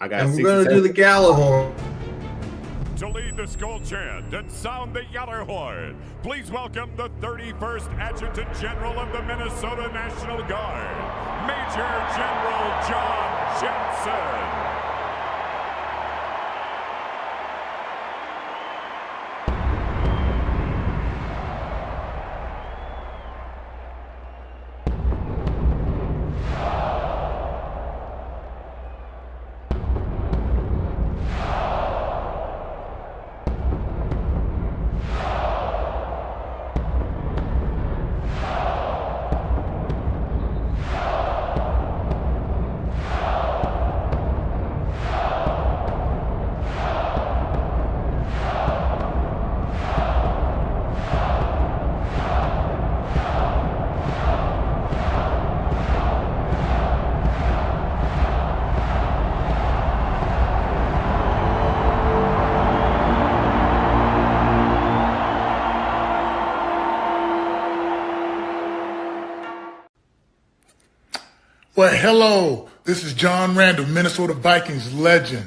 And we're going to do the Gala horn. To lead the Skol chant and sound the Yeller horn, please welcome the 31st Adjutant General of the Minnesota National Guard, Major General John Jensen. Well, hello, this is John Randall, Minnesota Vikings legend,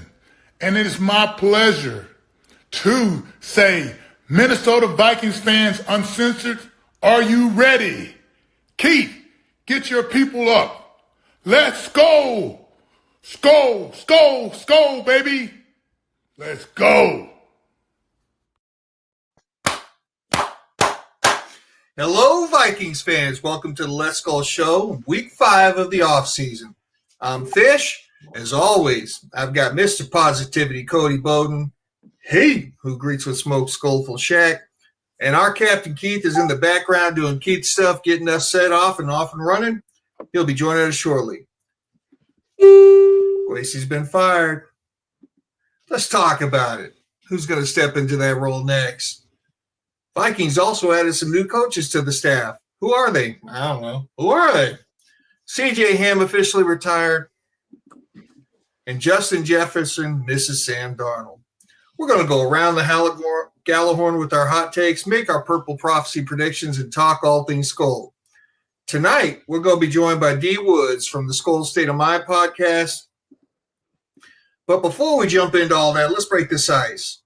and it is my pleasure to say, Minnesota Vikings fans uncensored, are you ready? Keith, get your people up. Let's go. Skol, skol, skol, baby. Let's go. Hello, Vikings fans. Welcome to the Let's Skol Show, week 5 of the offseason. I'm Fish. As always, I've got Mr. Positivity, Cody Bowden, who greets with smoke Skolful Shaq, and our Captain Keith is in the background doing Keith stuff, getting us set off and running. He'll be joining us shortly. Kwesi's been fired. Let's talk about it. Who's going to step into that role next? Vikings also added some new coaches to the staff. Who are they? I don't know. Who are they? C.J. Ham officially retired, and Justin Jefferson misses Sam Darnold. We're going to go around the Gallahorn with our hot takes, make our Purple Prophecy predictions, and talk all things Skol. Tonight, we're going to be joined by D. Woods from the Skol State of Mind podcast. But before we jump into all that, let's break this ice.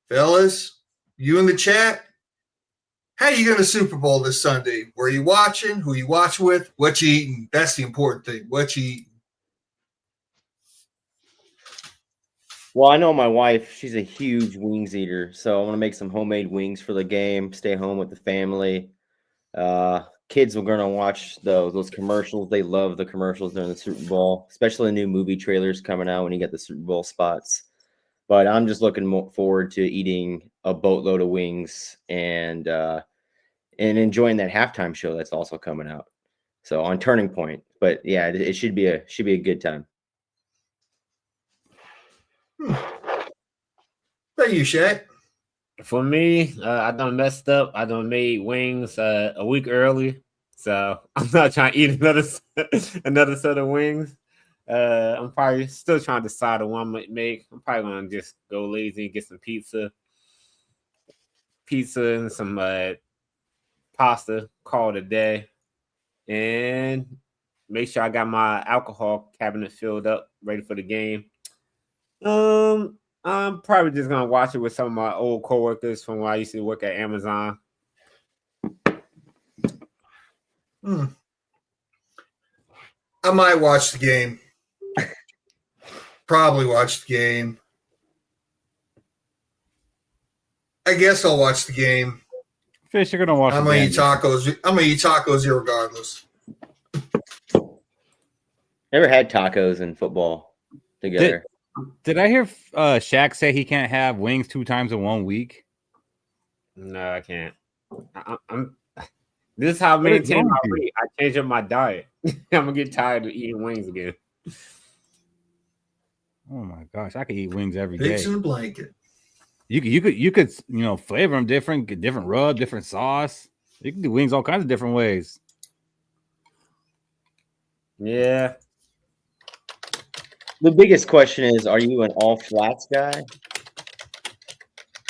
Fellas, you in the chat, how you going to Super Bowl this Sunday? Where you watching? Who you watch with? What you eating? That's the important thing. What you eating? Well, I know my wife, she's a huge wings eater, so I want to make some homemade wings for the game, stay home with the family. Kids are going to watch those commercials. They love the commercials during the Super Bowl, especially the new movie trailers coming out when you get the Super Bowl spots. But I'm just looking forward to eating a boatload of wings and enjoying that halftime show that's also coming out. So on Turning Point, but yeah, it should be a good time. Thank you, Shaq. For me, I done messed up. I done made wings a week early, so I'm not trying to eat another set of wings. I'm probably still trying to decide on what I'm gonna make. I'm probably gonna just go lazy and get some pizza and some pasta. Call it a day, and make sure I got my alcohol cabinet filled up, ready for the game. I'm probably just gonna watch it with some of my old coworkers from when I used to work at Amazon. I might watch the game. Probably watch the game. I guess I'll watch the game. Fish, you're gonna watch. I'm gonna eat tacos. I'm gonna eat tacos regardless. Never had tacos and football together. Did I hear Shaq say he can't have wings 2 times in 1 week? No, I can't. This is how I maintain my weight. I change up my diet. I'm gonna get tired of eating wings again. Oh my gosh, I could eat wings every day. Pigs in a blanket. You could flavor them different rub, different sauce. You can do wings all kinds of different ways. Yeah. The biggest question is, are you an all flats guy?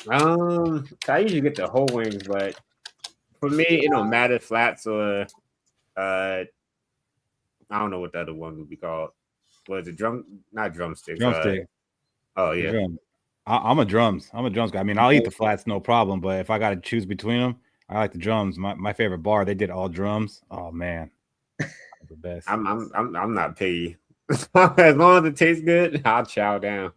I usually get the whole wings, but for me, it don't matter flats or I don't know what the other one would be called. Was it not drumsticks? Drumstick. Oh yeah. Drum. I'm a drums. I'm a drums guy. I mean, I'll eat the flats, no problem. But if I got to choose between them, I like the drums. My favorite bar, they did all drums. Oh man, the best. I'm not picky. As long as it tastes good, I'll chow down.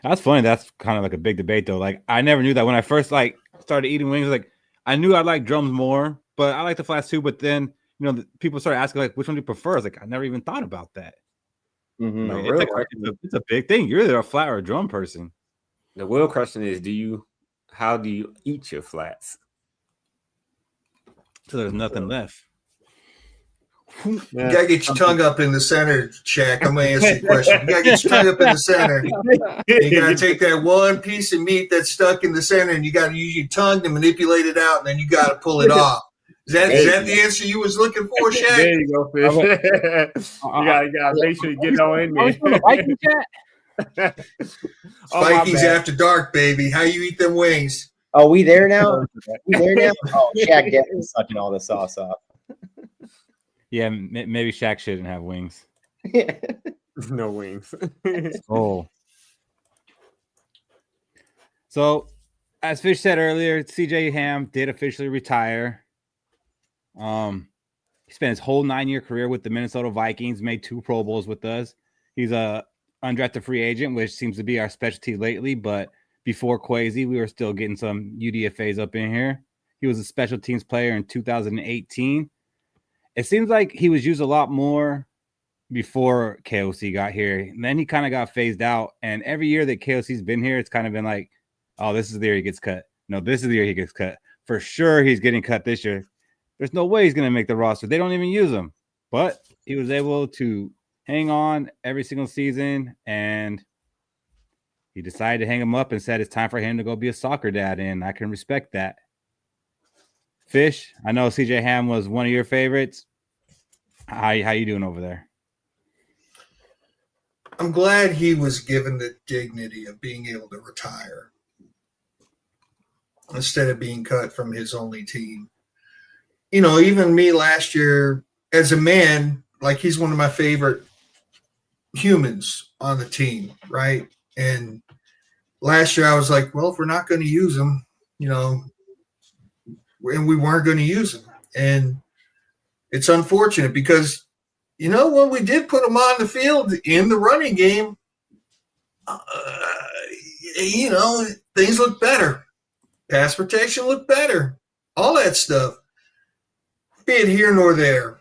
That's funny. That's kind of like a big debate though. Like I never knew that when I first like started eating wings. Like I knew I like drums more, but I like the flats too. But then people started asking like, which one do you prefer? I was like, I never even thought about that. Mm-hmm. Like, it's a big thing. You're either a flat or a drum person. The real question is, how do you eat your flats? So there's nothing left. You gotta get your tongue up in the center, Shaq. I'm gonna answer your question. You gotta get your tongue up in the center. You gotta take that one piece of meat that's stuck in the center, and you gotta use your tongue to manipulate it out, and then you gotta pull it off. Is that the answer you was looking for, Shaq? There you go, Fish. you gotta make sure you get on in there. Vikings after dark, baby. How you eat them wings? Oh, we there now? We there now? Oh, Shaq definitely sucking all the sauce off. Yeah, maybe Shaq shouldn't have wings. No wings. Oh. So, as Fish said earlier, CJ Ham did officially retire. He spent his whole 9-year career with the Minnesota Vikings, made 2 Pro Bowls with us. He's a undrafted free agent, which seems to be our specialty lately. But before Kwesi, we were still getting some UDFAs up in here. He was a special teams player in 2018. It seems like he was used a lot more before KOC got here. And then he kind of got phased out. And every year that KOC's been here, it's kind of been like, oh, this is the year he gets cut. No, this is the year he gets cut. For sure, he's getting cut this year. There's no way he's going to make the roster. They don't even use him. But he was able to hang on every single season. And he decided to hang him up and said it's time for him to go be a soccer dad. And I can respect that. Fish, I know CJ Ham was one of your favorites. How you doing over there? I'm glad he was given the dignity of being able to retire instead of being cut from his only team. Even me last year as a man, like he's one of my favorite humans on the team, right? And last year I was like, well, if we're not going to use him, and we weren't going to use him. And it's unfortunate because, when we did put him on the field in the running game, things look better. Pass protection looked better. All that stuff. Be it here nor there.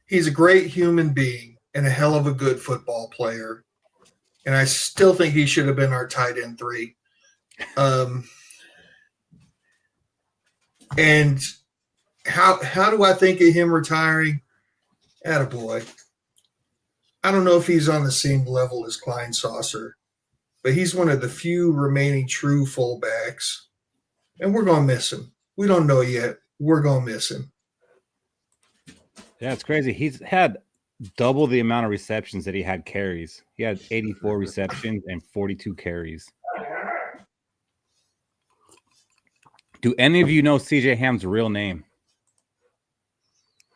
He's a great human being and a hell of a good football player. And I still think he should have been our tight end 3. And how do I think of him retiring? Attaboy. I don't know if he's on the same level as Klein Saucer, but he's one of the few remaining true fullbacks, and we're going to miss him. We don't know yet. We're going to miss him. Yeah, it's crazy. He's had double the amount of receptions that he had carries. He had 84 receptions and 42 carries. Do any of you know CJ Ham's real name?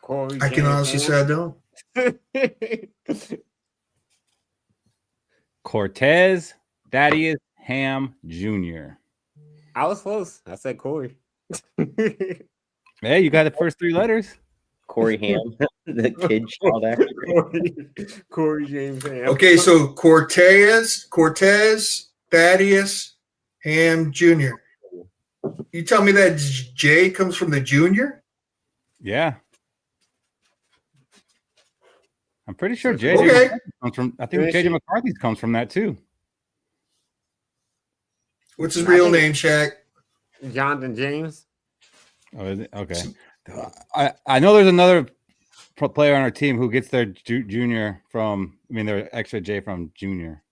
I can honestly say I don't. Cortez Thaddeus Ham Jr. I was close. I said Corey. Hey, you got the first 3 letters. Corey Ham, the kid called after Corey James Ham. Okay, so Cortez Thaddeus Ham Jr. You tell me that J comes from the junior? Yeah. I'm pretty sure Okay. comes from. I think JJ McCarthy's comes from that too. What's his real name, Shaq? Jonathan James. Oh, is it? Okay. I know there's another player on our team who gets their junior from. I mean, their extra J from junior.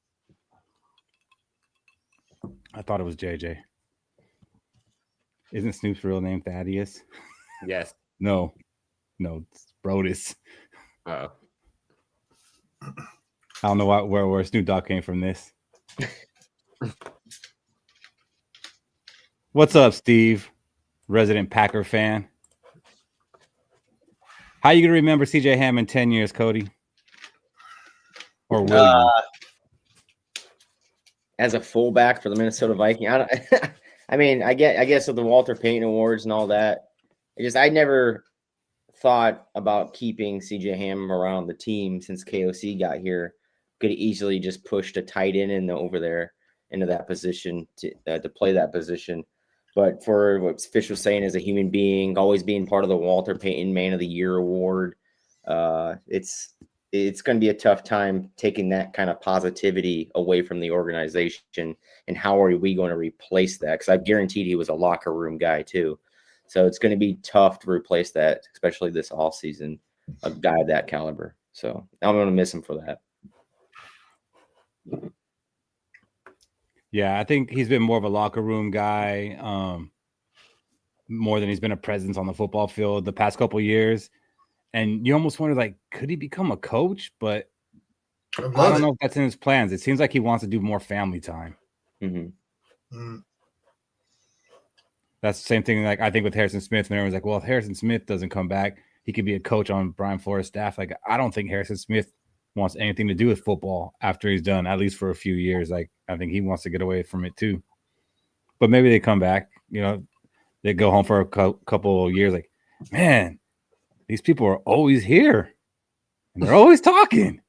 I thought it was JJ. Isn't Snoop's real name Thaddeus? Yes. No, it's Brodus. Oh. I don't know where Snoop Dogg came from this. What's up, Steve? Resident Packer fan. How are you gonna remember CJ Ham in 10 years, Cody? Or will you? As a fullback for the Minnesota Vikings, I guess with the Walter Payton Awards and all that, I never thought about keeping CJ Ham around the team since KOC got here. Could easily just pushed a tight end in over there into that position to play that position. But for what Fish was saying, as a human being, always being part of the Walter Payton Man of the Year award, it's going to be a tough time taking that kind of positivity away from the organization. And how are we going to replace that? Because I've guaranteed he was a locker room guy too. So it's going to be tough to replace that, especially this offseason, a guy of that caliber. So I'm going to miss him for that. Yeah, I think he's been more of a locker room guy, more than he's been a presence on the football field the past couple of years. And you almost wonder, like, could he become a coach? But I don't know if that's in his plans. It seems like he wants to do more family time. Mm-hmm. Mm. That's the same thing, like, I think with Harrison Smith, when everyone's like, well, if Harrison Smith doesn't come back, he could be a coach on Brian Flores' staff. Like, I don't think Harrison Smith wants anything to do with football after he's done, at least for a few years. Like, I think he wants to get away from it too. But maybe they come back, they go home for a couple of years. Like, man, these people are always here and they're always talking.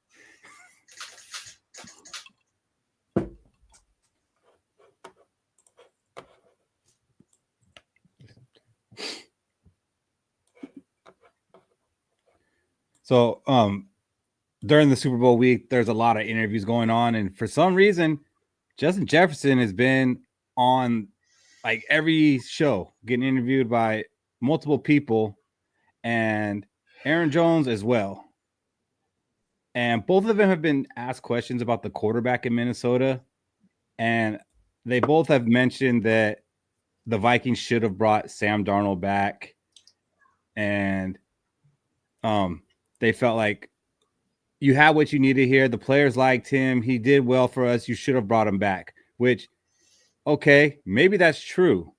So, during the Super Bowl week, there's a lot of interviews going on. And for some reason, Justin Jefferson has been on like every show, getting interviewed by multiple people, and Aaron Jones as well. And both of them have been asked questions about the quarterback in Minnesota. And they both have mentioned that the Vikings should have brought Sam Darnold back. And they felt like you had what you needed here. The players liked him. He did well for us. You should have brought him back, which, okay, maybe that's true.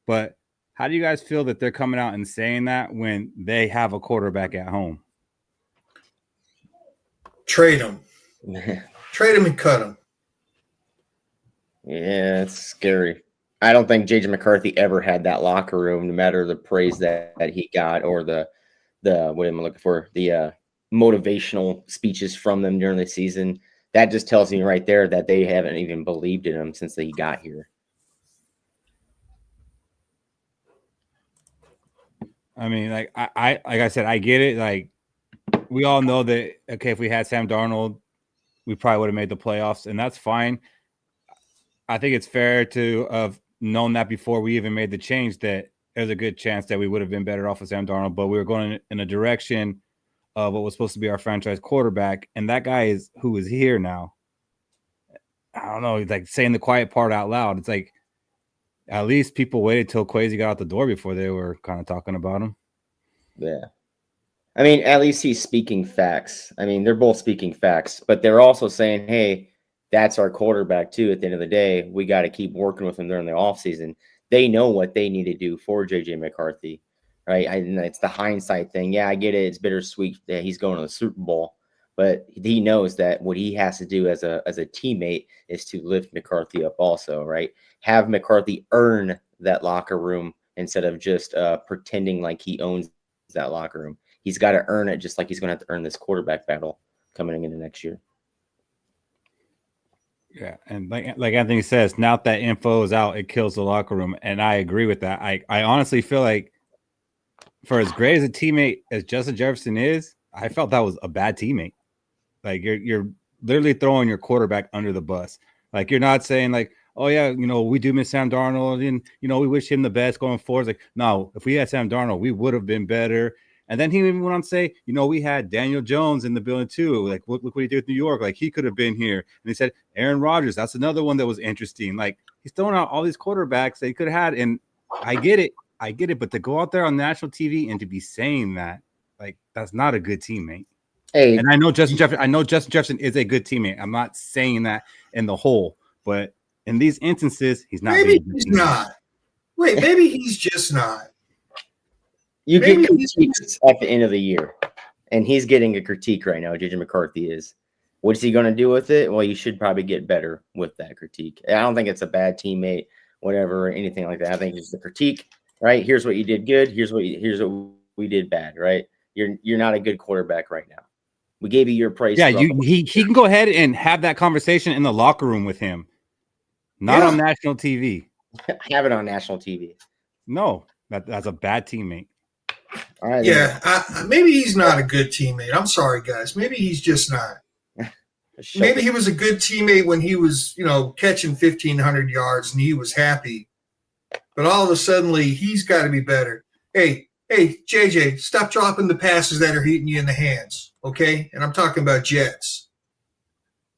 But how do you guys feel that they're coming out and saying that when they have a quarterback at home? Trade him. Trade him and cut him. Yeah, it's scary. I don't think J.J. McCarthy ever had that locker room, no matter the praise that he got or the what am I looking for? The motivational speeches from them during the season. That just tells me right there that they haven't even believed in him since he got here. I mean, like I said, I get it. Like, we all know that, okay, if we had Sam Darnold, we probably would have made the playoffs, and that's fine. I think it's fair to have known that before we even made the change, that there's a good chance that we would have been better off with Sam Darnold, but we were going in a direction of what was supposed to be our franchise quarterback, and that guy is who is here now. I don't know, like saying the quiet part out loud. It's like, at least people waited till Kwesi got out the door before they were kind of talking about him. Yeah. I mean, at least he's speaking facts. I mean, they're both speaking facts, but they're also saying, hey, that's our quarterback too. At the end of the day, we got to keep working with him during the offseason. They know what they need to do for J.J. McCarthy, right? And it's the hindsight thing. Yeah, I get it. It's bittersweet that he's going to the Super Bowl, but he knows that what he has to do as a teammate is to lift McCarthy up also, right? Have McCarthy earn that locker room instead of just pretending like he owns that locker room. He's got to earn it, just like he's going to have to earn this quarterback battle coming into next year. Yeah, and like Anthony says, now that info is out, it kills the locker room, and I agree with that. I honestly feel like, for as great as a teammate as Justin Jefferson is, I felt that was a bad teammate. Like, you're literally throwing your quarterback under the bus. Like, you're not saying like, oh yeah, we do miss Sam Darnold, and we wish him the best going forward. It's like, no, if we had Sam Darnold, we would have been better. And then he even went on to say, we had Daniel Jones in the building too. Like, look what he did with New York. Like, he could have been here. And he said Aaron Rodgers. That's another one that was interesting. Like, he's throwing out all these quarterbacks that he could have had. And I get it. But to go out there on national TV and to be saying that, like, that's not a good teammate. Hey, and I know Justin Jefferson is a good teammate. I'm not saying that in the whole, but in these instances, he's not. Maybe he's not. Wait, maybe he's just not. You Maybe get he's- critiques at the end of the year, and he's getting a critique right now. JJ McCarthy is. What's he going to do with it? Well, you should probably get better with that critique. I don't think it's a bad teammate, whatever, or anything like that. I think it's the critique, right? Here's what you did good. Here's what we did bad, right? You're not a good quarterback right now. We gave you your praise. Yeah, he can go ahead and have that conversation in the locker room with him, not on national TV. Have it on national TV. No, that's a bad teammate. All right, Yeah, maybe he's not a good teammate. I'm sorry, guys. Maybe he's just not. Maybe he was a good teammate when he was, catching 1,500 yards and he was happy. But all of a sudden, he's got to be better. Hey, JJ, stop dropping the passes that are hitting you in the hands, okay? And I'm talking about Jets.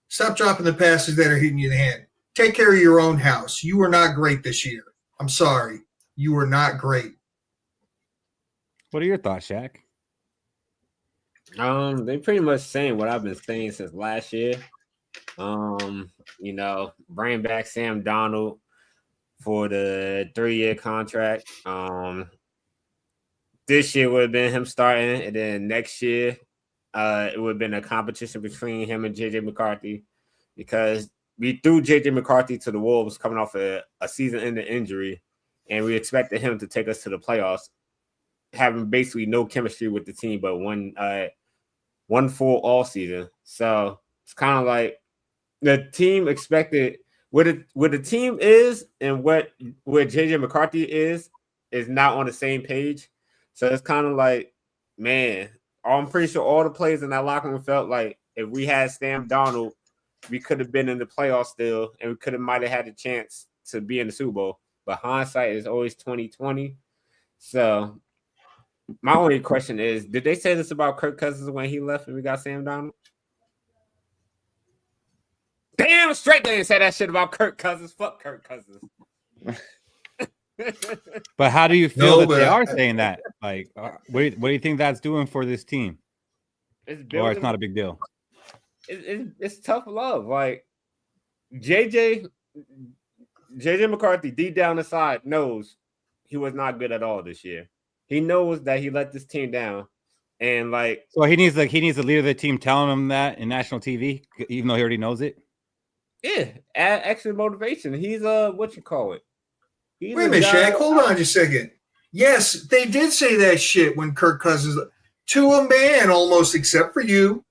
Stop dropping the passes that are hitting you in the hand. Take care of your own house. You were not great this year. I'm sorry. You were not great. What are your thoughts, Shaq? They pretty much saying what I've been saying since last year. Bring back Sam Darnold for the 3-year contract. This year would have been him starting, and then next year, it would have been a competition between him and JJ McCarthy, because we threw JJ McCarthy to the Wolves coming off a season-ending injury, and we expected him to take us to the playoffs, having basically no chemistry with the team, but one full all season. So it's kind of like the team expected where the team is and where JJ McCarthy is not on the same page. So it's kind of like, man, I'm pretty sure all the players in that locker room felt like if we had Sam Darnold, we could have been in the playoffs still, and we might have had a chance to be in the Super Bowl. But hindsight is always 20/20. So my only question is, did they say this about Kirk Cousins when he left and we got Sam Darnold? Damn straight they didn't say that shit about Kirk Cousins. Fuck Kirk Cousins. But how do you feel they are saying that? Like, what do you think that's doing for this team? Or it's not a big deal? It's tough love. Like, JJ McCarthy, deep down inside, knows he was not good at all this year. He knows that he let this team down, and so he needs the leader of the team telling him that in national TV, even though he already knows it. Yeah, add extra motivation. He's what you call it? Wait a minute, Shaq. Hold on just a second. Yes, they did say that shit when Kirk Cousins, to a man almost, except for you.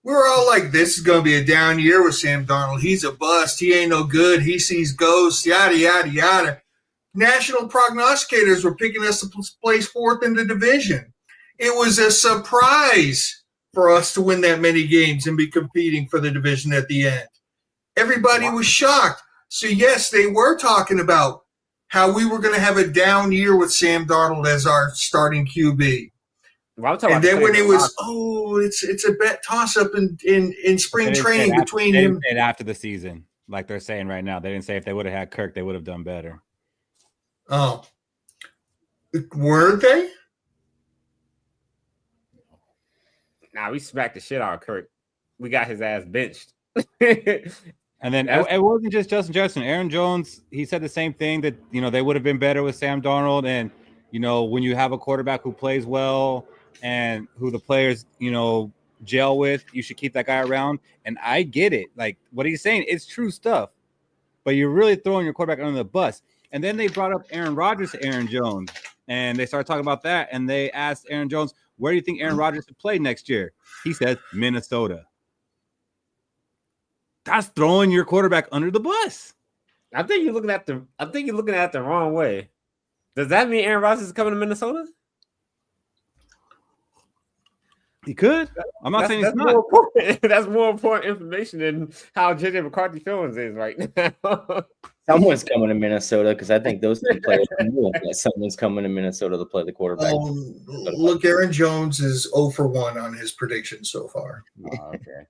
We were all like, this is going to be a down year with Sam Darnold. He's a bust. He ain't no good. He sees ghosts, yada, yada, yada. National prognosticators were picking us to place fourth in the division. It was a surprise for us to win that many games and be competing for the division at the end. Everybody was shocked. So, yes, they were talking about how we were going to have a down year with Sam Darnold as our starting QB. Well, and then when it was, it's a bet toss-up in spring training between him. They didn't say it after the season, like they're saying right now. They didn't say if they would have had Kirk, they would have done better. Oh. Weren't they? Nah, we smacked the shit out of Kirk. We got his ass benched. And then it wasn't just Justin Jefferson. Aaron Jones, he said the same thing, that, they would have been better with Sam Darnold. And, when you have a quarterback who plays well and who the players, gel with, you should keep that guy around. And I get it. Like, what he's saying, it's true stuff. But you're really throwing your quarterback under the bus. And then they brought up Aaron Rodgers to Aaron Jones. And they started talking about that. And they asked Aaron Jones, where do you think Aaron Rodgers should play next year? He said, Minnesota. That's throwing your quarterback under the bus. I think you're looking at the wrong way. Does that mean Aaron Rodgers is coming to Minnesota? He could. I'm not saying he's not. That's more important information than how JJ McCarthy feelings is right now. Someone's coming to Minnesota, because I think those two players knew that someone's coming to Minnesota to play the quarterback. Look, Aaron Jones is 0 for 1 on his predictions so far. Oh, okay.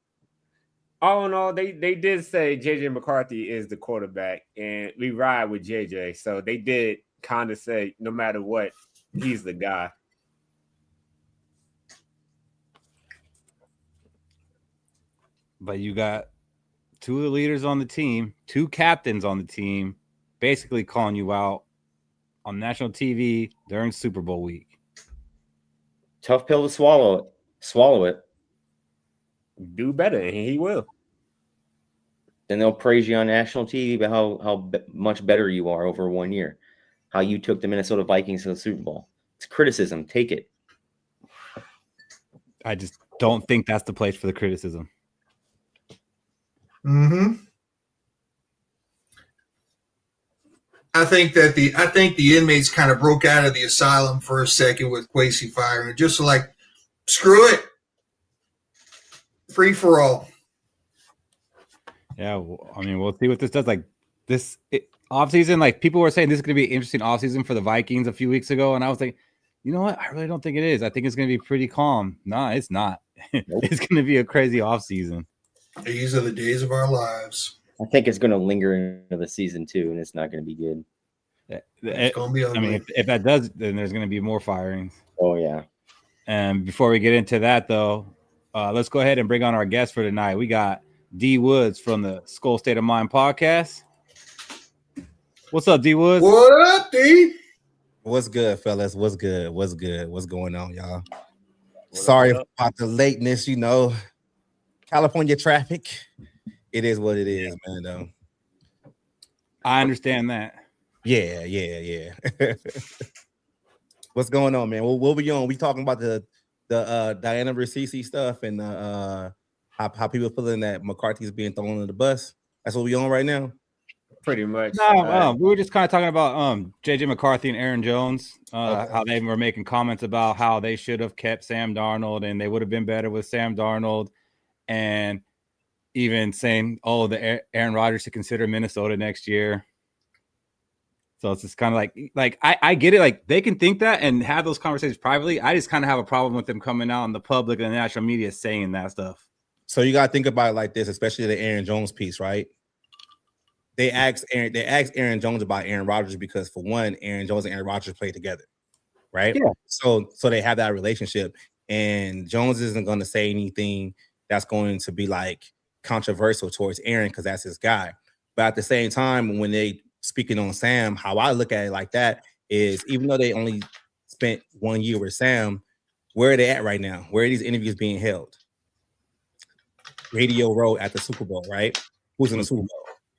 All in all, they did say JJ McCarthy is the quarterback, and we ride with JJ. So they did kind of say, no matter what, he's the guy. But you got two of the leaders on the team, two captains on the team, basically calling you out on national TV during Super Bowl week. Tough pill to swallow. Swallow it. Do better, and he will. Then they'll praise you on national TV about how much better you are over 1 year. How you took the Minnesota Vikings to the Super Bowl. It's criticism. Take it. I just don't think that's the place for the criticism. Mm-hmm. I think the inmates kind of broke out of the asylum for a second with Kwesi firing. Just like, screw it. Free for all. Yeah, I mean, we'll see what this does. Like this offseason, like people were saying this is going to be an interesting offseason for the Vikings a few weeks ago. And I was like, you know what? I really don't think it is. I think it's going to be pretty calm. No, it's not. Nope. It's going to be a crazy offseason. These are the days of our lives. I think it's going to linger into the season too, and it's not going to be good. It's going to be ugly. I mean, if that does, then there's going to be more firings. Oh, yeah. And before we get into that, though, let's go ahead and bring on our guest for tonight. We got D Woods from the Skol State of Mind podcast. What's up, D Woods? What up, D? What's good, fellas? What's good? What's good? What's going on, y'all? Sorry about the lateness, California traffic. It is what it is, man, though. I understand that. Yeah. What's going on, man? What we on? We talking about the Diana Ricci stuff and how people feeling that McCarthy's being thrown under the bus. That's what we on right now. Pretty much. No, we were just kind of talking about JJ McCarthy and Aaron Jones, how they were making comments about how they should have kept Sam Darnold and they would have been better with Sam Darnold, and even saying, the Aaron Rodgers should consider Minnesota next year. So it's just kind of like I get it. Like they can think that and have those conversations privately. I just kind of have a problem with them coming out in the public and the national media saying that stuff. So you got to think about it like this, especially the Aaron Jones piece, right? They asked Aaron Jones about Aaron Rodgers because, for one, Aaron Jones and Aaron Rodgers played together, right? Yeah. So they have that relationship, and Jones isn't going to say anything that's going to be like controversial towards Aaron because that's his guy. But at the same time, when they speaking on Sam, how I look at it like that is, even though they only spent 1 year with Sam, where are they at right now? Where are these interviews being held? Radio Row at the Super Bowl, right? Who's in the Super Bowl?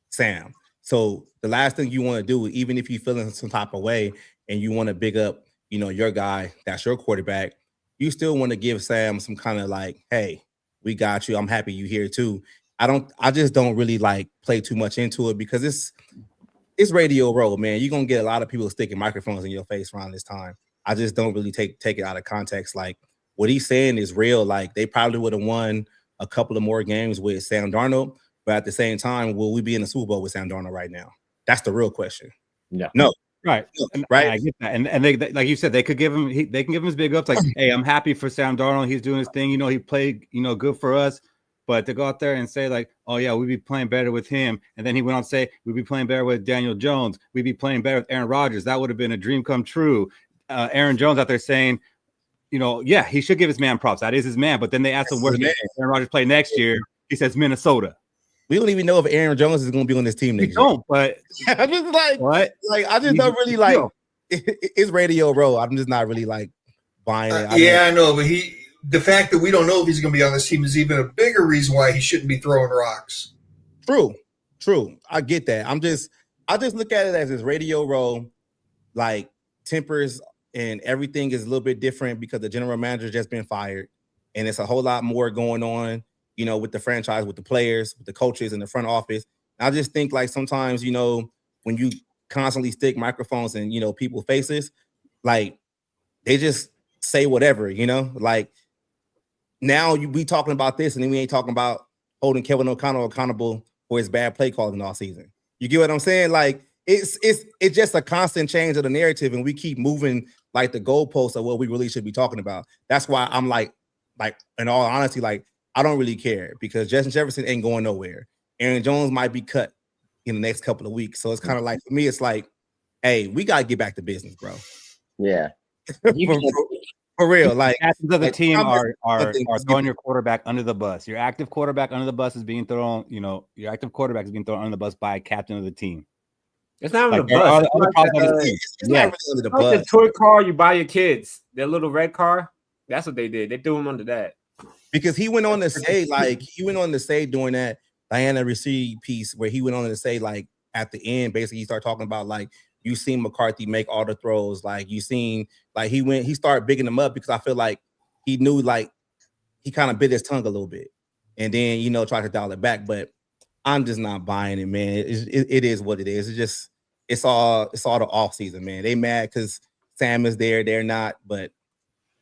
Sam. So the last thing you want to do, even if you're feeling some type of way and you want to big up, your guy, that's your quarterback, you still want to give Sam some kind of like, hey, we got you. I'm happy you here too. I just don't really like play too much into it because it's Radio Row, man. You're gonna get a lot of people sticking microphones in your face around this time. I just don't really take it out of context. Like what he's saying is real. Like they probably would have won a couple of more games with Sam Darnold. But at the same time, will we be in the Super Bowl with Sam Darnold right now? That's the real question. No. Right. Right. I get that. And they like you said, they can give him his big ups. Like, hey, I'm happy for Sam Darnold. He's doing his thing. He played, good for us. But to go out there and say like, oh yeah, we'd be playing better with him. And then he went on to say, we'd be playing better with Daniel Jones. We'd be playing better with Aaron Rodgers. That would have been a dream come true. Aaron Jones out there saying, yeah, he should give his man props. That is his man. But then they asked him where Aaron Rodgers play next year. He says Minnesota. We don't even know if Aaron Jones is going to be on this team next year. Don't, but I'm just like, what? Like, I just don't really like. It's Radio Row. I'm just not really like buying it. I know, but the fact that we don't know if he's going to be on this team is even a bigger reason why he shouldn't be throwing rocks. True. I get that. I just look at it as this Radio Row, like tempers and everything is a little bit different because the general manager just been fired, and it's a whole lot more going on. With the franchise, with the players, with the coaches in the front office. I just think like sometimes, when you constantly stick microphones in, people's faces, like they just say whatever, like now we talking about this and then we ain't talking about holding Kevin O'Connell accountable for his bad play calling all season. You get what I'm saying? Like it's just a constant change of the narrative and we keep moving like the goalposts of what we really should be talking about. That's why I'm like in all honesty, like, I don't really care because Justin Jefferson ain't going nowhere. Aaron Jones might be cut in the next couple of weeks. So it's kind of like, for me, it's like, hey, we got to get back to business, bro. Yeah. for real. Like, actions of the team are throwing your quarterback under the bus. Your active quarterback under the bus is being thrown, your active quarterback is being thrown under the bus by a captain of the team. It's not even the bus. It's not really under the bus. The toy car you buy your kids, their little red car. That's what they did. They threw him under that. Because he went on to say, during that Diana Ricci piece where he went on to say, like, at the end, basically he started talking about, like, you seen McCarthy make all the throws, like you seen, like he started bigging them up because I feel like he knew, like, he kind of bit his tongue a little bit and then, you know, tried to dial it back. But I'm just not buying it, man. It is what it is. It's all the off season, man. They mad because Sam is there, they're not, but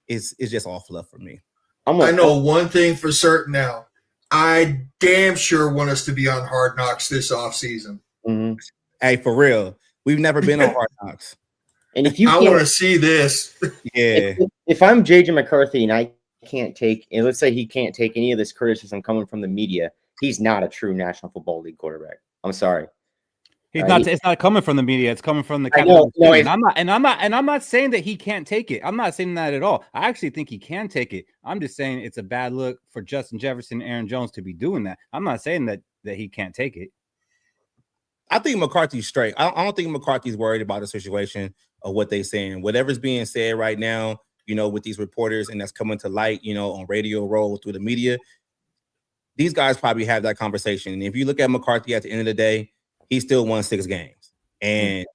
it's just all fluff for me. I know one thing for certain now. I damn sure want us to be on Hard Knocks this offseason. Mm-hmm. Hey, for real. We've never been on Hard Knocks. And if you I want to see this. Yeah. If I'm JJ McCarthy and I can't take, and let's say he can't take any of this criticism coming from the media, he's not a true National Football League quarterback. I'm sorry. He's not. It's not coming from the media. It's coming from the captain. No, I'm not saying that he can't take it. I'm not saying that at all. I actually think he can take it. I'm just saying it's a bad look for Justin Jefferson and Aaron Jones to be doing that. I'm not saying that he can't take it. I think McCarthy's straight. I don't think McCarthy's worried about the situation of what they're saying. Whatever's being said right now, you know, with these reporters and that's coming to light, you know, on radio, roll through the media, these guys probably have that conversation. And if you look at McCarthy at the end of the day, he still won 6 games. And,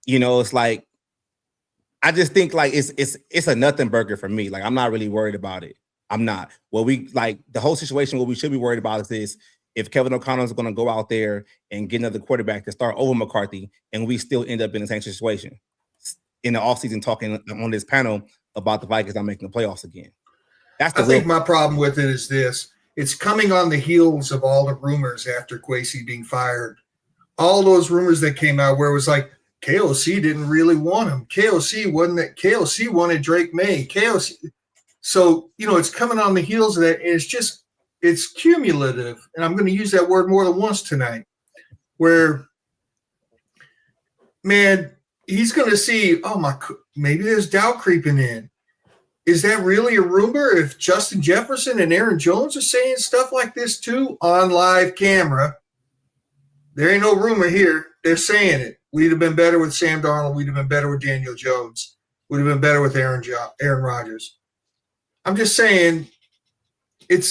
you know, it's like, I just think like it's a nothing burger for me. Like, I'm not really worried about it. I'm not. Well, we like the whole situation, what we should be worried about is this. If Kevin O'Connell is going to go out there and get another quarterback to start over McCarthy, and we still end up in the same situation in the offseason talking on this panel about the Vikings not making the playoffs again. I think my problem with it is this. It's coming on the heels of all the rumors after Kwesi being fired. All those rumors that came out where it was like, KOC didn't really want him. KOC wanted Drake May. KOC. So, you know, it's coming on the heels of that. And it's cumulative. And I'm going to use that word more than once tonight, where, man, he's going to see, maybe there's doubt creeping in. Is that really a rumor if Justin Jefferson and Aaron Jones are saying stuff like this too on live camera? There ain't no rumor here. They're saying it. We'd have been better with Sam Darnold. We'd have been better with Daniel Jones. We'd have been better with Aaron Rodgers. I'm just saying it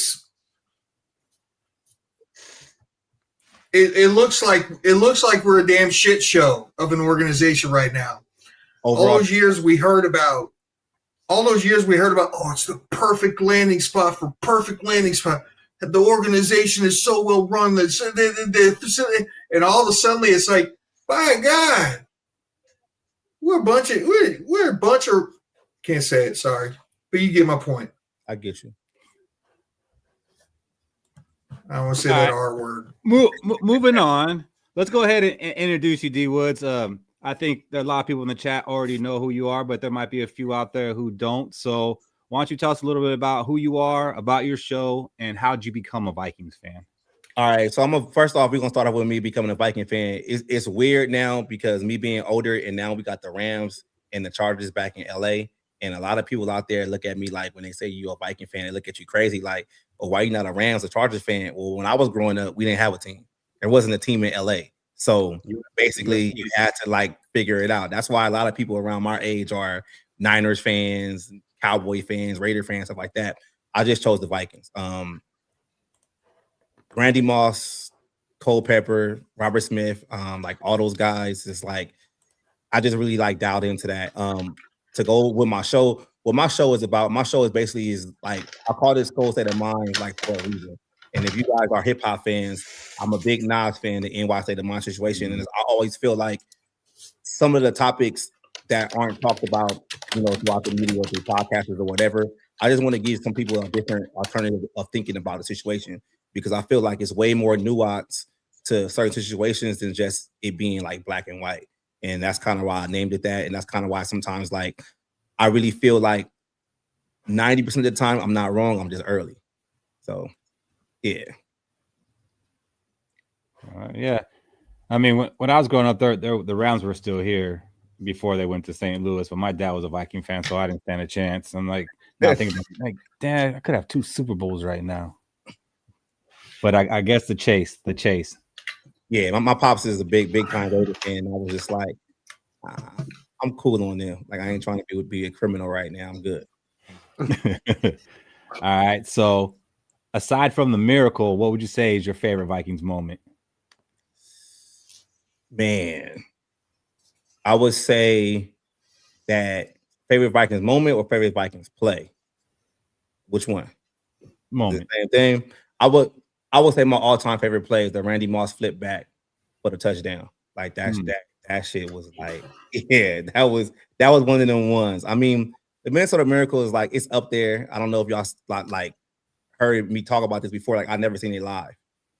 looks like we're a damn shit show of an organization right now. Overall. All those years we heard about, it's the perfect landing spot. The organization is so well run that and all of a sudden it's like, by God, we're a bunch of can't say it, sorry. But you get my point. I get you. I don't want to say that R word. Moving on. Let's go ahead and introduce you, D Woods. I think there are a lot of people in the chat already know who you are, but there might be a few out there who don't. So why don't you tell us a little bit about who you are, about your show, and how'd you become a Vikings fan? All right. So first off, we're going to start off with me becoming a Viking fan. It's weird now because me being older and now we got the Rams and the Chargers back in LA. And a lot of people out there look at me like when they say you're a Viking fan, they look at you crazy like, oh, why are you not a Rams or Chargers fan? Well, when I was growing up, we didn't have a team. There wasn't a team in LA. So basically you had to like figure it out. That's why a lot of people around my age are Niners fans, Cowboy fans, Raider fans, stuff like that. I just chose the Vikings. Randy Moss, Cole Pepper, Robert Smith, like all those guys. It's like I just really like dialed into that. To go with my show, what my show is about. My show is basically like I call this Skol State of Mind like for a reason. And if you guys are hip hop fans, I'm a big Nas fan. The NY State of Mind situation, and I always feel like some of the topics that aren't talked about, you know, throughout the media or through podcasters or whatever. I just want to give some people a different alternative of thinking about the situation because I feel like it's way more nuanced to certain situations than just it being like black and white. And that's kind of why I named it that. And that's kind of why sometimes like I really feel like 90% of the time I'm not wrong. I'm just early. So, yeah. Yeah. I mean, when I was growing up, the Rams were still here before they went to St. Louis. But my dad was a Viking fan, so I didn't stand a chance. I'm like, now thinking like, Dad, I could have 2 Super Bowls right now. But I guess the chase. Yeah, my pops is a big time Raider fan. I was just like, I'm cool on them. Like I ain't trying to be a criminal right now. I'm good. All right. So, aside from the miracle, what would you say is your favorite Vikings moment? Man, I would say that favorite Vikings moment or favorite Vikings play. Which one? Moment. The same thing. I would say my all-time favorite play is the Randy Moss flip back for the touchdown. Like that shit was like, yeah, that was one of them ones. I mean, the Minnesota Miracle is like, it's up there. I don't know if y'all like heard me talk about this before. Like, I never seen it live.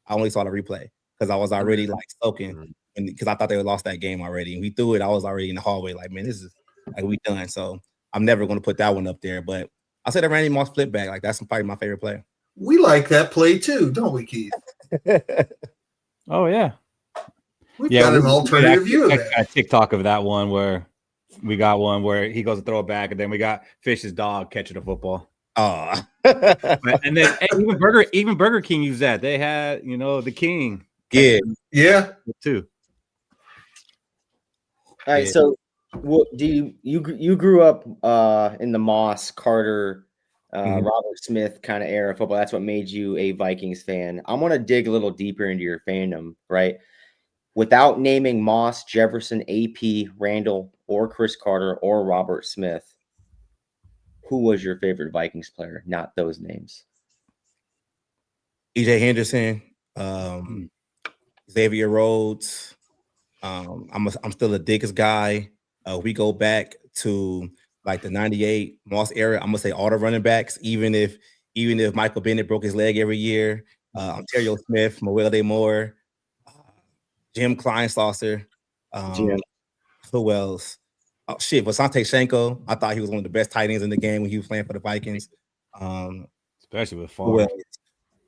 I only saw the replay because I was already like soaking, and because I thought they lost that game already. And we threw it. I was already in the hallway, like, man, this is like we done. So I'm never going to put that one up there. But I said the Randy Moss flip back. Like, that's probably my favorite play. We like that play too, don't we, Keith? Oh yeah. We've got an alternative view of that. A TikTok of that one where we got one where he goes to throw it back, and then we got Fish's dog catching the football. Oh, and then even Burger King used that. They had, the king. Yeah. Too. All right. So, what do you grew up in the Moss, Carter, Robert Smith kind of era of football? That's what made you a Vikings fan. I want to dig a little deeper into your fandom, right? Without naming Moss, Jefferson, AP, Randall, or Chris Carter, or Robert Smith, who was your favorite Vikings player? Not those names. EJ Henderson, Xavier Rhodes. I'm still a Dickens guy. We go back to like the 98 Moss era. I'm gonna say all the running backs, even if Michael Bennett broke his leg every year. Ontario Smith, Moelle Moore, Jim Kleinsaucer. Who else? Oh shit, Vasante Shenko. I thought he was one of the best tight ends in the game when he was playing for the Vikings. Especially with Favre.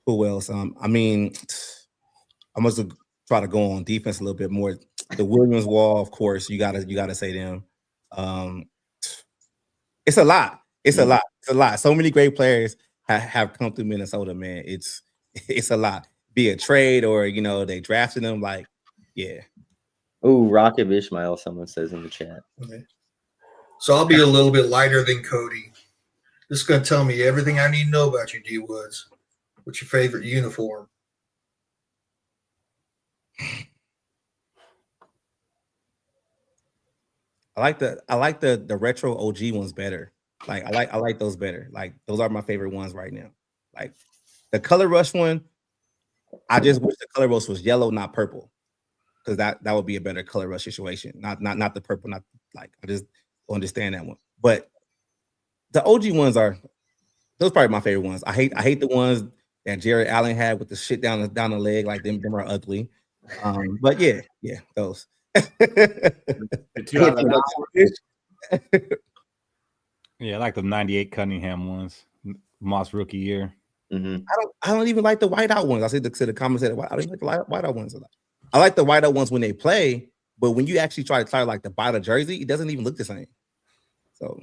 Who else? I mean, I must try to go on defense a little bit more. The Williams Wall, of course, you gotta say them. It's a lot. It's a lot. So many great players have come through Minnesota, man. It's a lot. Be a trade or they drafted them. Like, yeah. Oh, Rakib Ishmael, someone says in the chat. Okay. So I'll be a little bit lighter than Cody. This is going to tell me everything I need to know about you, D Woods. What's your favorite uniform? I like the retro OG ones better. Like I like those better. Like those are my favorite ones right now. Like the color rush one, I just wish the color rush was yellow, not purple. Because that would be a better color rush situation. Not the purple, not like I just don't understand that one. But the OG ones those probably my favorite ones. I hate the ones that Jared Allen had with the shit down the leg, like them are ugly. But yeah, those. Yeah, I like the 98 Cunningham ones. Moss rookie year. Mm-hmm. I don't even like the whiteout ones. I said to the comments that I don't like the whiteout ones. I like the whiteout ones when they play, but when you actually try to like to buy the jersey, it doesn't even look the same. So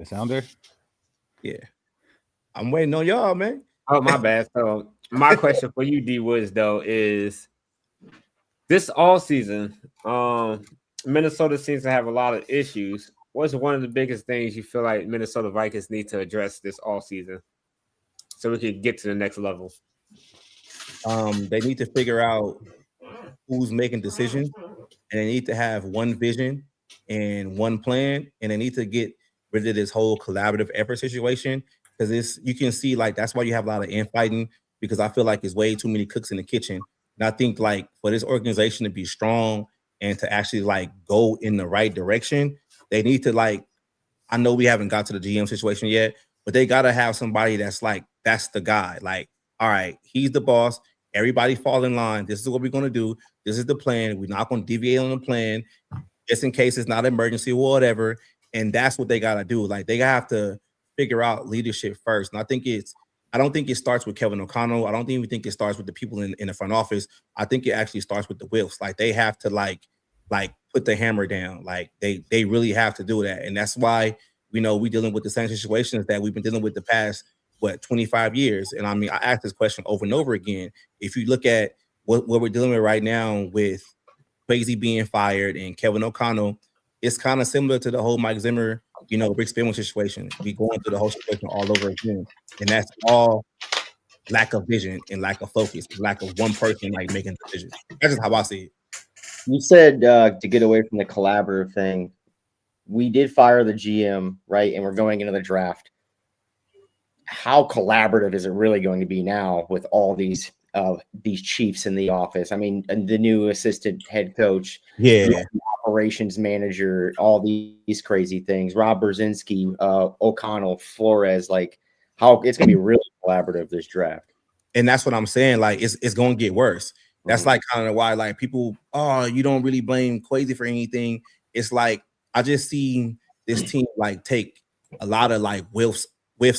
Sounder? Yeah. I'm waiting on y'all, man. Oh, my bad. So my question for you, D Woods, though, is this all season, Minnesota seems to have a lot of issues. What's one of the biggest things you feel like Minnesota Vikings need to address this all season so we can get to the next level? They need to figure out who's making decisions, and they need to have one vision and one plan, and they need to get rid of this whole collaborative effort situation, because you can see like that's why you have a lot of infighting, because I feel like there's way too many cooks in the kitchen. And I think like for this organization to be strong and to actually like go in the right direction, they need to like, I know we haven't got to the GM situation yet, but they got to have somebody that's like, that's the guy. Like, all right, he's the boss. Everybody fall in line. This is what we're going to do. This is the plan. We're not going to deviate on the plan just in case it's not an emergency or whatever. And that's what they got to do. Like, they have to figure out leadership first. And I don't think it starts with Kevin O'Connell. I don't even think it starts with the people in the front office. I think it actually starts with the Wilfs. Like, they have to like put the hammer down. Like, they really have to do that. And that's why we're dealing with the same situations that we've been dealing with the past 25 years. And I mean, I ask this question over and over again. If you look at what we're dealing with right now with Kwesi being fired and Kevin O'Connell, it's kind of similar to the whole Mike Zimmer, Rick Spillman situation. We going through the whole situation all over again, and that's all lack of vision and lack of focus, lack of one person like making decisions. That's just how I see it. You said to get away from the collaborative thing, we did fire the GM, right? And we're going into the draft. How collaborative is it really going to be now with all these chiefs in the office? I mean, the new assistant head coach, the operations manager, all these crazy things. Rob Brzezinski, O'Connell, Flores, like how it's going to be really collaborative this draft. And that's what I'm saying. Like it's going to get worse. That's like kind of why like people, you don't really blame Kwesi for anything. It's like I just see this team like take a lot of like whiffs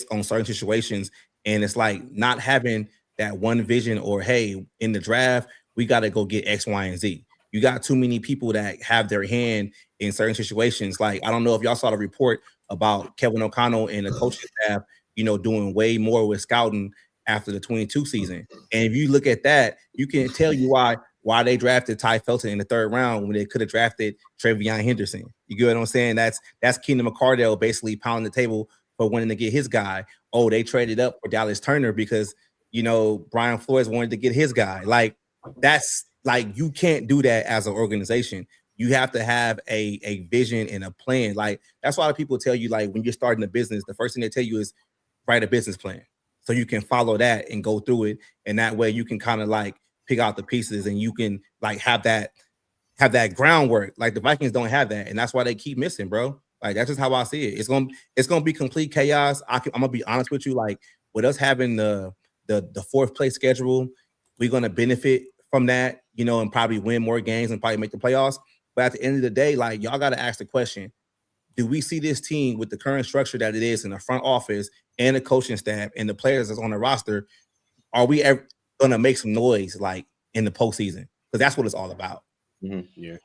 on certain situations, and it's like not having that one vision or hey, in the draft we got to go get X, Y, and Z. You got too many people that have their hand in certain situations. Like I don't know if y'all saw the report about Kevin O'Connell and the coaching staff, doing way more with scouting after the 22 season. And if you look at that, you can tell you why they drafted Ty Felton in the 3rd round when they could have drafted Trevion Henderson. You get what I'm saying? That's Keenan McCardell basically pounding the table for wanting to get his guy. Oh, they traded up for Dallas Turner because Brian Flores wanted to get his guy. Like that's like you can't do that as an organization. You have to have a vision and a plan. Like that's why people tell you like when you're starting a business, the first thing they tell you is write a business plan so you can follow that and go through it, and that way you can kind of like pick out the pieces and you can like have that groundwork. Like the Vikings don't have that, and that's why they keep missing, bro. Like that's just how I see it. It's gonna be complete chaos. I'm gonna be honest with you. Like with us having the 4th place schedule, we're gonna benefit from that, and probably win more games and probably make the playoffs. But at the end of the day, like y'all got to ask the question: do we see this team with the current structure that it is in the front office and the coaching staff and the players that's on the roster? Are we ever gonna make some noise like in the postseason? Because that's what it's all about. Yeah.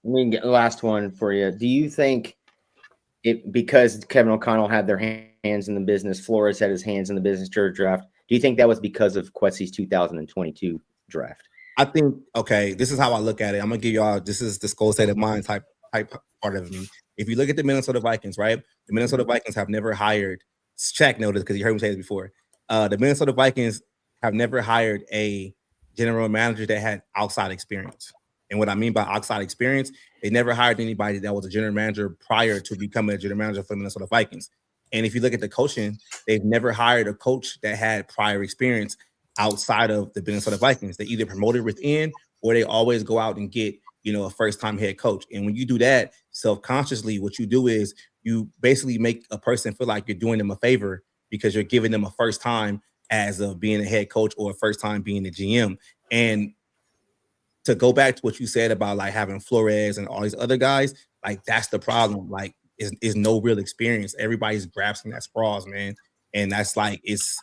Last one for you. Do you think because Kevin O'Connell had their hands in the business, Flores had his hands in the business during draft? Do you think that was because of Kwesi's 2022 draft? I think, okay, this is how I look at it. I'm gonna give y'all, this is the Skol state of mind type part of me. If you look at the Minnesota Vikings, right? The Minnesota Vikings have never hired, Shaq noticed because you heard me say this before. The Minnesota Vikings have never hired a general manager that had outside experience. And what I mean by outside experience, they never hired anybody that was a general manager prior to becoming a general manager for the Minnesota Vikings. And if you look at the coaching, they've never hired a coach that had prior experience outside of the Minnesota Vikings. They either promoted within or they always go out and get, a first-time head coach. And when you do that self-consciously, what you do is you basically make a person feel like you're doing them a favor because you're giving them a first time as of being a head coach or a first time being the GM. And to go back to what you said about like having Flores and all these other guys, like that's the problem. Like is no real experience. Everybody's grasping at straws, man. And that's like it's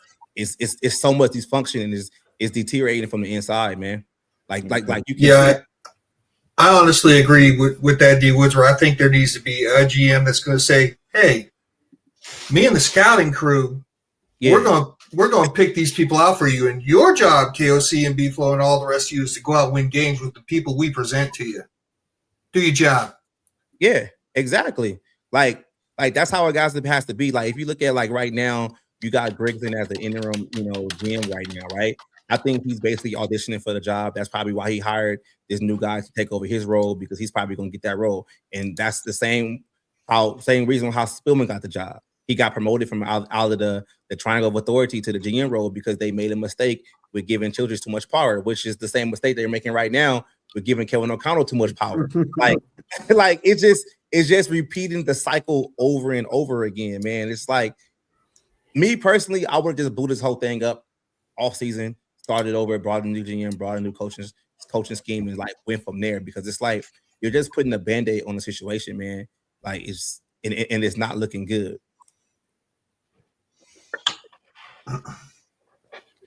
so much dysfunction and it's deteriorating from the inside, man. Like you can I honestly agree with that, D Woods, where I think there needs to be a GM that's going to say, hey, me and the scouting crew, we're going to pick these people out for you. And your job, KOC and B-Flow and all the rest of you, is to go out and win games with the people we present to you. Do your job. Yeah, exactly. Like that's how it has to be. Like if you look at like right now, you got Griggs in as the interim, GM right now, right? I think he's basically auditioning for the job. That's probably why he hired this new guy to take over his role, because he's probably going to get that role. And that's the same reason how Spillman got the job. He got promoted from out of the triangle of authority to the GM role because they made a mistake with giving Childress too much power, which is the same mistake they're making right now with giving Kevin O'Connell too much power. like it's just repeating the cycle over and over again, man. It's like, me personally, I would have just blew this whole thing up off season, started over, brought a new GM, brought a new coaching scheme, and like went from there, because it's like you're just putting a band-aid on the situation, man. Like it's not looking good.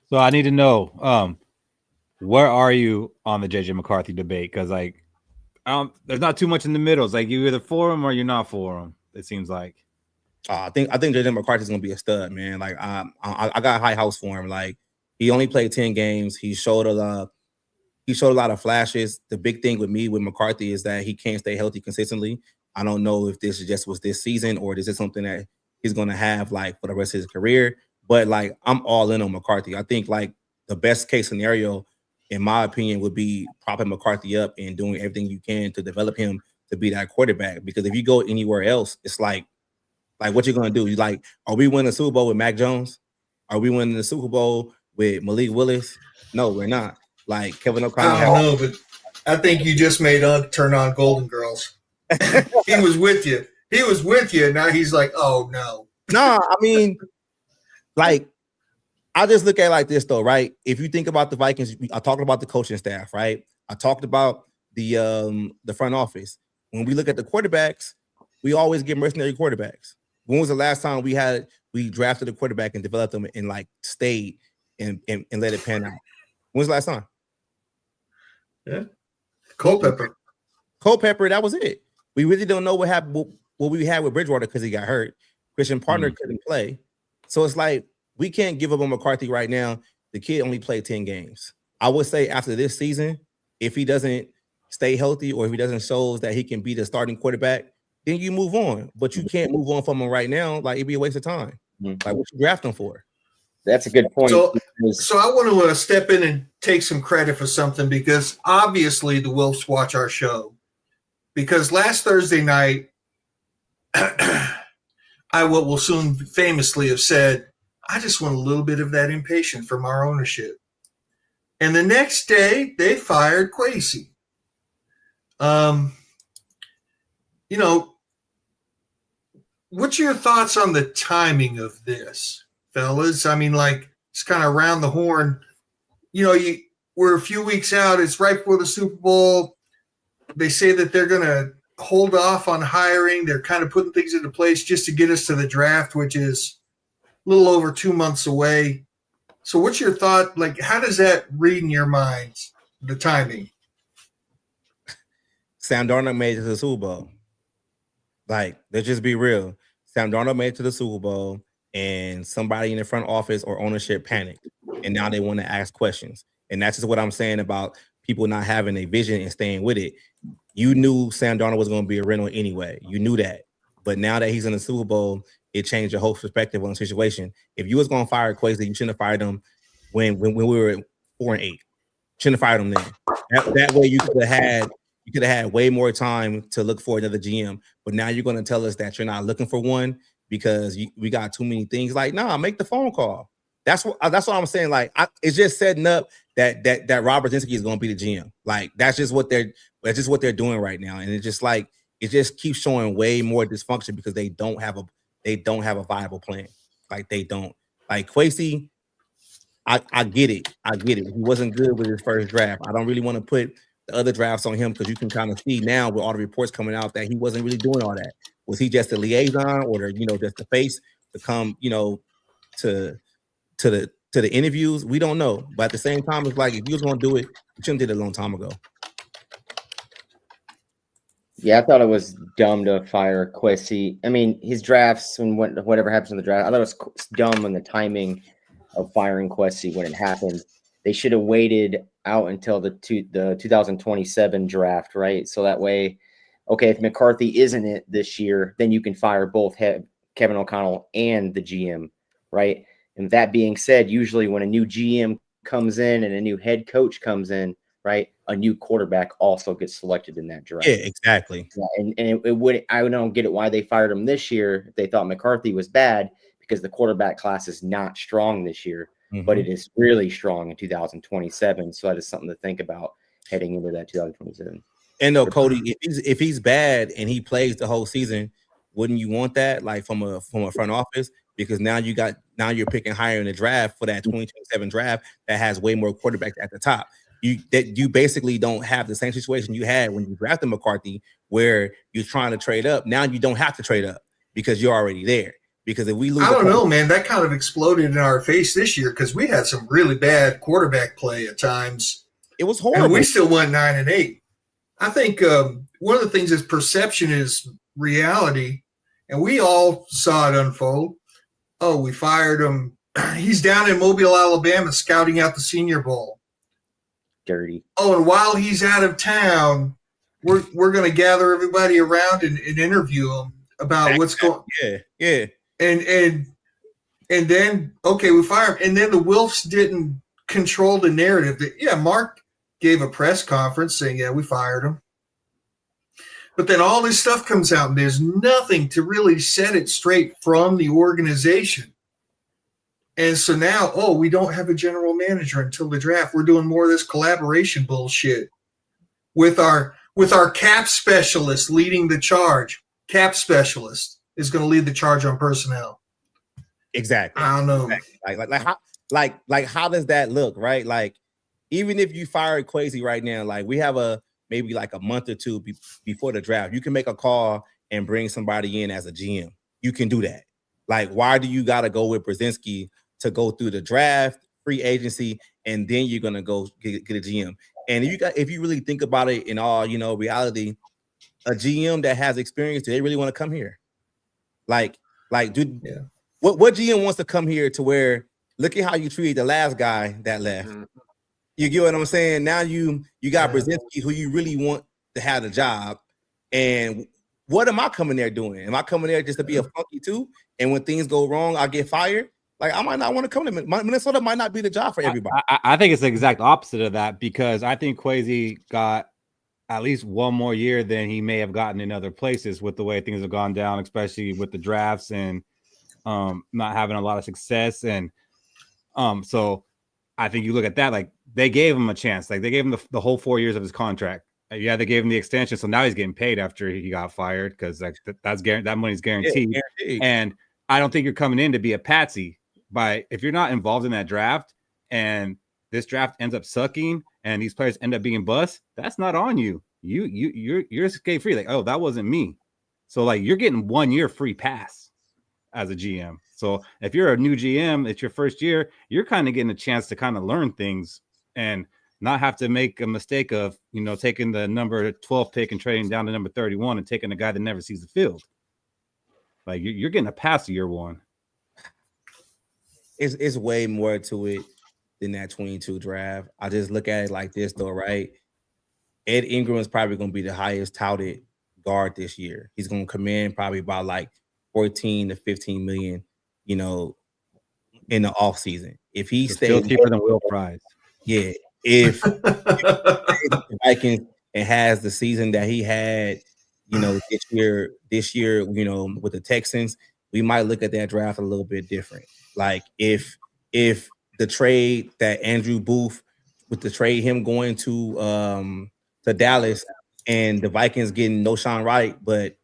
So I need to know, where are you on the JJ McCarthy debate? Because like, there's not too much in the middle. It's like you're either for him or you're not for him. It seems like. I think JJ McCarthy's gonna be a stud, man. Like I got high hopes for him. Like He only played 10 games. He showed a lot of flashes. The big thing with me with McCarthy is that he can't stay healthy consistently. I don't know if this just was this season or this is something that he's going to have like for the rest of his career. But like I'm all in on McCarthy. I think like the best case scenario, in my opinion, would be propping McCarthy up and doing everything you can to develop him to be that quarterback. Because if you go anywhere else, it's like what you're going to do. You like, are we winning the Super Bowl with Mac Jones? Are we winning the Super Bowl with Malik Willis? No, we're not. Like Kevin O'Connell. I don't know, but I think you just made turn on Golden Girls. He was with you. He was with you. And now he's like, oh no. Nah, I mean, like, I just look at it like this though, right? If you think about the Vikings, I talked about the coaching staff, right? I talked about the front office. When we look at the quarterbacks, we always get mercenary quarterbacks. When was the last time we drafted a quarterback and developed them and like stayed and let it pan out? When was the last time? Yeah, Culpepper, that was it. We really don't know what happened. What we had with Bridgewater because he got hurt. Christian Partner couldn't play, so it's like we can't give up on McCarthy right now. The kid only played 10 games. I would say after this season, if he doesn't stay healthy or if he doesn't show that he can be the starting quarterback, then you move on. But you can't move on from him right now. Like it'd be a waste of time. Like what you draft him for? That's a good point. So I want to step in and take some credit for something because obviously the Wolves watch our show. Because last Thursday night, I will soon famously have said, I just want a little bit of that impatience from our ownership. And the next day, they fired Kwesi. You know, what's your thoughts on the timing of this, fellas? I mean, like, it's kind of around the horn. You know, we're a few weeks out. It's right before the Super Bowl. They say that they're going to hold off on hiring. They're kind of putting things into place just to get us to the draft, which is a little over 2 months away. So what's your thought? Like, how does that read in your minds, the timing? Sam Darnold made it to the Super Bowl. Like, let's just be real. Sam Darnold made it to the Super Bowl, and somebody in the front office or ownership panicked, and now they want to ask questions. And that's just what I'm saying about people not having a vision and staying with it. You knew Sam Darnold was going to be a rental anyway. You knew that. But now that he's in the Super Bowl, it changed your whole perspective on the situation. If you was going to fire Kwesi, you shouldn't have fired him when we were 4-8. Shouldn't have fired him then. That way you could have had way more time to look for another GM. But now you're going to tell us that you're not looking for one because we got too many things. Like, nah, make the phone call. That's what I'm saying. Like, it's just setting up that Rob Brzezinski is going to be the GM. Like, that's just what they're doing right now. And it's just like it just keeps showing way more dysfunction because they don't have a viable plan. Like, they don't. Like Kwesi, I get it. He wasn't good with his first draft. I don't really want to put the other drafts on him because you can kind of see now with all the reports coming out that he wasn't really doing all that. Was he just a liaison or just the face to come, to the interviews? We don't know. But at the same time, it's like if you was going to do it, you shouldn't have did it a long time ago. Yeah, I thought it was dumb to fire Kwesi. I mean, his drafts and whatever happens in the draft, I thought it was dumb on the timing of firing Kwesi when it happened. They should have waited out until the 2027 draft, right? So that way, okay, if McCarthy isn't it this year, then you can fire both Kevin O'Connell and the GM, right? And that being said, usually when a new GM comes in and a new head coach comes in, right, a new quarterback also gets selected in that draft. Yeah, exactly. Yeah, and it would. I don't get it why they fired him this year if they thought McCarthy was bad, because the quarterback class is not strong this year, but it is really strong in 2027. So that is something to think about heading into that 2027. And no, Cody, if he's bad and he plays the whole season, wouldn't you want that, like from a front office? Because now you're picking higher in the draft for that 2027 draft that has way more quarterbacks at the top. You basically don't have the same situation you had when you drafted McCarthy, where you're trying to trade up. Now you don't have to trade up because you're already there. Because if we lose, I don't know, man, that kind of exploded in our face this year because we had some really bad quarterback play at times. It was horrible. And we still went 9-8. I think one of the things is perception is reality, and we all saw it unfold. Oh, we fired him he's down in Mobile, Alabama, scouting out the Senior Bowl. Dirty. Oh, and while he's out of town, we're going to gather everybody around and interview him about what's going. Yeah. And then we fire him. And then the Wilfs didn't control the narrative. Mark gave a press conference saying, we fired him. But then all this stuff comes out, and there's nothing to really set it straight from the organization. And so now, we don't have a general manager until the draft. We're doing more of this collaboration bullshit with our cap specialist leading the charge. Cap specialist is going to lead the charge on personnel. Exactly. I don't know. Exactly. Like how does that look, right? Like, even if you fire Kwesi right now, like we have maybe like a month or two before the draft, you can make a call and bring somebody in as a GM. You can do that. Like, why do you got to go with Brzezinski to go through the draft, free agency, and then you're gonna go get a GM? And if you really think about it in all, reality, a GM that has experience, do they really want to come here? What GM wants to come here to where, look at how you treated the last guy that left. Mm-hmm. You get what I'm saying? Now you got Brzezinski, who you really want to have the job. And what am I coming there doing? Am I coming there just to be a funky too? And when things go wrong, I get fired? Like, I might not want to come to Minnesota. Might not be the job for everybody. I think it's the exact opposite of that, because I think Kwesi got at least one more year than he may have gotten in other places with the way things have gone down, especially with the drafts and not having a lot of success. And so I think you look at that, like, they gave him a chance. Like, they gave him the whole 4 years of his contract. Yeah, they gave him the extension, so now he's getting paid after he got fired, because that money's guaranteed. Yeah, guaranteed. And I don't think you're coming in to be a patsy. If you're not involved in that draft, and this draft ends up sucking, and these players end up being busts, that's not on you. You're escape free. Like, oh, that wasn't me. So like, you're getting 1 year free pass as a GM. So if you're a new GM, it's your first year, you're kind of getting a chance to kind of learn things and not have to make a mistake of, taking the number 12 pick and trading down to number 31 and taking a guy that never sees the field. Like, you're getting a pass year one. It's way more to it than that 22 draft. I just look at it like this, though, right? Ed Ingram is probably going to be the highest touted guard this year. He's going to come in probably by like 14 to 15 million, in the offseason. If he stays still cheaper than Will Price. Yeah. If the Vikings and has the season that he had, this year, with the Texans, we might look at that draft a little bit different. Like, if the trade that Andrew Booth, with the trade him going to Dallas, and the Vikings getting Noshawn Wright, but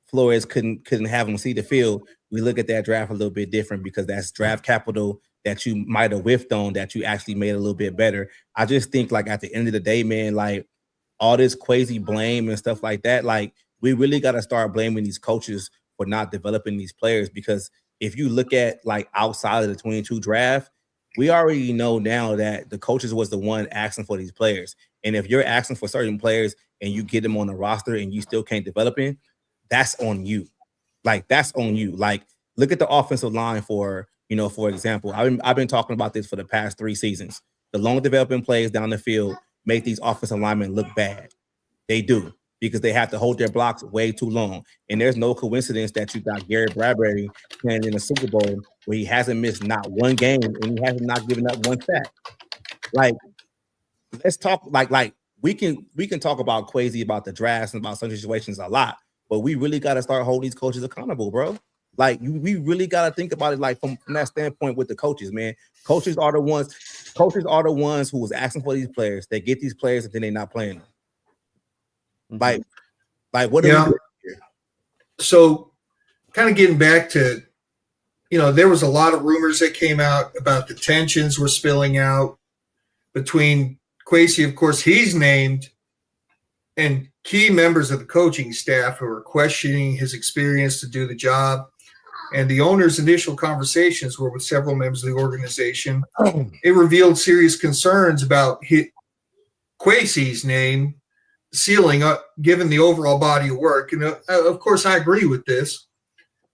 Flores couldn't have him see the field, we look at that draft a little bit different, because that's draft capital that you might have whiffed on that you actually made a little bit better. I just think, like, at the end of the day, man, like, all this Kwesi blame and stuff like that, like, we really got to start blaming these coaches for not developing these players, because if you look at, like, outside of the 22 draft, we already know now that the coaches was the one asking for these players. And if you're asking for certain players and you get them on the roster and you still can't develop it, that's on you. Like, that's on you. Like, look at the offensive line for example. I've been talking about this for the past 3 seasons. The long developing plays down the field make these offensive linemen look bad. They do, because they have to hold their blocks way too long. And there's no coincidence that you got Gary Bradbury playing in the Super Bowl where he hasn't missed not one game and he hasn't not given up one sack. Like, let's talk like we can talk about Kwesi, about the drafts, and about some situations a lot, but we really got to start holding these coaches accountable, bro. Like, we really got to think about it like from that standpoint with the coaches, man. Coaches are the ones who was asking for these players. They get these players and then they're not playing them. Like what do we do here? So kind of getting back to, there was a lot of rumors that came out about the tensions were spilling out between Kwesi, of course, he's named, and key members of the coaching staff who are questioning his experience to do the job. And the owner's initial conversations were with several members of the organization. It revealed serious concerns about Kwesi's name ceiling up, given the overall body of work. And of course, I agree with this.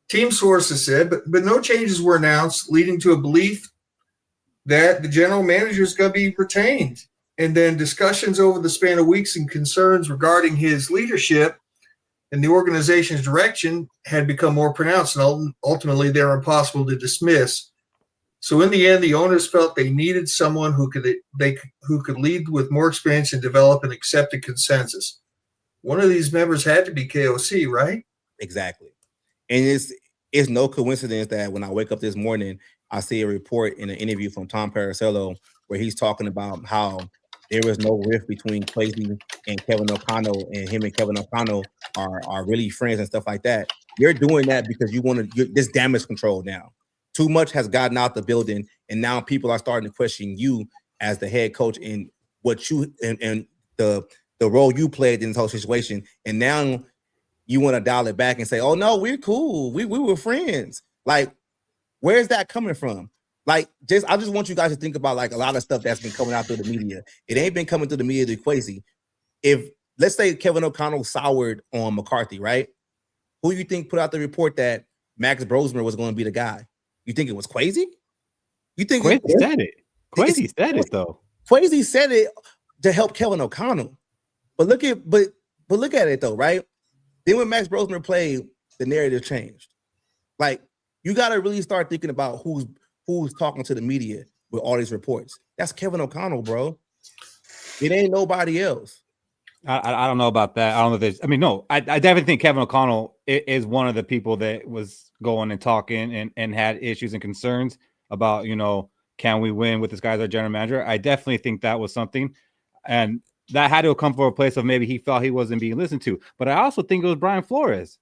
Team sources said, but no changes were announced, leading to a belief that the general manager is going to be retained. And then discussions over the span of weeks and concerns regarding his leadership and the organization's direction had become more pronounced, and ultimately they're impossible to dismiss. So in the end, the owners felt they needed someone who could lead with more experience and develop an accepted consensus. One of these members had to be KOC, right? Exactly. And it's no coincidence that when I wake up this morning, I see a report in an interview from Tom Paracello where he's talking about how there was no rift between Kwesi and Kevin O'Connell, and him and Kevin O'Connell are really friends and stuff like that. You're doing that because you want this damage control now. Too much has gotten out the building, and now people are starting to question you as the head coach and what you and the role you played in this whole situation. And now you want to dial it back and say, "Oh no, we're cool. We were friends." Like, where's that coming from? Like, I just want you guys to think about like a lot of stuff that's been coming out through the media. It ain't been coming through the media to Kwesi. If let's say Kevin O'Connell soured on McCarthy, right? Who you think put out the report that Max Brosmer was going to be the guy? You think it was Kwesi? You think Kwesi said it? Kwesi said it though. Kwesi said it to help Kevin O'Connell. But look at it though, right? Then when Max Brosmer played, the narrative changed. Like, you got to really start thinking about who's talking to the media with all these reports. That's Kevin O'Connell, bro. It ain't nobody else. I don't know about that. I don't know if there's. I mean, no, I definitely think Kevin O'Connell is one of the people that was going and talking and had issues and concerns about, can we win with this guy as our general manager? I definitely think that was something, and that had to come from a place of maybe he felt he wasn't being listened to. But I also think it was Brian Flores.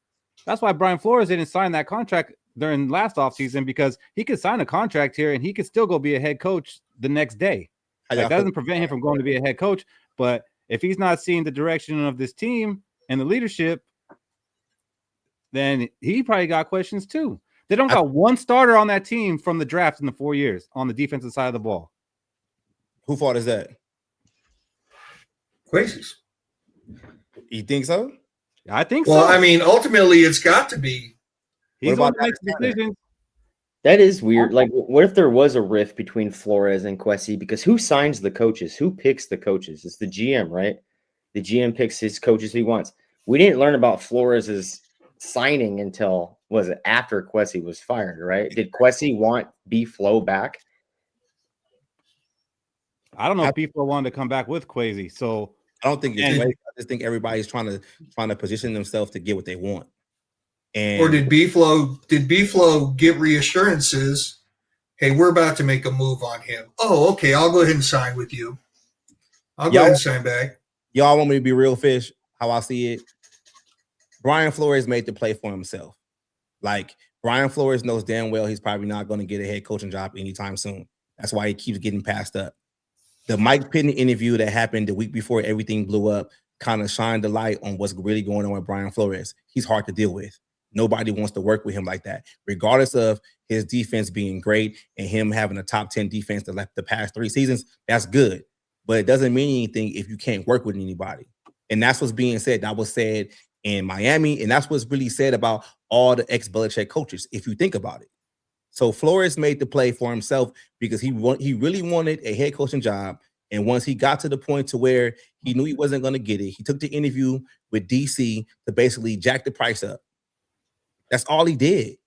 That's why Brian Flores didn't sign that contract during last offseason, because he could sign a contract here and he could still go be a head coach the next day. That doesn't prevent him from going to be a head coach. But if he's not seeing the direction of this team and the leadership, then he probably got questions too. They don't got one starter on that team from the draft in the 4 years on the defensive side of the ball. Who fault is that? Kwesi's. You think so? I think so. Well, I mean, ultimately, it's got to be. He's going to make decisions. That is weird. Like, what if there was a rift between Flores and Kwesi? Because who signs the coaches? Who picks the coaches? It's the GM, right? The GM picks his coaches he wants. We didn't learn about Flores's signing until, was it after Kwesi was fired, right? Did Kwesi want B-Flow back? I don't know if people wanted to come back with Kwesi. So I don't think it's I just think everybody's trying to position themselves to get what they want. Or did B-Flow get reassurances? Hey, we're about to make a move on him. Oh, okay. I'll go ahead and sign with you. I'll go ahead and sign back. Y'all want me to be real fish? How I see it, Brian Flores made the play for himself. Like, Brian Flores knows damn well he's probably not going to get a head coaching job anytime soon. That's why he keeps getting passed up. The Mike Pitney interview that happened the week before everything blew up kind of shined the light on what's really going on with Brian Flores. He's hard to deal with. Nobody wants to work with him like that, regardless of his defense being great and him having a top 10 defense the past 3 seasons. That's good, but it doesn't mean anything if you can't work with anybody. And that's what's being said. That was said in Miami, and that's what's really said about all the ex-Belichick coaches, if you think about it. So Flores made the play for himself because he really wanted a head coaching job. And once he got to the point to where he knew he wasn't going to get it, he took the interview with DC to basically jack the price up. That's all he did.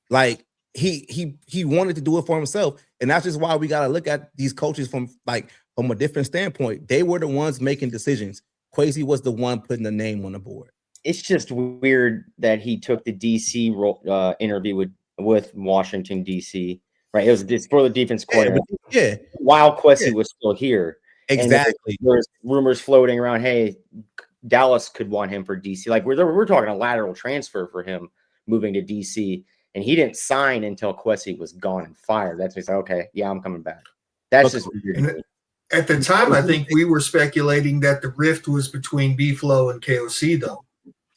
Like, he wanted to do it for himself. And that's just why we got to look at these coaches from a different standpoint. They were the ones making decisions. Kwesi was the one putting the name on the board. It's just weird that he took the DC interview with Washington, D.C., right? It was for the defense coordinator. Yeah. While Kwesi was still here. Exactly. There's rumors floating around, hey, Dallas could want him for D.C. Like, we're talking a lateral transfer for him moving to D.C., and he didn't sign until Kwesi was gone and fired. That's when he's like, okay, yeah, I'm coming back. That's just weird. At the time, I think we were speculating that the rift was between B-Flow and KOC, though.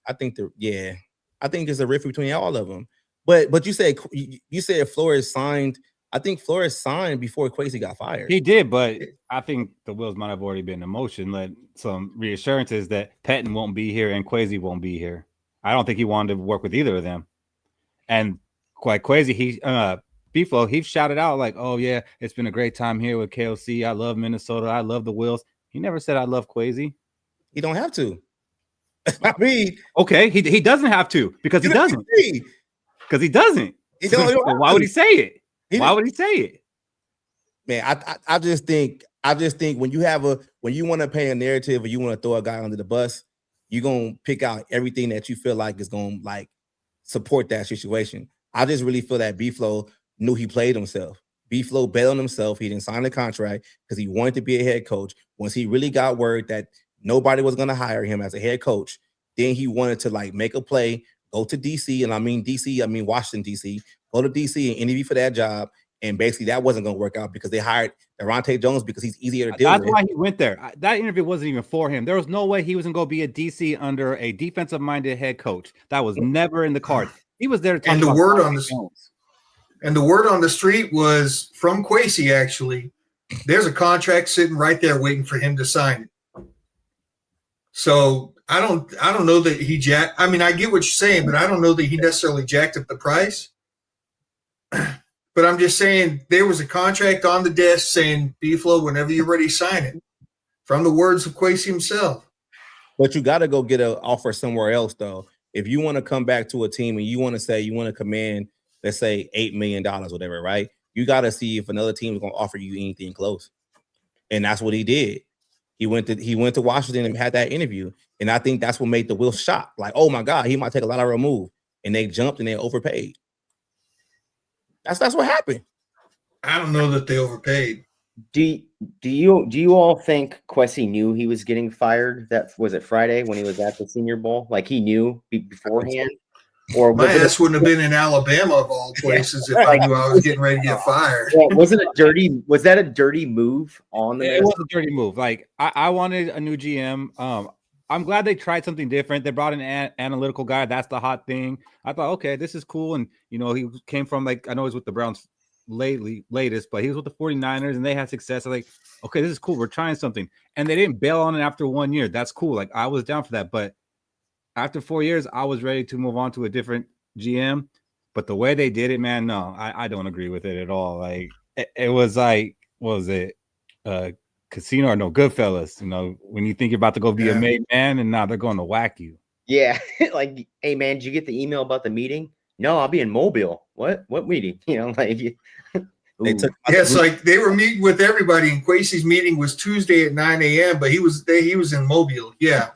I think there's a rift between all of them. But you said Flores signed. I think Flores signed before Kwesi got fired. He did, but I think the wheels might have already been in motion. Let some reassurances that Pettine won't be here and Kwesi won't be here. I don't think he wanted to work with either of them. And quite Kwesi, Beeflo, he shouted out like, "Oh yeah, it's been a great time here with KOC. I love Minnesota. I love the Wills." He never said I love Kwesi. He don't have to. I mean, okay, he doesn't have to because he doesn't. Because he doesn't. So why would he say it? Why would he say it? Man, I just think when you want to paint a narrative or you want to throw a guy under the bus, you're gonna pick out everything that you feel like is gonna like support that situation. I just really feel that Beeflo knew he played himself. Beeflo bet on himself. He didn't sign the contract because he wanted to be a head coach. Once he really got word that nobody was gonna hire him as a head coach, then he wanted to like make a play, go to DC, and I mean Washington DC, go to DC and interview for that job. And basically, that wasn't going to work out because they hired Daronte Jones because he's easier to deal with. That's why he went there. That interview wasn't even for him. There was no way he was going to go be a DC under a defensive-minded head coach. That was never in the cards. He was there to talk about word on the word on the street was from Kwesi. Actually, there's a contract sitting right there waiting for him to sign it. So I don't know that he jacked. I mean, I get what you're saying, but I don't know that he necessarily jacked up the price. But I'm just saying there was a contract on the desk saying, Beeflo, whenever you're ready, sign it. From the words of Kwesi himself. But you got to go get an offer somewhere else, though. If you want to come back to a team and you want to say you want to command, let's say, $8 million, whatever, right? You got to see if another team is going to offer you anything close. And that's what he did. He went to Washington and had that interview. And I think that's what made the Wills shocked. Like, oh, my God, he might take a lateral move. And they jumped and they overpaid. That's what happened. I don't know that they overpaid. Do you all think Kwesi knew he was getting fired? That was it Friday when he was at the Senior Bowl? Like he knew beforehand? Or my ass wouldn't have been in Alabama of all places if I knew I was getting ready to get fired. Well, was that a dirty move on the It was a dirty move. Like I wanted a new GM. I'm glad they tried something different. They brought an analytical guy. That's the hot thing. I thought, okay, this is cool. And, he came from, like, I know he's with the Browns latest, but he was with the 49ers and they had success. I'm like, okay, this is cool. We're trying something. And they didn't bail on it after 1 year. That's cool. Like, I was down for that. But after 4 years, I was ready to move on to a different GM. But the way they did it, man, no, I don't agree with it at all. Like, it was like, what was it? Casino or no Goodfellas, when you think you're about to go be a made man and now they're going to whack you. Yeah. Like, hey man, did you get the email about the meeting? No, I'll be in Mobile. What meeting? Like yes, like they were meeting with everybody and Kwesi's meeting was Tuesday at 9 a.m. but he was in Mobile. Yeah.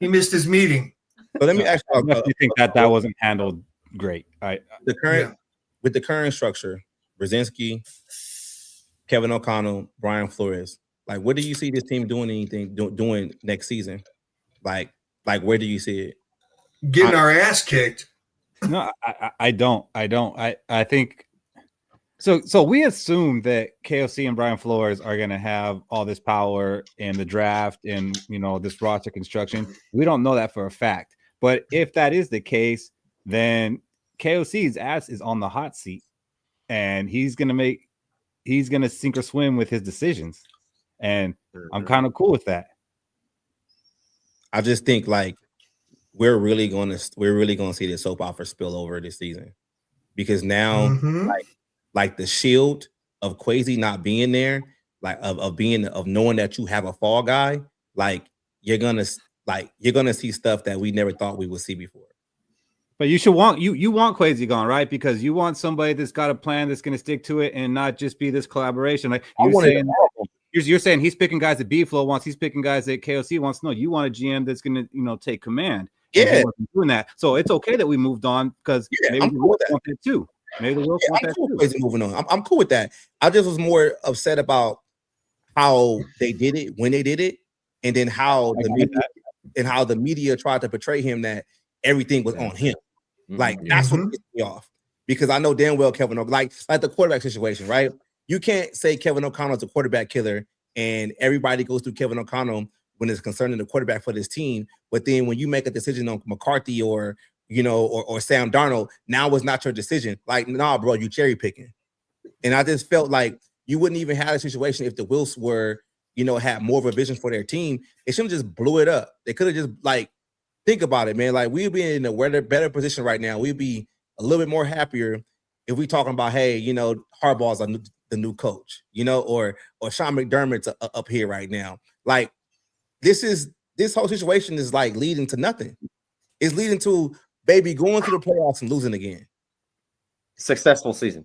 He missed his meeting. But let me ask you, you think that wasn't handled great. With the current structure, Brzezinski, Kevin O'Connell, Brian Flores. Like, what do you see this team doing next season? Like where do you see it? Getting our ass kicked. No, I don't. I think so. We assume that KOC and Brian Flores are going to have all this power in the draft and this roster construction. We don't know that for a fact. But if that is the case, then KOC's ass is on the hot seat, and he's going to sink or swim with his decisions. And I'm kind of cool with that. I just think like we're really going to see the soap opera spill over this season because now like the shield of Kwesi not being there, like of knowing that you have a fall guy, like you're gonna see stuff that we never thought we would see before. But you want Kwesi gone, right? Because you want somebody that's got a plan that's going to stick to it and not just be this collaboration. Like you're saying he's picking guys that Beeflo wants, he's picking guys that KOC wants. No, you want a GM that's going to take command. Yeah, doing that. So it's okay that we moved on because maybe the Wills want that too. Maybe the Wills want that too. Kwesi moving on. I'm cool with that. I just was more upset about how they did it when they did it, and then how the media tried to portray him that everything was on him. Like that's what pissed me off because I know damn well Kevin O'Connell, like the quarterback situation, right? You can't say Kevin O'Connell's a quarterback killer and everybody goes through Kevin O'Connell when it's concerning the quarterback for this team. But then when you make a decision on McCarthy or Sam Darnold, now it's not your decision. Like, nah, bro, you cherry picking. And I just felt like you wouldn't even have a situation if the Wills were, had more of a vision for their team. They shouldn't just blew it up. They could have just think about it, man. Like we'd be in a better position right now. We'd be a little bit more happier if we talking about, hey, you know, Harbaugh's the new coach, you know, or Sean McDermott's up here right now. Like this whole situation is like leading to nothing. It's leading to baby going to the playoffs and losing again. Successful season.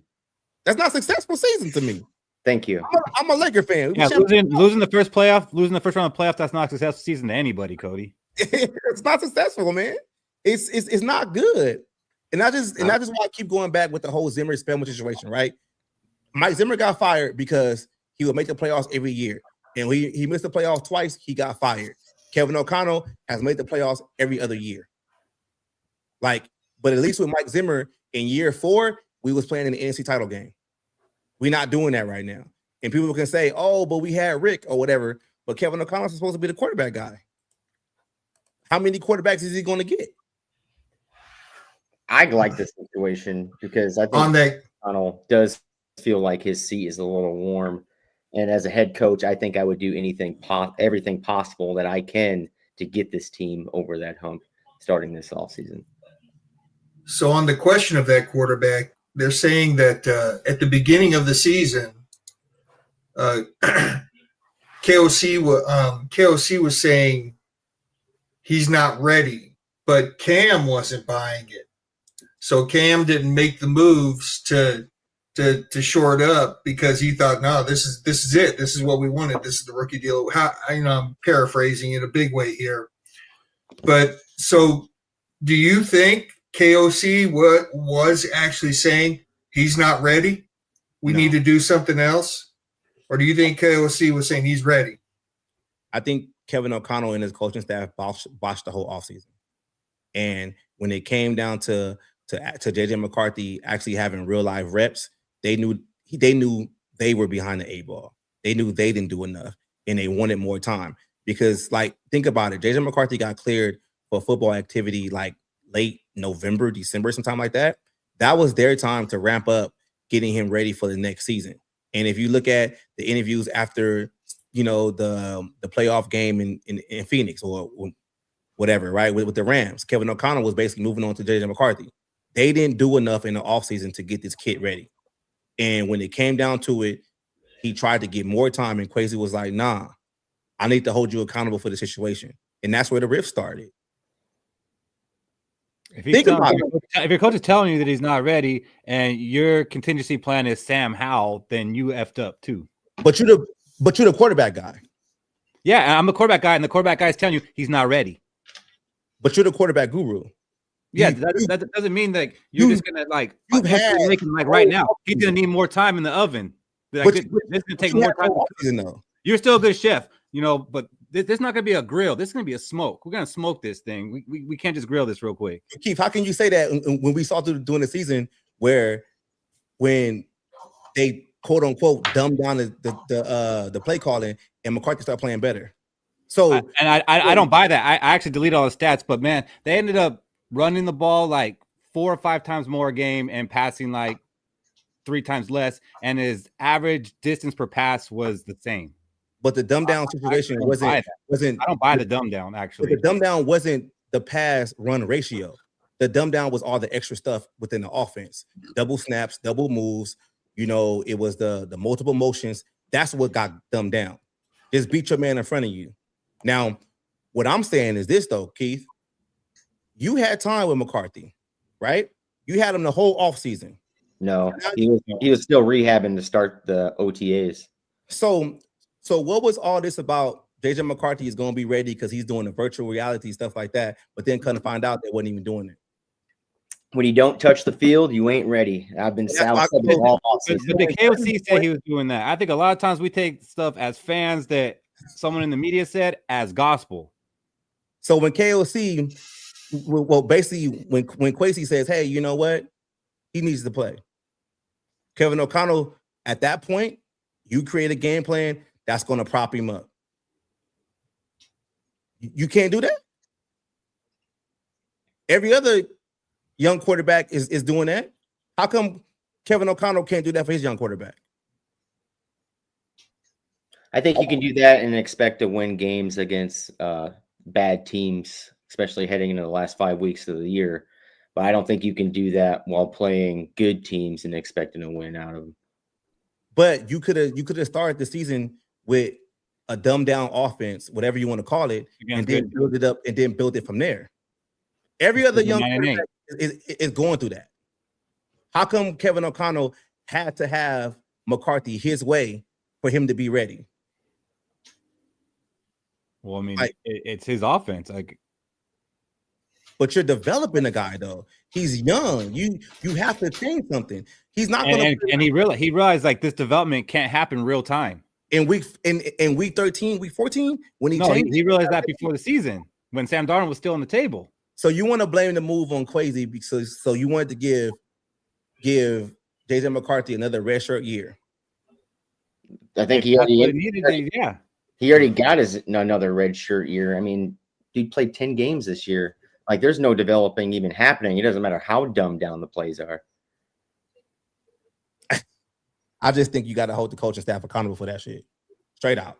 That's not a successful season to me. Thank you. I'm a Laker fan. Yeah, losing the first round of playoff, that's not a successful season to anybody, Cody. It's not successful, man. It's not good. And I just want to keep going back with the whole Zimmer Spellman situation, right? Mike Zimmer got fired because he would make the playoffs every year. And when he missed the playoffs twice, he got fired. Kevin O'Connell has made the playoffs every other year. Like, but at least with Mike Zimmer in year 4, we was playing in the NFC title game. We're not doing that right now. And people can say, oh, but we had Rick or whatever. But Kevin O'Connell is supposed to be the quarterback guy. How many quarterbacks is he going to get? I like this situation because I think O'Connell does feel like his seat is a little warm. And as a head coach, I think I would do everything possible that I can to get this team over that hump starting this offseason. So on the question of that quarterback, they're saying that at the beginning of the season, KOC was saying he's not ready, but Cam wasn't buying it. So Cam didn't make the moves to shore it up because he thought, no, this is it. This is what we wanted. This is the rookie deal. I'm paraphrasing in a big way here. But so do you think KOC was actually saying he's not ready? We need to do something else? Or do you think KOC was saying he's ready? I think Kevin O'Connell and his coaching staff botched the whole offseason. And when it came down to JJ McCarthy actually having real live reps, they knew they were behind the 8 ball. They knew they didn't do enough and they wanted more time. Because, like, think about it. JJ McCarthy got cleared for football activity like late November, December, sometime like that. That was their time to ramp up getting him ready for the next season. And if you look at the interviews after, you know, the playoff game in Phoenix or whatever, right, with the Rams, Kevin O'Connell was basically moving on to JJ McCarthy. They didn't do enough in the offseason to get this kid ready. And when it came down to it, he tried to get more time, and Kwesi was like, nah, I need to hold you accountable for the situation. And that's where the rift started. If your coach is telling you that he's not ready and your contingency plan is Sam Howell, then you effed up too. But you're the quarterback guy. Yeah, I'm the quarterback guy, and the quarterback guy is telling you he's not ready. But you're the quarterback guru. Yeah, that doesn't mean that you're just gonna make him like right now. He's gonna need more time in the oven. Like, this is gonna take more time. You're still a good chef, you know, but this is not gonna be a grill. This is gonna be a smoke. We're gonna smoke this thing. We can't just grill this real quick. Keith, how can you say that when we saw during the season when they quote unquote dumbed down the play calling and McCarthy started playing better? So I don't buy that. I actually deleted all the stats, but man, they ended up running the ball like 4 or 5 times more a game and passing like 3 times less, and his average distance per pass was the same. But the dumb down situation wasn't. I don't buy the dumb down actually. The dumb down wasn't the pass run ratio. The dumb down was all the extra stuff within the offense. Double snaps, double moves. You know, it was the multiple motions. That's what got dumbed down. Just beat your man in front of you. Now, what I'm saying is this though, Keith. You had time with McCarthy, right? You had him the whole offseason. No, he was still rehabbing to start the OTAs. So what was all this about? JJ McCarthy is going to be ready because he's doing the virtual reality stuff like that, but then kind of find out they wasn't even doing it. When you don't touch the field, you ain't ready. I've been saying all offseason. But the KOC said he was doing that. I think a lot of times we take stuff as fans that someone in the media said as gospel. So when KOC, well, basically when Kwesi says, hey, you know what? He needs to play. Kevin O'Connell, at that point, you create a game plan that's going to prop him up. You can't do that. Every other young quarterback is doing that. How come Kevin O'Connell can't do that for his young quarterback? I think you can do that and expect to win games against bad teams, especially heading into the last 5 weeks of the year. But I don't think you can do that while playing good teams and expecting to win out of them. But you could have started the season with a dumbed down offense, whatever you want to call it, and then build it up and then build it from there. Every other young quarterback is going through that. How come Kevin O'Connell had to have McCarthy his way for him to be ready? Well, I mean, it's his offense. Like, but you're developing a guy though. He's young. You have to change something. He's not going to. And he realized like this development can't happen real time. In week 13, week 14, when he realized that before the season when Sam Darnold was still on the table. So you want to blame the move on Kwesi because so you wanted to give JJ McCarthy another redshirt year. I think he already got his another redshirt year. I mean, he played 10 games this year. Like, there's no developing even happening. It doesn't matter how dumbed down the plays are. I just think you got to hold the coaching staff accountable for that shit. Straight out.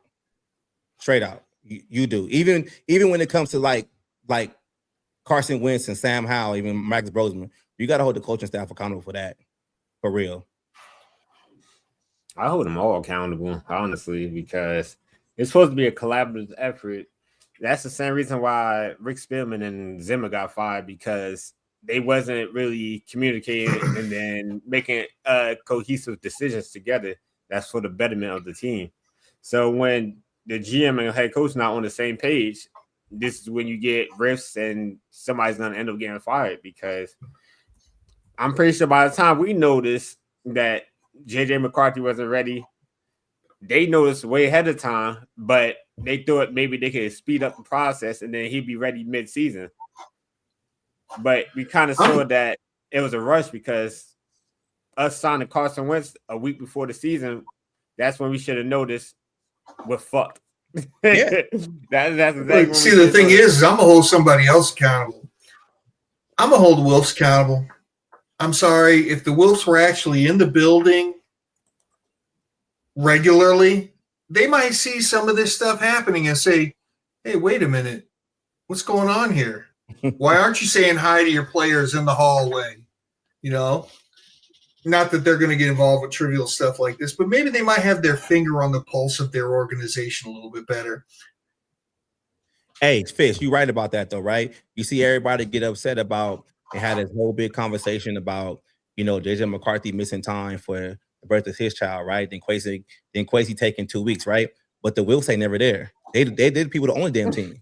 You do. Even when it comes to like Carson Wentz and Sam Howell, even Max Brosman, you got to hold the coaching staff accountable for that. For real. I hold them all accountable, honestly, because it's supposed to be a collaborative effort. That's the same reason why Rick Spielman and Zimmer got fired, because they wasn't really communicating and then making cohesive decisions together. That's for the betterment of the team. So when the GM and head coach not on the same page, this is when you get rifts and somebody's going to end up getting fired, because I'm pretty sure by the time we noticed that JJ McCarthy wasn't ready, they noticed way ahead of time, but they thought maybe they could speed up the process and then he'd be ready mid-season. But we kind of saw that it was a rush, because us signing Carson Wentz a week before the season, that's when we should have noticed we're fucked. Yeah. that's exactly. See, the thing is I'm going to hold somebody else accountable. I'm going to hold the Wilfs accountable. I'm sorry, if the Wilfs were actually in the building regularly, they might see some of this stuff happening and say, hey, wait a minute, what's going on here? Why aren't you saying hi to your players in the hallway? You know, not that they're going to get involved with trivial stuff like this, but maybe they might have their finger on the pulse of their organization a little bit better. Hey, Fish, you right about that though, right? You see everybody get upset about and had this whole big conversation about, you know, JJ McCarthy missing time for the birth of his child, right? Then Kwesi taking 2 weeks, right? But the Wilfs ain't never there. They did people the only damn team.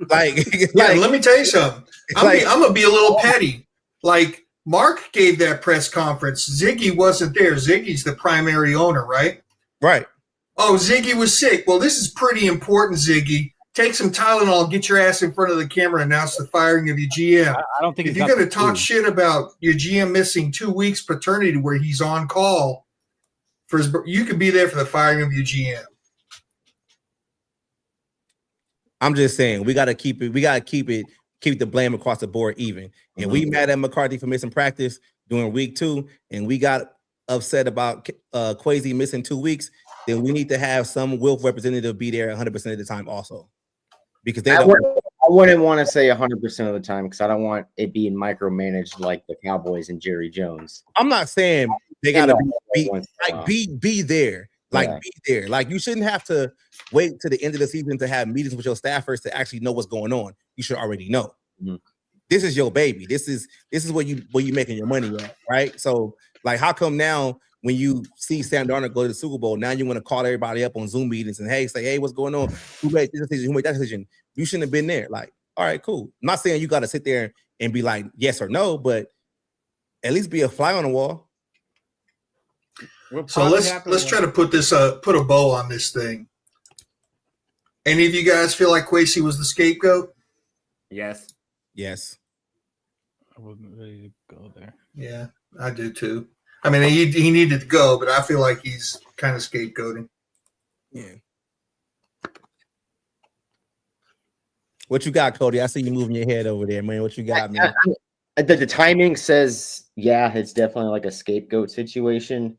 Let me tell you something. I'm gonna be a little petty. Like, Mark gave that press conference. Ziggy wasn't there. Ziggy's the primary owner, right? Right. Oh, Ziggy was sick. Well, this is pretty important, Ziggy. Take some Tylenol, get your ass in front of the camera, and announce the firing of your GM. I don't think if you're going to talk shit about your GM missing 2 weeks paternity where he's on call for his, you could be there for the firing of your GM. I'm just saying we got to keep the blame across the board even. And we mad at McCarthy for missing practice during week 2, and we got upset about Kwesi missing 2 weeks. Then we need to have some Wilf representative be there 100% of the time also. Because I wouldn't want to say 100% of the time, because I don't want it being micromanaged like the Cowboys and Jerry Jones. I'm not saying they gotta be there. Be there. Like, you shouldn't have to wait to the end of the season to have meetings with your staffers to actually know what's going on. You should already know. Mm-hmm. This is your baby. This is where you making your money at, right? So, like, how come now when you see Sam Darnold go to the Super Bowl, now you want to call everybody up on Zoom meetings and say, what's going on? Who made this decision? Who made that decision? You shouldn't have been there. Like, all right, cool. I'm not saying you got to sit there and be like yes or no, but at least be a fly on the wall. So let's try to put a bow on this thing. Any of you guys feel like Kwesi was the scapegoat? Yes. I wasn't ready to go there. Yeah, I do too. I mean, he needed to go, but I feel like he's kind of scapegoating. Yeah. What you got, Cody? I see you moving your head over there, man. What you got, man? The timing says, yeah, it's definitely like a scapegoat situation,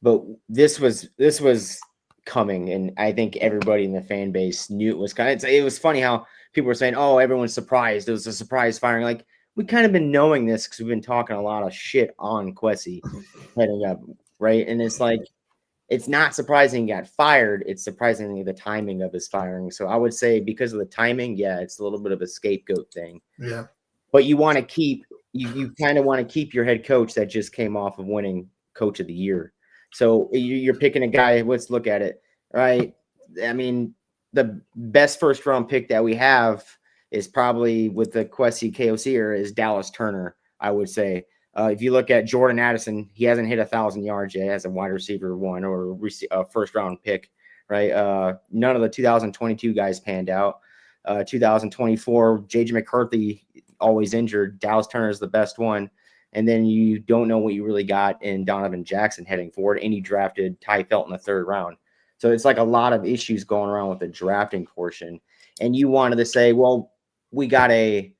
but this was coming, and I think everybody in the fan base knew it was coming. It was funny how people were saying, "Oh, everyone's surprised. It was a surprise firing." Like, we kind of been knowing this because we've been talking a lot of shit on Kwesi heading up, right? And it's like, it's not surprising he got fired. It's surprisingly the timing of his firing. So I would say because of the timing, yeah, it's a little bit of a scapegoat thing. Yeah. But you want to keep, you kind of want to keep your head coach that just came off of winning Coach of the Year. So you're picking a guy, let's look at it, right? I mean, the best first round pick that we have is probably with the Kwesi KOC era is Dallas Turner, I would say. If you look at Jordan Addison, he hasn't hit 1,000 yards yet as a wide receiver one or a first round pick, right? None of the 2022 guys panned out. 2024, JJ McCarthy always injured. Dallas Turner is the best one. And then you don't know what you really got in Donovan Jackson heading forward. And you drafted Ty Felt in the 3rd round. So it's like a lot of issues going around with the drafting portion. And you wanted to say, well, we got a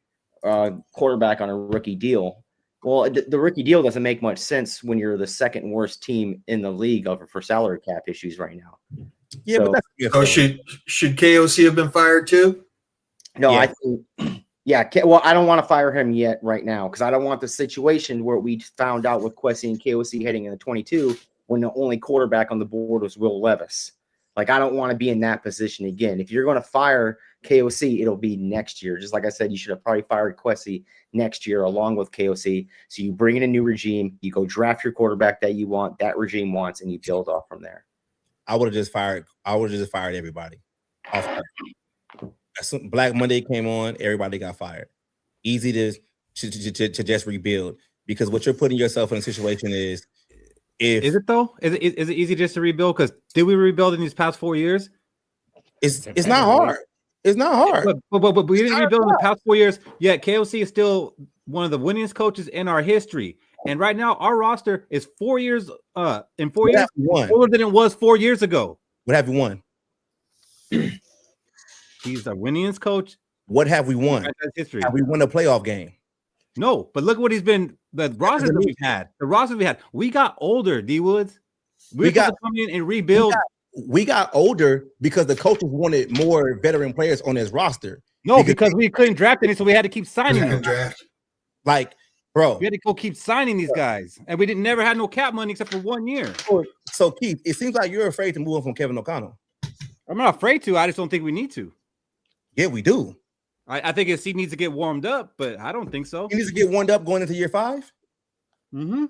quarterback on a rookie deal. Well, the rookie deal doesn't make much sense when you're the 2nd worst team in the league for salary cap issues right now. Yeah, So, but that's Oh, should KOC have been fired too? no, Yeah. I think, yeah. Well, I don't want to fire him yet right now because I don't want the situation where we found out with Kwesi and KOC heading into 22 when the only quarterback on the board was Will Levis. Like, I don't want to be in that position again. If you're going to fire KOC, it'll be next year. Just like I said, you should have probably fired Kwesi next year along with KOC. So you bring in a new regime, you go draft your quarterback that you want, that regime wants, and you build off from there. I would have just fired everybody. As Black Monday came on, everybody got fired. Easy to just rebuild because what you're putting yourself in a situation is Is it though? Is it easy just to rebuild? Because did we rebuild in these past 4 years? it's not hard. It's not hard. But we didn't rebuild in the past 4 years. Yet KOC is still one of the winningest coaches in our history. And right now, our roster is 4 years in 4 years older than it was 4 years ago. What have you won? He's our winningest coach. What have we won? History. Have we won a playoff game? No, but look what he's been. The rosters that we've had. The rosters we had. We got older. D Woods. We got to come in and rebuild. We got older because the coaches wanted more veteran players on his roster. No, because we couldn't draft any, so we had to keep signing them. Like, bro, we had to go keep signing these guys, and we never had no cap money except for 1 year. So Keith, it seems like you're afraid to move on from Kevin O'Connell. I'm not afraid to. I just don't think we need to. Yeah, we do. I think his seat needs to get warmed up, but I don't think so. He needs to get warmed up going into year 5. Mm-hmm.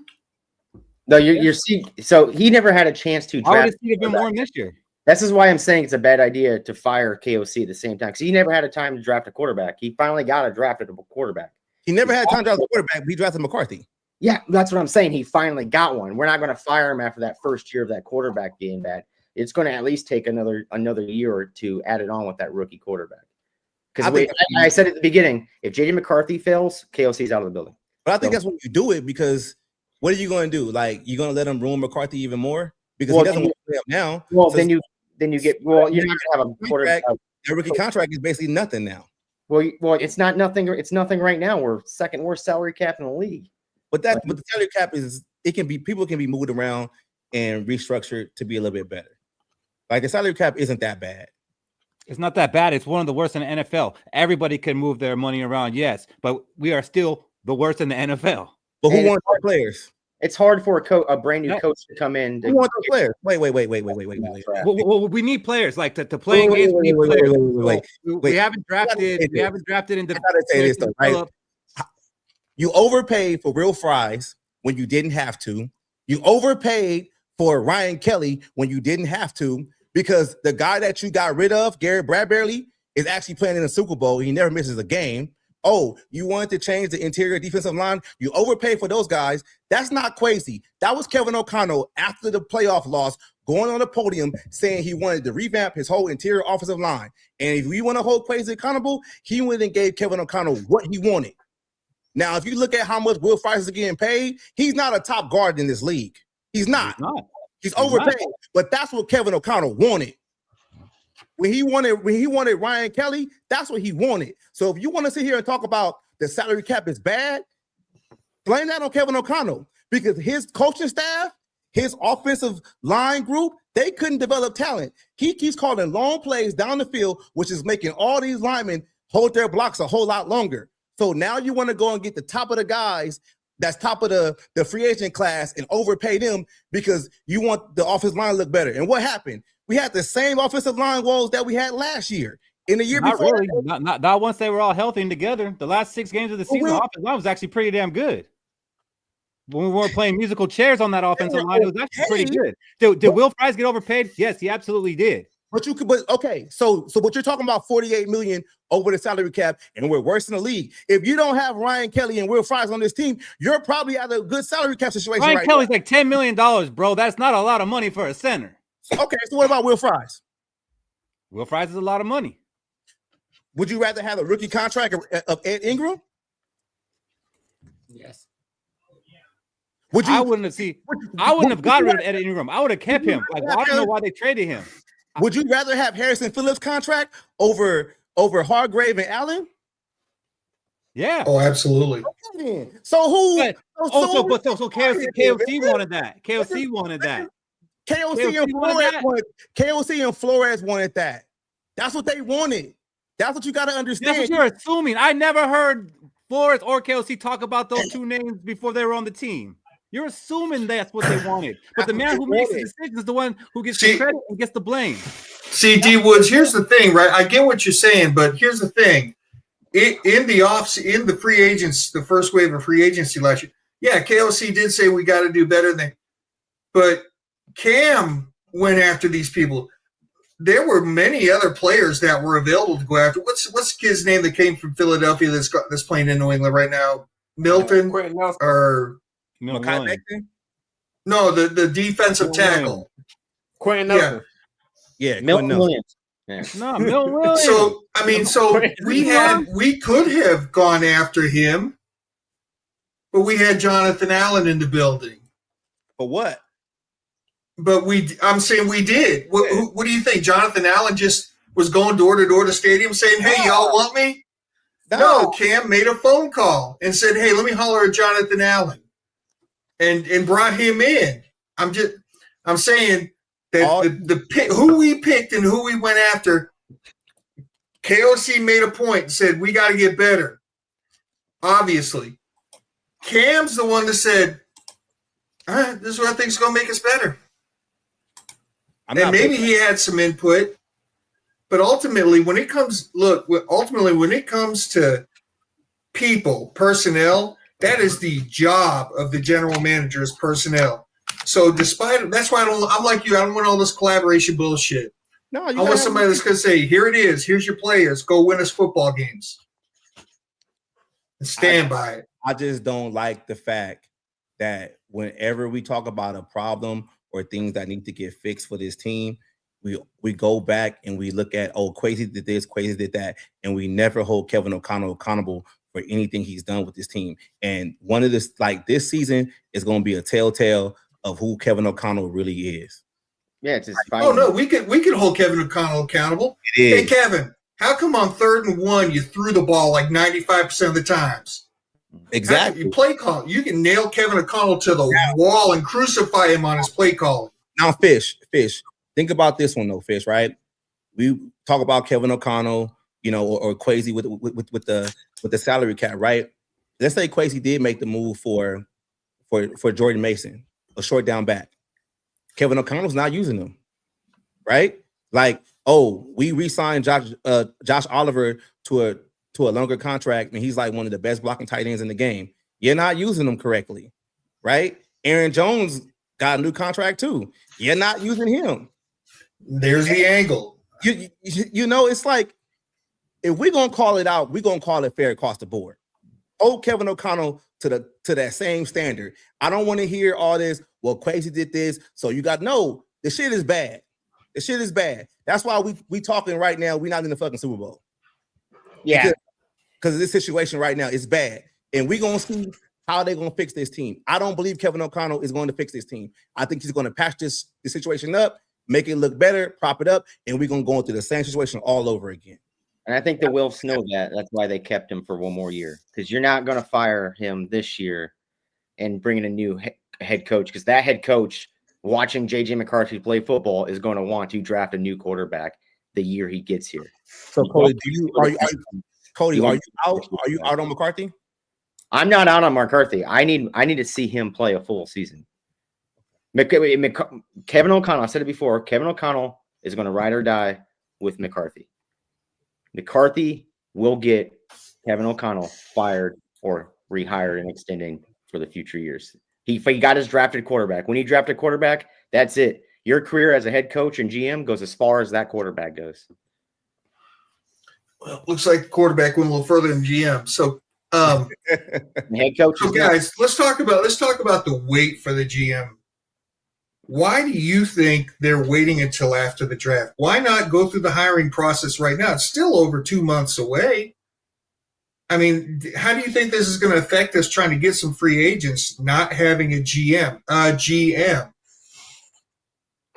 No, your seat. So he never had a chance to. How would his seat have been warm this year? This is why I'm saying it's a bad idea to fire KOC at the same time because he never had a time to draft a quarterback. He finally got a draftable quarterback. He never had time to draft a quarterback. We drafted McCarthy. Yeah, that's what I'm saying. He finally got one. We're not going to fire him after that first year of that quarterback being bad. It's going to at least take another year or two added on with that rookie quarterback. Because I said at the beginning, if JJ McCarthy fails, KOC's out of the building. But I think that's when you do it because what are you going to do? Like, you're going to let him ruin McCarthy even more because he doesn't want to play up now. Well, so then you get you're not going to have a quarterback. Their rookie contract is basically nothing now. Well, it's not nothing. It's nothing right now. We're 2nd worst salary cap in the league. But the salary cap people can be moved around and restructured to be a little bit better. Like the salary cap isn't that bad. It's not that bad. It's one of the worst in the NFL. Everybody can move their money around, yes, but we are still the worst in the NFL. But who wants our players? It's hard for a brand new coach to come in. Who wants those players? Wait. Well, we need players like to play games. We haven't drafted. We haven't drafted in the. I gotta say this though, right? You overpaid for Real Fries when you didn't have to. You overpaid for Ryan Kelly when you didn't have to. Because the guy that you got rid of, Garrett Bradbury, is actually playing in the Super Bowl. He never misses a game. Oh, you wanted to change the interior defensive line? You overpaid for those guys. That's not Kwesi. That was Kevin O'Connell after the playoff loss, going on the podium saying he wanted to revamp his whole interior offensive line. And if we want to hold Kwesi accountable, he went and gave Kevin O'Connell what he wanted. Now, if you look at how much Will Fries is getting paid, he's not a top guard in this league. He's not. He's overpaid, but that's what Kevin O'Connell wanted. When he wanted Ryan Kelly, that's what he wanted. So if you want to sit here and talk about the salary cap is bad, blame that on Kevin O'Connell because his coaching staff, his offensive line group, they couldn't develop talent. He keeps calling long plays down the field, which is making all these linemen hold their blocks a whole lot longer. So now you want to go and get the top of the guys that's top of the free agent class and overpay them because you want the offensive line to look better. And what happened? We had the same offensive line woes that we had last year. In the year Not before. really. Not once they were all healthy and together. The last 6 games of the season, the offensive line was actually pretty damn good. When we weren't playing musical chairs on that offensive line, it was actually pretty good. Did Will Fries get overpaid? Yes, he absolutely did. Okay. So what you're talking about, $48 million over the salary cap, and we're worse in the league. If you don't have Ryan Kelly and Will Fries on this team, you're probably at a good salary cap situation. Ryan Kelly's like $10 million, bro. That's not a lot of money for a center. Okay, so what about Will Fries? Will Fries is a lot of money. Would you rather have a rookie contract of Ed Ingram? Yes. I wouldn't have gotten rid of Ed Ingram. I would have kept him. Like, I don't know why they traded him. Would you rather have Harrison Phillips' contract over Hargrave and Allen? Yeah. Oh, absolutely. Okay, so who? So KOC wanted that. KOC wanted that. KOC and Flores wanted that. That's what they wanted. That's what you got to understand. That's what you're assuming. I never heard Flores or KOC talk about those two names before they were on the team. You're assuming that's what they wanted. But the man who makes the decision is the one who gets the credit and gets the blame. See, D Woods, here's the thing, right? I get what you're saying, but here's the thing. In the free agents, the first wave of free agency last year, yeah, KOC did say we got to do better than, but Cam went after these people. There were many other players that were available to go after. What's the kid's name that came from Philadelphia that's playing in New England right now? Milton or Makai? No, the defensive tackle. Quentin Nelson. Yeah, Milton Williams. Yeah. No, Milton Williams. So we could have gone after him, but we had Jonathan Allen in the building. For what? But I'm saying we did. What do you think? Jonathan Allen just was going door to door to stadium saying, "Hey, y'all want me?" No, Cam made a phone call and said, "Hey, let me holler at Jonathan Allen," and brought him in. I'm saying that the pick, who we picked and who we went after. KOC made a point and said we got to get better. Obviously, Cam's the one that said, "All right, this is what I think is going to make us better." And maybe he had some input, but ultimately, when it comes to people, personnel, that is the job of the general manager's personnel. So that's why I'm like you. I don't want all this collaboration bullshit. No, I want somebody that's going to say, "Here it is. Here's your players. Go win us football games." And stand by it. I just don't like the fact that whenever we talk about a problem or things that need to get fixed for this team, we go back and we look at, Kwesi did this, Kwesi did that, and we never hold Kevin O'Connell accountable for anything he's done with this team. And one of this season is going to be a telltale of who Kevin O'Connell really is. Yeah, it's just fine. Oh no, we could hold Kevin O'Connell accountable. Hey Kevin, how come on 3rd and 1 you threw the ball like 95% of the times? Exactly. You play call. You can nail Kevin O'Connell to the wall and crucify him on his play calling. Now, Fish. Think about this one though, Fish. Right? We talk about Kevin O'Connell, or Kwesi with the salary cap, right? Let's say Kwesi did make the move for Jordan Mason, a short down back. Kevin O'Connell's not using them, right? Like, we re-signed Josh Oliver to a longer contract, and he's like one of the best blocking tight ends in the game. You're not using them correctly, right? Aaron Jones got a new contract too. You're not using him. There's the angle. It's like, if we're gonna call it out, we're gonna call it fair across the board. Kevin O'Connell to that same standard. I don't want to hear all this. Well, Kwesi did this, so you got the shit is bad. The shit is bad. That's why we talking right now. We're not in the fucking Super Bowl. Yeah. Because of this situation right now, it's bad. And we're going to see how they're going to fix this team. I don't believe Kevin O'Connell is going to fix this team. I think he's going to patch this situation up, make it look better, prop it up, and we're going to go into the same situation all over again. And I think the Wilfs know that. That's why they kept him for one more year. Because you're not going to fire him this year and bring in a new head coach. Because that head coach, watching J.J. McCarthy play football, is going to want to draft a new quarterback the year he gets here. So, Cody, Cody, are you out? Are you out on McCarthy? I'm not out on McCarthy. I need to see him play a full season. Kevin O'Connell, I said it before, Kevin O'Connell is going to ride or die with McCarthy. McCarthy will get Kevin O'Connell fired or rehired and extending for the future years. He got his drafted quarterback. When he drafted quarterback, that's it. Your career as a head coach and GM goes as far as that quarterback goes. Well, looks like the quarterback went a little further than GM. So, head coach. So guys, let's talk about the wait for the GM. Why do you think they're waiting until after the draft? Why not go through the hiring process right now? It's still over 2 months away. I mean, how do you think this is going to affect us trying to get some free agents not having a GM? I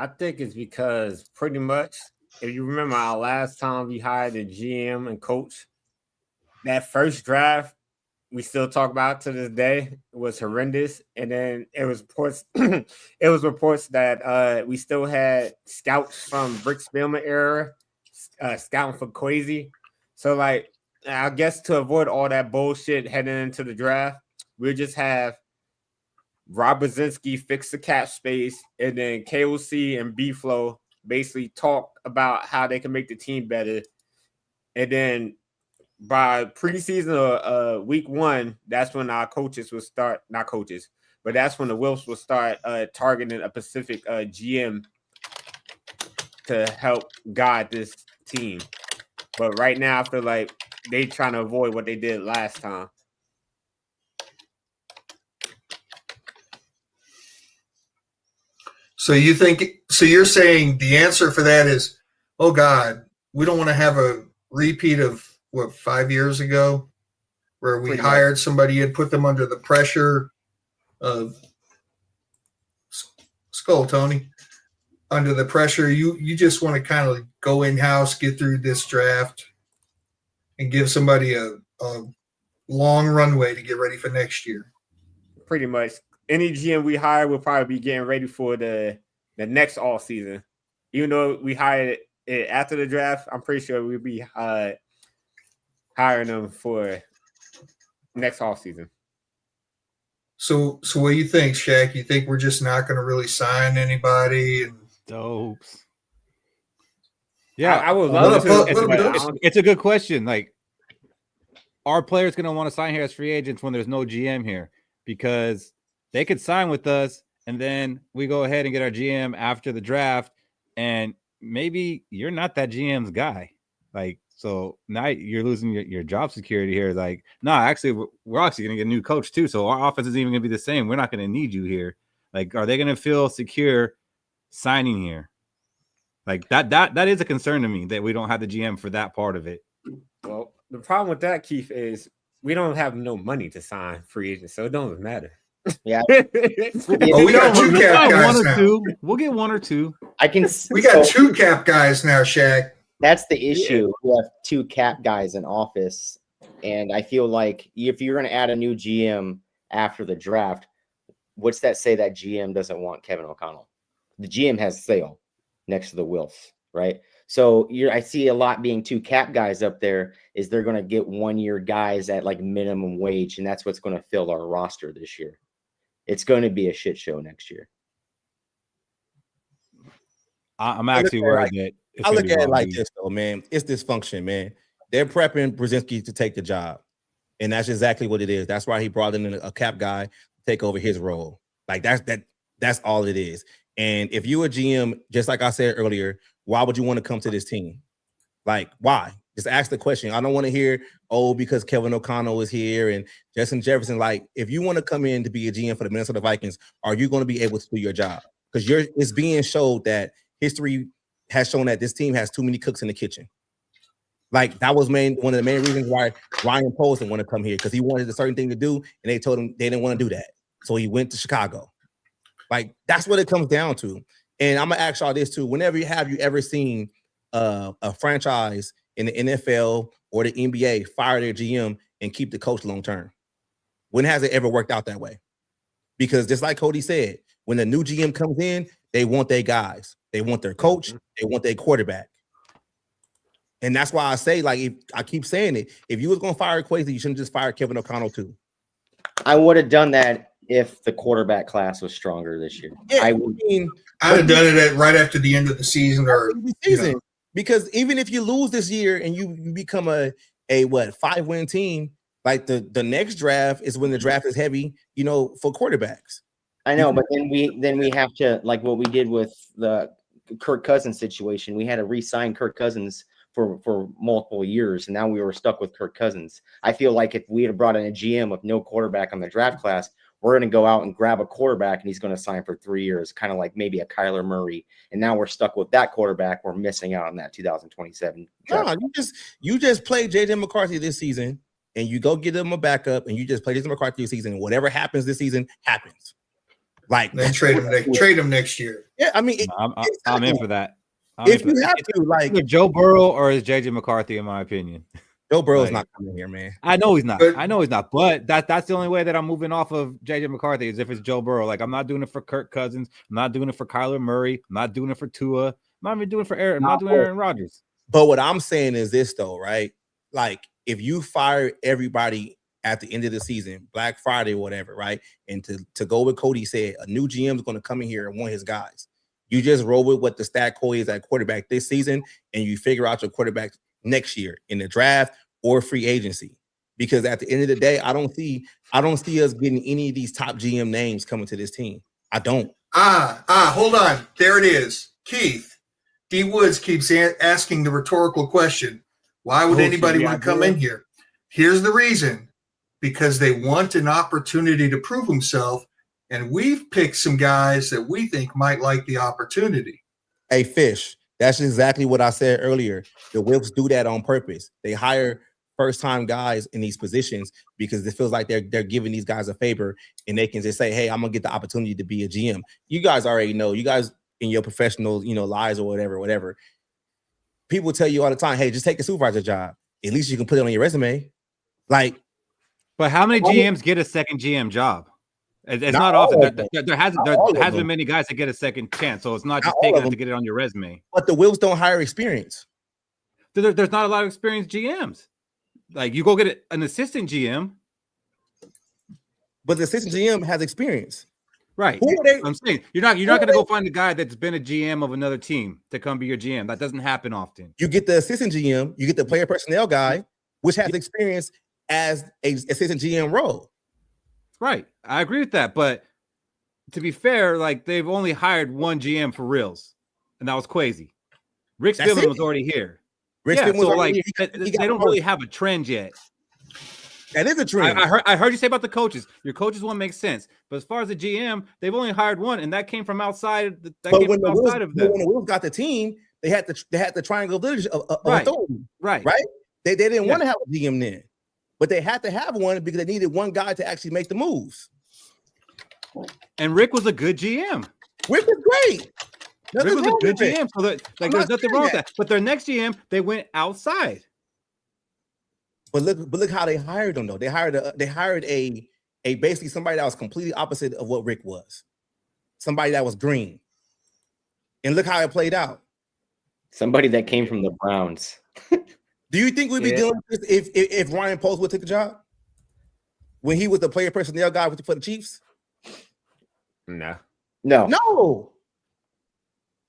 think it's because pretty much, if you remember our last time we hired a GM and coach, that first draft, we still talk about to this day, was horrendous. And then it was reports that we still had scouts from Rick Spielman era scouting for Kwesi. So, like, I guess to avoid all that bullshit heading into the draft, we'll just have Rob Brzezinski fix the cap space, and then KOC and B-Flow basically talk about how they can make the team better. And then by preseason or week 1, that's when our coaches will start, not coaches, but that's when the Wilfs will start targeting a specific GM to help guide this team. But right now, I feel like they trying to avoid what they did last time. So you're saying the answer for that is, oh God, we don't want to have a repeat of what, 5 years ago, where we hired somebody and put them under the pressure of Skol, Tony, under the pressure. You just want to kind of go in-house, get through this draft, and give somebody a long runway to get ready for next year. Pretty much. Any GM we hire will probably be getting ready for the next all season. Even though we hired it after the draft, I'm pretty sure we'll be hiring them for next off season. So what do you think, Shaq? You think we're just not going to really sign anybody? Dopes. Yeah, I would love to. It's a good question. Like, are players going to want to sign here as free agents when there's no GM here? Because they could sign with us, and then we go ahead and get our GM after the draft, and maybe you're not that GM's guy. Like, so now you're losing your job security here. Like, no, actually, we're actually going to get a new coach too. So our offense is even going to be the same. We're not going to need you here. Like, are they going to feel secure signing here? Like that is a concern to me that we don't have the GM for that part of it. Well, the problem with that, Keith, is we don't have no money to sign free agents, so it don't matter. Yeah. We got two cap guys now. We'll get one or two. We got two cap guys now, Shaq. That's the issue. Yeah. We have two cap guys in office, and I feel like if you're going to add a new GM after the draft, what's that say that GM doesn't want Kevin O'Connell? The GM has Sale next to the Wilfs, right? So I see a lot being two cap guys up there is they're going to get 1 year guys at like minimum wage, and that's what's going to fill our roster this year. It's going to be a shit show next year. I'm actually worried that I look at it like this, though, man. It's dysfunction, man. They're prepping Brzezinski to take the job, and that's exactly what it is. That's why he brought in a cap guy to take over his role. Like that's all it is. And if you're a GM, just like I said earlier, why would you want to come to this team? Like, why? Just ask the question. I don't want to hear, because Kevin O'Connell is here and Justin Jefferson. Like, if you want to come in to be a GM for the Minnesota Vikings, are you going to be able to do your job? Because it's being showed that history has shown that this team has too many cooks in the kitchen. Like, that was one of the main reasons why Ryan Poles didn't want to come here, because he wanted a certain thing to do, and they told him they didn't want to do that. So he went to Chicago. Like, that's what it comes down to. And I'm going to ask y'all this, too. Whenever you ever seen a franchise in the NFL or the NBA fire their GM and keep the coach long term? When has it ever worked out that way? Because just like Cody said, when the new GM comes in, they want their guys. They want their coach. They want their quarterback. And that's why I say, like, if I keep saying it, if you was gonna fire Kwesi, you shouldn't just fire Kevin O'Connell too. I would have done that if the quarterback class was stronger this year. Yeah, I would. I'd have done it right after the end of the season or season. Because even if you lose this year and you become a 5-win team, like the next draft is when the draft is heavy, for quarterbacks. I know, but then we have to, like what we did with the Kirk Cousins situation. We had to re-sign Kirk Cousins for multiple years, and now we were stuck with Kirk Cousins. I feel like if we had brought in a GM with no quarterback on the draft class, we're going to go out and grab a quarterback, and he's going to sign for 3 years, kind of like maybe a Kyler Murray. And now we're stuck with that quarterback. We're missing out on that 2027 draft. No, you just play J.J. McCarthy this season, and you go get him a backup, and you just play J.J. McCarthy this season. And whatever happens this season happens. Like then trade him next year. Yeah, I mean, I'm in for that. If you have to, like Joe Burrow or is JJ McCarthy, in my opinion. Joe Burrow's not coming here, man. I know he's not. But that's the only way that I'm moving off of JJ McCarthy is if it's Joe Burrow. Like I'm not doing it for Kirk Cousins. I'm not doing it for Kyler Murray. I'm not doing it for Tua. I'm not even doing it for Aaron. I'm not doing Aaron Rodgers. But what I'm saying is this, though, right? Like if you fire everybody at the end of the season, Black Friday or whatever, right? And to go with Cody said, a new GM is going to come in here and want his guys. You just roll with what the stat core is at quarterback this season, and you figure out your quarterback next year in the draft or free agency. Because at the end of the day, I don't see us getting any of these top GM names coming to this team. I don't. Hold on. There it is. Keith, D. Woods keeps asking the rhetorical question. Why would anybody want to come in here? Here's the reason. Because they want an opportunity to prove himself. And we've picked some guys that we think might like the opportunity. Hey, Fish, that's exactly what I said earlier. The Wilfs do that on purpose. They hire first-time guys in these positions because it feels like they're giving these guys a favor, and they can just say, hey, I'm going to get the opportunity to be a GM. You guys already know. You guys in your professional, lives or whatever. People tell you all the time, hey, just take a supervisor job. At least you can put it on your resume. Like, but how many GMs get a second GM job? It's not often. There hasn't been many guys that get a second chance, so it's not just taking it to get it on your resume. But the Wills don't hire experience. There's not a lot of experienced GMs. Like you go get an assistant GM, but the assistant GM has experience, right? I'm saying you're not going to go find a guy that's been a GM of another team to come be your GM. That doesn't happen often. You get the assistant GM, you get the player personnel guy, which has experience as a assistant GM role. Right. I agree with that. But to be fair, like they've only hired one GM for reals, and that was Kwesi. Rick Spielman was already here. They don't really have a trend yet. That is a trend. I heard you say about the coaches. Your coaches one makes sense. But as far as the GM, they've only hired one, and that came from outside. When the Wills got the team, they had the triangle village of authority. Right. They didn't want to have a GM then. But they had to have one because they needed one guy to actually make the moves. And Rick was a good GM. Rick was great. Rick was a good GM. So there's nothing wrong with that. But their next GM, they went outside. But look how they hired him though. They hired a basically somebody that was completely opposite of what Rick was. Somebody that was green. And look how it played out. Somebody that came from the Browns. Do you think we'd be dealing with this if Ryan Post would take the job? When he was the player personnel guy for the Chiefs? No.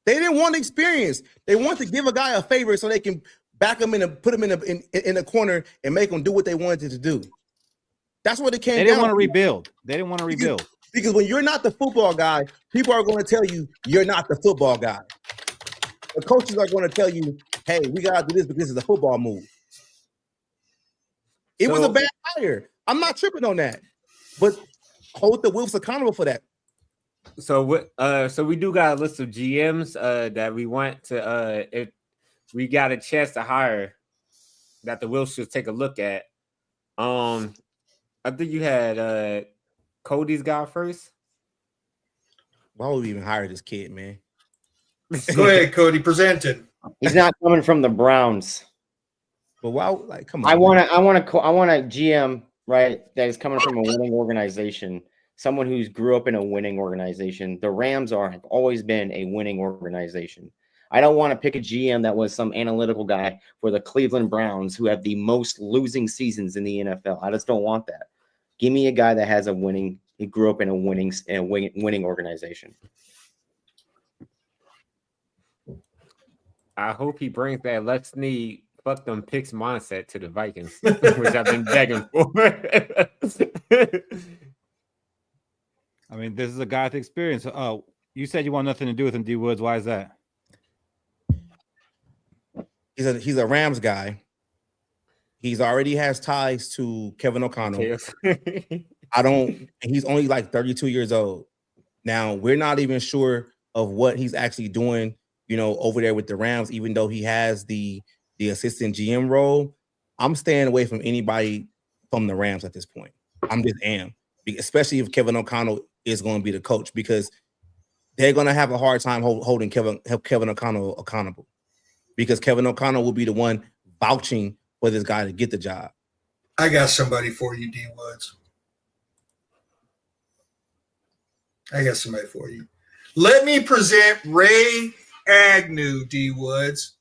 They didn't want experience. They want to give a guy a favor so they can back him in and put him in a corner and make him do what they wanted to do. That's what it came down to. They didn't want to rebuild. Because when you're not the football guy, people are going to tell you you're not the football guy. The coaches are going to tell you, hey, we got to do this because this is a football move. It was a bad hire. I'm not tripping on that. But hold the Wilfs accountable for that. So we do got a list of GMs that we want to if we got a chance to hire that the Wilfs should take a look at. I think you had Cody's guy first. Why would we even hire this kid, man? Go ahead, Cody. Present it. He's not coming from the Browns. But why? Like, come on. I want a GM, right? That is coming from a winning organization. Someone who's grew up in a winning organization. The Rams have always been a winning organization. I don't want to pick a GM that was some analytical guy for the Cleveland Browns who have the most losing seasons in the NFL. I just don't want that. Give me a guy that has he grew up in a winning organization. I hope he brings that let's need fuck them picks mindset to the Vikings, which I've been begging for. I mean, this is a guy with experience. Oh, you said you want nothing to do with him, D Woods. Why is that? He's a Rams guy. He's already has ties to Kevin O'Connell. He's only like 32 years old. Now, we're not even sure of what he's actually doing, over there with the Rams, even though he has the assistant GM role. I'm staying away from anybody from the Rams at this point. I'm just especially if Kevin O'Connell is going to be the coach, because they're going to have a hard time holding Kevin O'Connell accountable, because Kevin O'Connell will be the one vouching for this guy to get the job. I got somebody for you, D Woods. Let me present Ray Agnew, D Woods.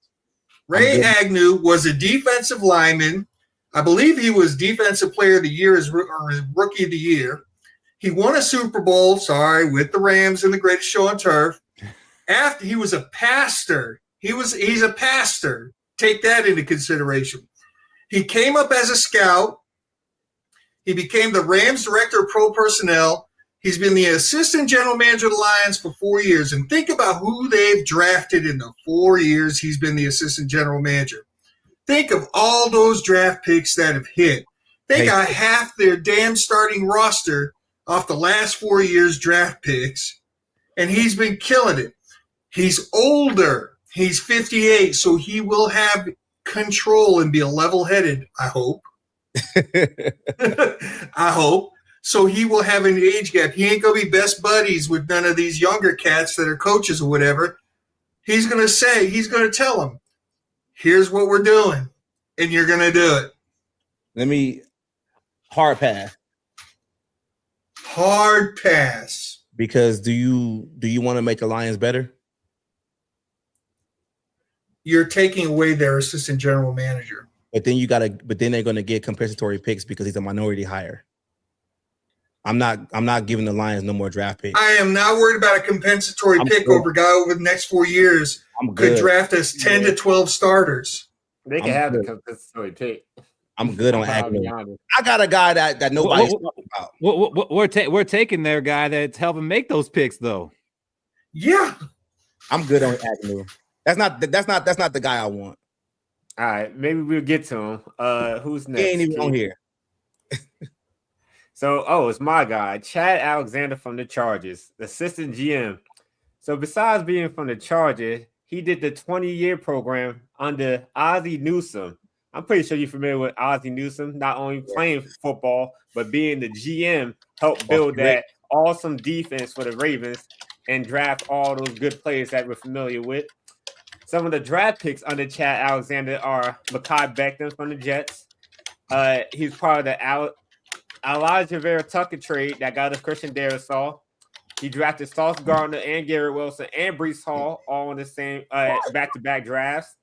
Ray Agnew was a defensive lineman. I believe he was Defensive Player of the Year or Rookie of the Year. He won a Super Bowl, with the Rams in the Greatest Show on Turf. After he was a pastor. He's a pastor. Take that into consideration. He came up as a scout. He became the Rams Director of Pro Personnel. He's been the assistant general manager of the Lions for 4 years. And think about who they've drafted in the 4 years he's been the assistant general manager. Think of all those draft picks that have hit. They got half their damn starting roster off the last 4 years draft picks, and he's been killing it. He's older. He's 58, so he will have control and be a level-headed, I hope. I hope. So he will have an age gap. He ain't going to be best buddies with none of these younger cats that are coaches or whatever. He's going to tell them, here's what we're doing, and you're going to do it. Hard pass. Hard pass. Because do you want to make the Lions better? You're taking away their assistant general manager. But then they're going to get compensatory picks because he's a minority hire. I'm not giving the Lions no more draft picks. I am not worried about a compensatory pick over a guy over the next 4 years. Could draft us 10 to 12 starters. They can have the compensatory pick. I'm good on Agnew. I got a guy that nobody's talking about. We're taking their guy that's helping make those picks, though. Yeah, I'm good on Agnew. That's not the guy I want. All right, maybe we'll get to him. Who's next? He ain't even on here. So, it's my guy, Chad Alexander from the Chargers, assistant GM. So, besides being from the Chargers, he did the 20-year program under Ozzie Newsome. I'm pretty sure you're familiar with Ozzie Newsome, not only playing football, but being the GM, helped build that awesome defense for the Ravens and draft all those good players that we're familiar with. Some of the draft picks under Chad Alexander are Mekhi Becton from the Jets. He's part of the Elijah Vera Tucker trade that got us Christian Darrisaw. He drafted Sauce Gardner and Garrett Wilson and Breece Hall all in the same back-to-back drafts.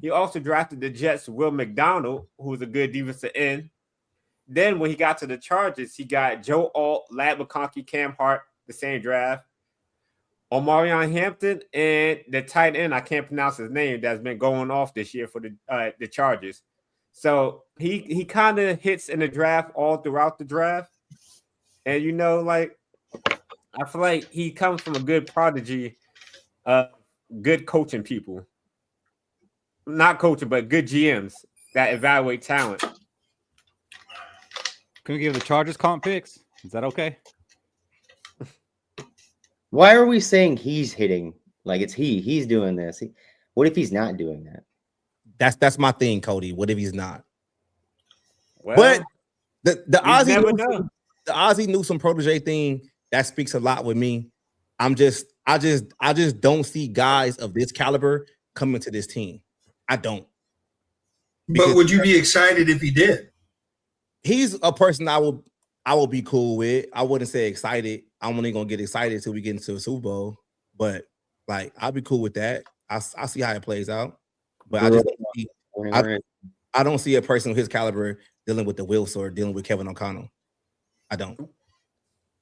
He also drafted the Jets' Will McDonald, who's a good defensive end. Then when he got to the Chargers, he got Joe Alt, Ladd McConkey, Cam Hart, the same draft. Omarion Hampton and the tight end, I can't pronounce his name, that's been going off this year for the Chargers. So he kind of hits in the draft all throughout the draft. And, I feel like he comes from a good prodigy, good coaching people. Not coaching, but good GMs that evaluate talent. Can we give the Chargers comp picks? Is that okay? Why are we saying he's hitting? Like it's he's doing this. What if he's not doing that? That's my thing, Cody. What if he's not? Well, but the Ozzie Newsome protege thing, that speaks a lot with me. I just don't see guys of this caliber coming to this team. I don't. But would you be excited if he did? He's a person I will be cool with. I wouldn't say excited. I'm only gonna get excited till we get into the Super Bowl. But I'll be cool with that. I see how it plays out, but I just I don't see a person of his caliber dealing with the Wills or dealing with Kevin O'Connell. I don't.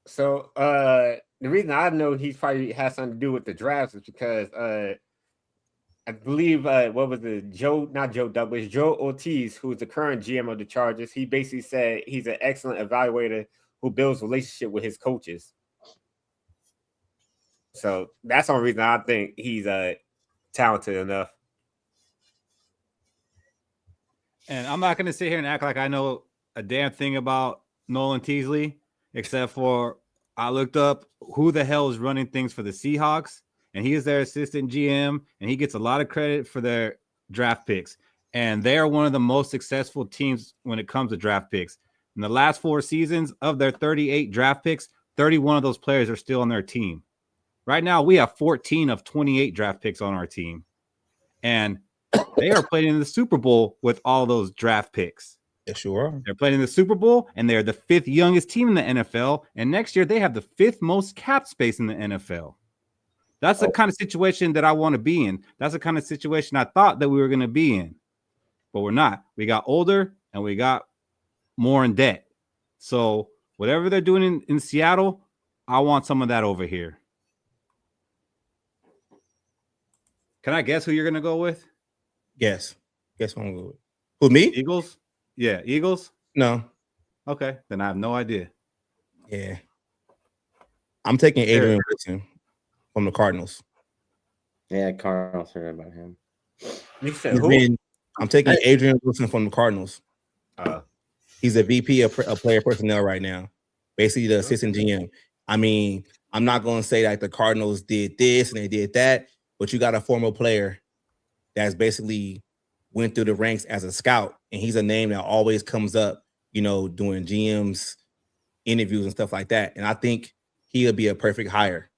So the reason I know he's probably has something to do with the drafts is because I believe what was it, Joe Ortiz, who's the current GM of the Chargers. He basically said he's an excellent evaluator who builds relationship with his coaches. So that's the only reason I think he's talented enough. And I'm not going to sit here and act like I know a damn thing about Nolan Teasley, except for I looked up who the hell is running things for the Seahawks, and he is their assistant GM, and he gets a lot of credit for their draft picks. And they are one of the most successful teams when it comes to draft picks. In the last 4 seasons of their 38 draft picks, 31 of those players are still on their team. Right now, we have 14 of 28 draft picks on our team. And they are playing in the Super Bowl with all those draft picks. Yeah, sure. They're playing in the Super Bowl, and they're the 5th youngest team in the NFL. And next year, they have the 5th most cap space in the NFL. That's the kind of situation that I want to be in. That's the kind of situation I thought that we were going to be in. But we're not. We got older, and we got more in debt. So whatever they're doing in Seattle, I want some of that over here. Can I guess who you're going to go with? Yes. Guess what I'm going with. Who, me? Eagles? Yeah, Eagles? No. Okay, then I have no idea. Yeah. I'm taking Adrian Wilson from the Cardinals. Yeah, Cardinals heard about him. You said who? I'm taking Adrian Wilson from the Cardinals. He's a VP of player personnel right now, basically the assistant GM. I mean, I'm not going to say that the Cardinals did this and they did that, but you got a former player that's basically went through the ranks as a scout, and he's a name that always comes up, you know, doing GM's interviews and stuff like that. And I think he'll be a perfect hire.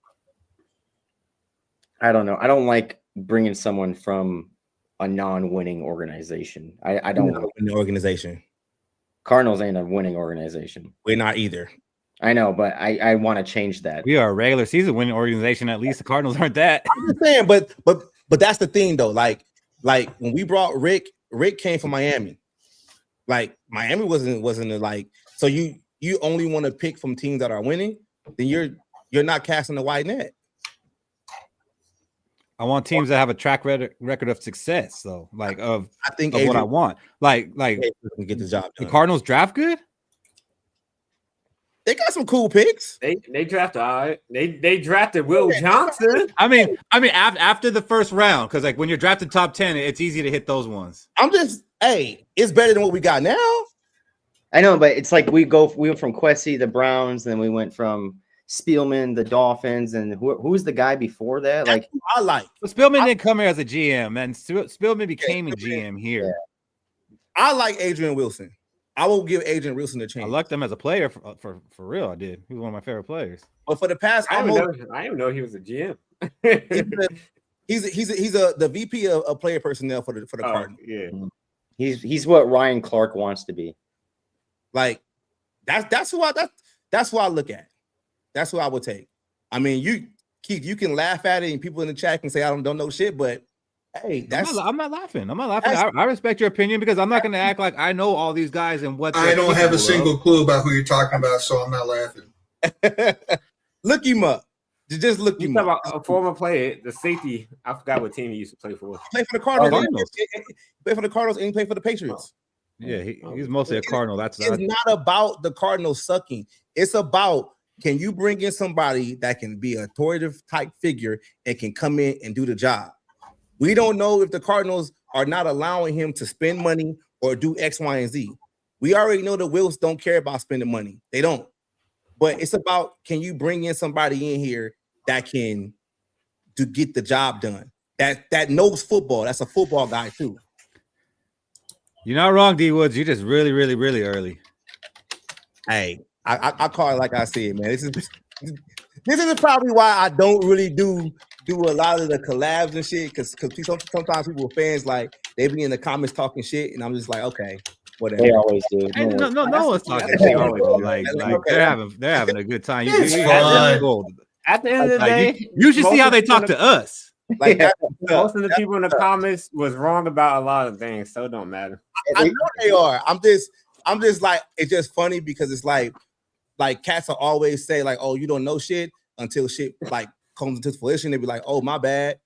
I don't know. I don't like bringing someone from a non-winning organization. I don't win the organization. Cardinals ain't a winning organization. We're not either. I know, but I want to change that. We are a regular season winning organization. At least the Cardinals aren't that. I'm just saying, but that's the thing though. Like when we brought Rick came from Miami. Like Miami wasn't like, so you only want to pick from teams that are winning, then you're not casting the wide net. I want teams that have a track record of success, though. Like I think what I want. Like get the job done. The Cardinals draft good. They got some cool picks. They drafted all right. They drafted Will Johnson. I mean, after the first round, because like when you're drafted top 10, it's easy to hit those ones. It's better than what we got now. I know, but it's like we went from Kwesi, the Browns, then we went from Spielman, the Dolphins, and who's the guy before that? Like I like. But Spielman didn't come here as a GM, and Spielman became a GM here. Yeah. I like Adrian Wilson. I will give Adrian Wilson a chance. I liked him as a player for real. I did. He was one of my favorite players. But for the past, I didn't know he was a GM. he's the VP of player personnel for the Cardinals. Yeah, he's what Ryan Clark wants to be. Like that's who I look at. That's what I would take. I mean, Keith, you can laugh at it, and people in the chat can say I don't know shit, but hey, I'm not laughing. I respect your opinion because I'm not going to act like I know all these guys and what. I don't have a single clue about who you're talking about, so I'm not laughing. Look him up. Just look him up. About a former player, the safety. I forgot what team he used to play for. Play for the Cardinals. Play for the Cardinals and he played for the Patriots. Yeah, he's mostly a Cardinal. It's not about the Cardinals sucking. It's about, can you bring in somebody that can be an authoritative type figure and can come in and do the job? We don't know if the Cardinals are not allowing him to spend money or do X, Y, and Z. We already know the Wills don't care about spending money. They don't. But it's about, can you bring in somebody in here that can get the job done? That knows football. That's a football guy too. You're not wrong, D Woods. You're just really, really, really early. Hey, I call it like I said, man. This is probably why I don't really do a lot of the collabs and shit, because sometimes people are fans, like they be in the comments talking shit, and I'm just like, okay, whatever. They always do. Hey, no one's talking shit. Like they're having a good time. It's fun. At the end of the day, you should see how they talk to us. Like Yeah. Most of the people in the comments was wrong about a lot of things, so it don't matter. I know they are. I'm just like, it's just funny because it's like cats will always say like, oh, you don't know shit until shit like comes into fruition. They be like, oh, my bad.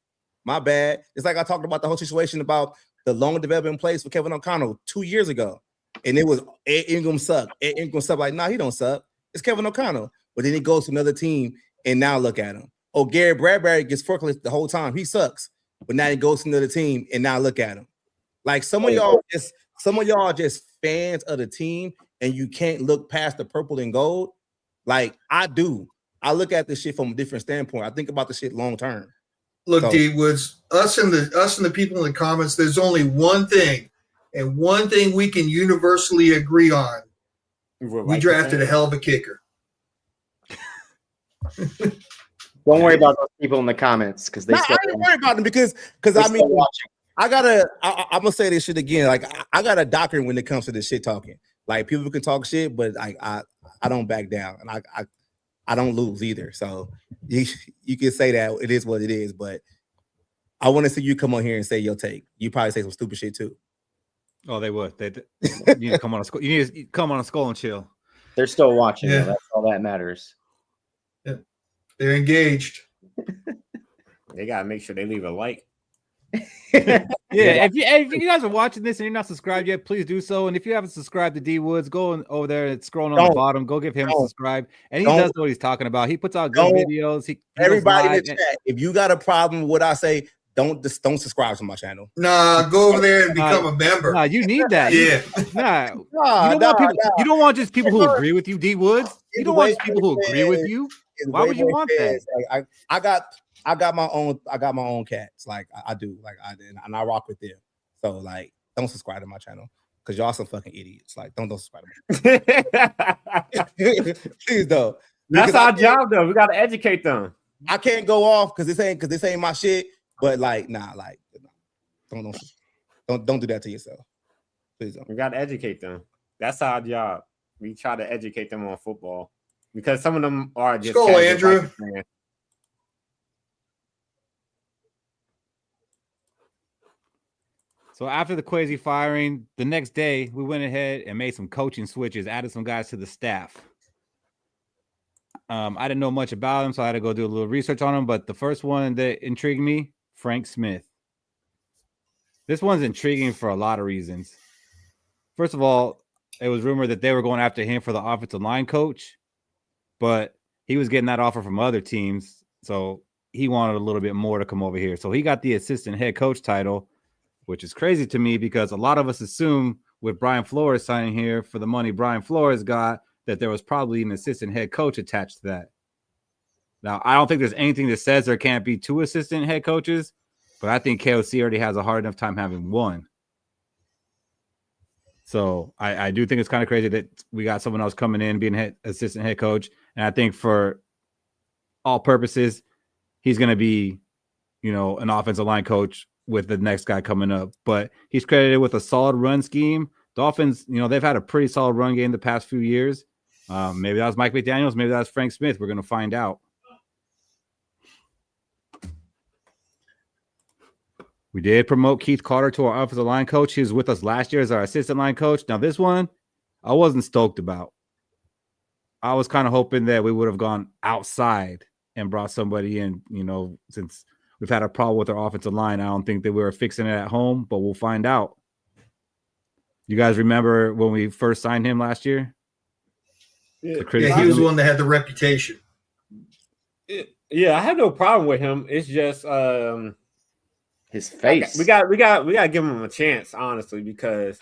It's like I talked about the whole situation about the long development plays for Kevin O'Connell 2 years ago, and it was Ed Ingram suck. Ed Ingram suck. Like, nah, he don't suck. It's Kevin O'Connell. But then he goes to another team, and now look at him. Oh, Gary Bradbury gets forklift the whole time. He sucks. But now he goes to another team, and now look at him. Like some of y'all are just fans of the team, and you can't look past the purple and gold. Like I do. I look at this shit from a different standpoint. I think about the shit long term. Look, So- D Woods, us and the people in the comments, there's only one thing, and one thing we can universally agree on. We drafted a hell of a kicker. Don't worry about those people in the comments because they I still ain't worried about them because they I still mean watching. I'm gonna say this shit again. Like I got a doctrine when it comes to this shit talking. Like people can talk shit, but I don't back down, and I don't lose either. So you can say that it is what it is, but I want to see you come on here and say your take. You probably say some stupid shit too. Oh, they would. You need to come on a Skol. You need to come on a Skol and chill. They're still watching. Yeah. Though. That's all that matters. They're engaged. They gotta make sure they leave a like. Yeah, if you guys are watching this and you're not subscribed yet, please do so. And if you haven't subscribed to D Woods, go over there. It's scrolling on the bottom. Go give him a subscribe. And he does know what he's talking about. He puts out good videos. He Everybody in goes the live. chat, if you got a problem with what I say, don't subscribe to my channel. Nah, go over there and become a member. Nah, you need that. Yeah. You don't want just people who agree with you, D Woods. You don't want just people who agree with you. Why would you want that? Like, I got my own cats. Like I do. Like and I rock with them. So like, don't subscribe to my channel because y'all some fucking idiots. Like don't subscribe to me. Please don't. That's our job though. We gotta educate them. I can't go off because this ain't my shit. But like, nah, like don't do that to yourself. Please don't. We gotta educate them. That's our job. We try to educate them on football because some of them are just Skol, casual Andrew. Vikings fans. So after the Kwesi firing, the next day we went ahead and made some coaching switches, added some guys to the staff. I didn't know much about him, so I had to go do a little research on him. But the first one that intrigued me, Frank Smith. This one's intriguing for a lot of reasons. First of all, it was rumored that they were going after him for the offensive line coach, but he was getting that offer from other teams, so he wanted a little bit more to come over here. So he got the assistant head coach title, which is crazy to me because a lot of us assume with Brian Flores signing here for the money Brian Flores got that there was probably an assistant head coach attached to that. Now, I don't think there's anything that says there can't be two assistant head coaches, but I think KOC already has a hard enough time having one. So I do think it's kind of crazy that we got someone else coming in being assistant head coach. And I think for all purposes, he's going to be, an offensive line coach with the next guy coming up. But he's credited with a solid run scheme. Dolphins, they've had a pretty solid run game the past few years. Maybe that was Mike McDaniels. Maybe that was Frank Smith. We're going to find out. We did promote Keith Carter to our offensive line coach. He was with us last year as our assistant line coach. Now, this one, I wasn't stoked about. I was kind of hoping that we would have gone outside and brought somebody in, since we've had a problem with our offensive line. I don't think that we were fixing it at home, but we'll find out. You guys remember when we first signed him last year? Yeah, he was the one that had the reputation. Yeah, I have no problem with him. It's just his face. We got to give him a chance, honestly, because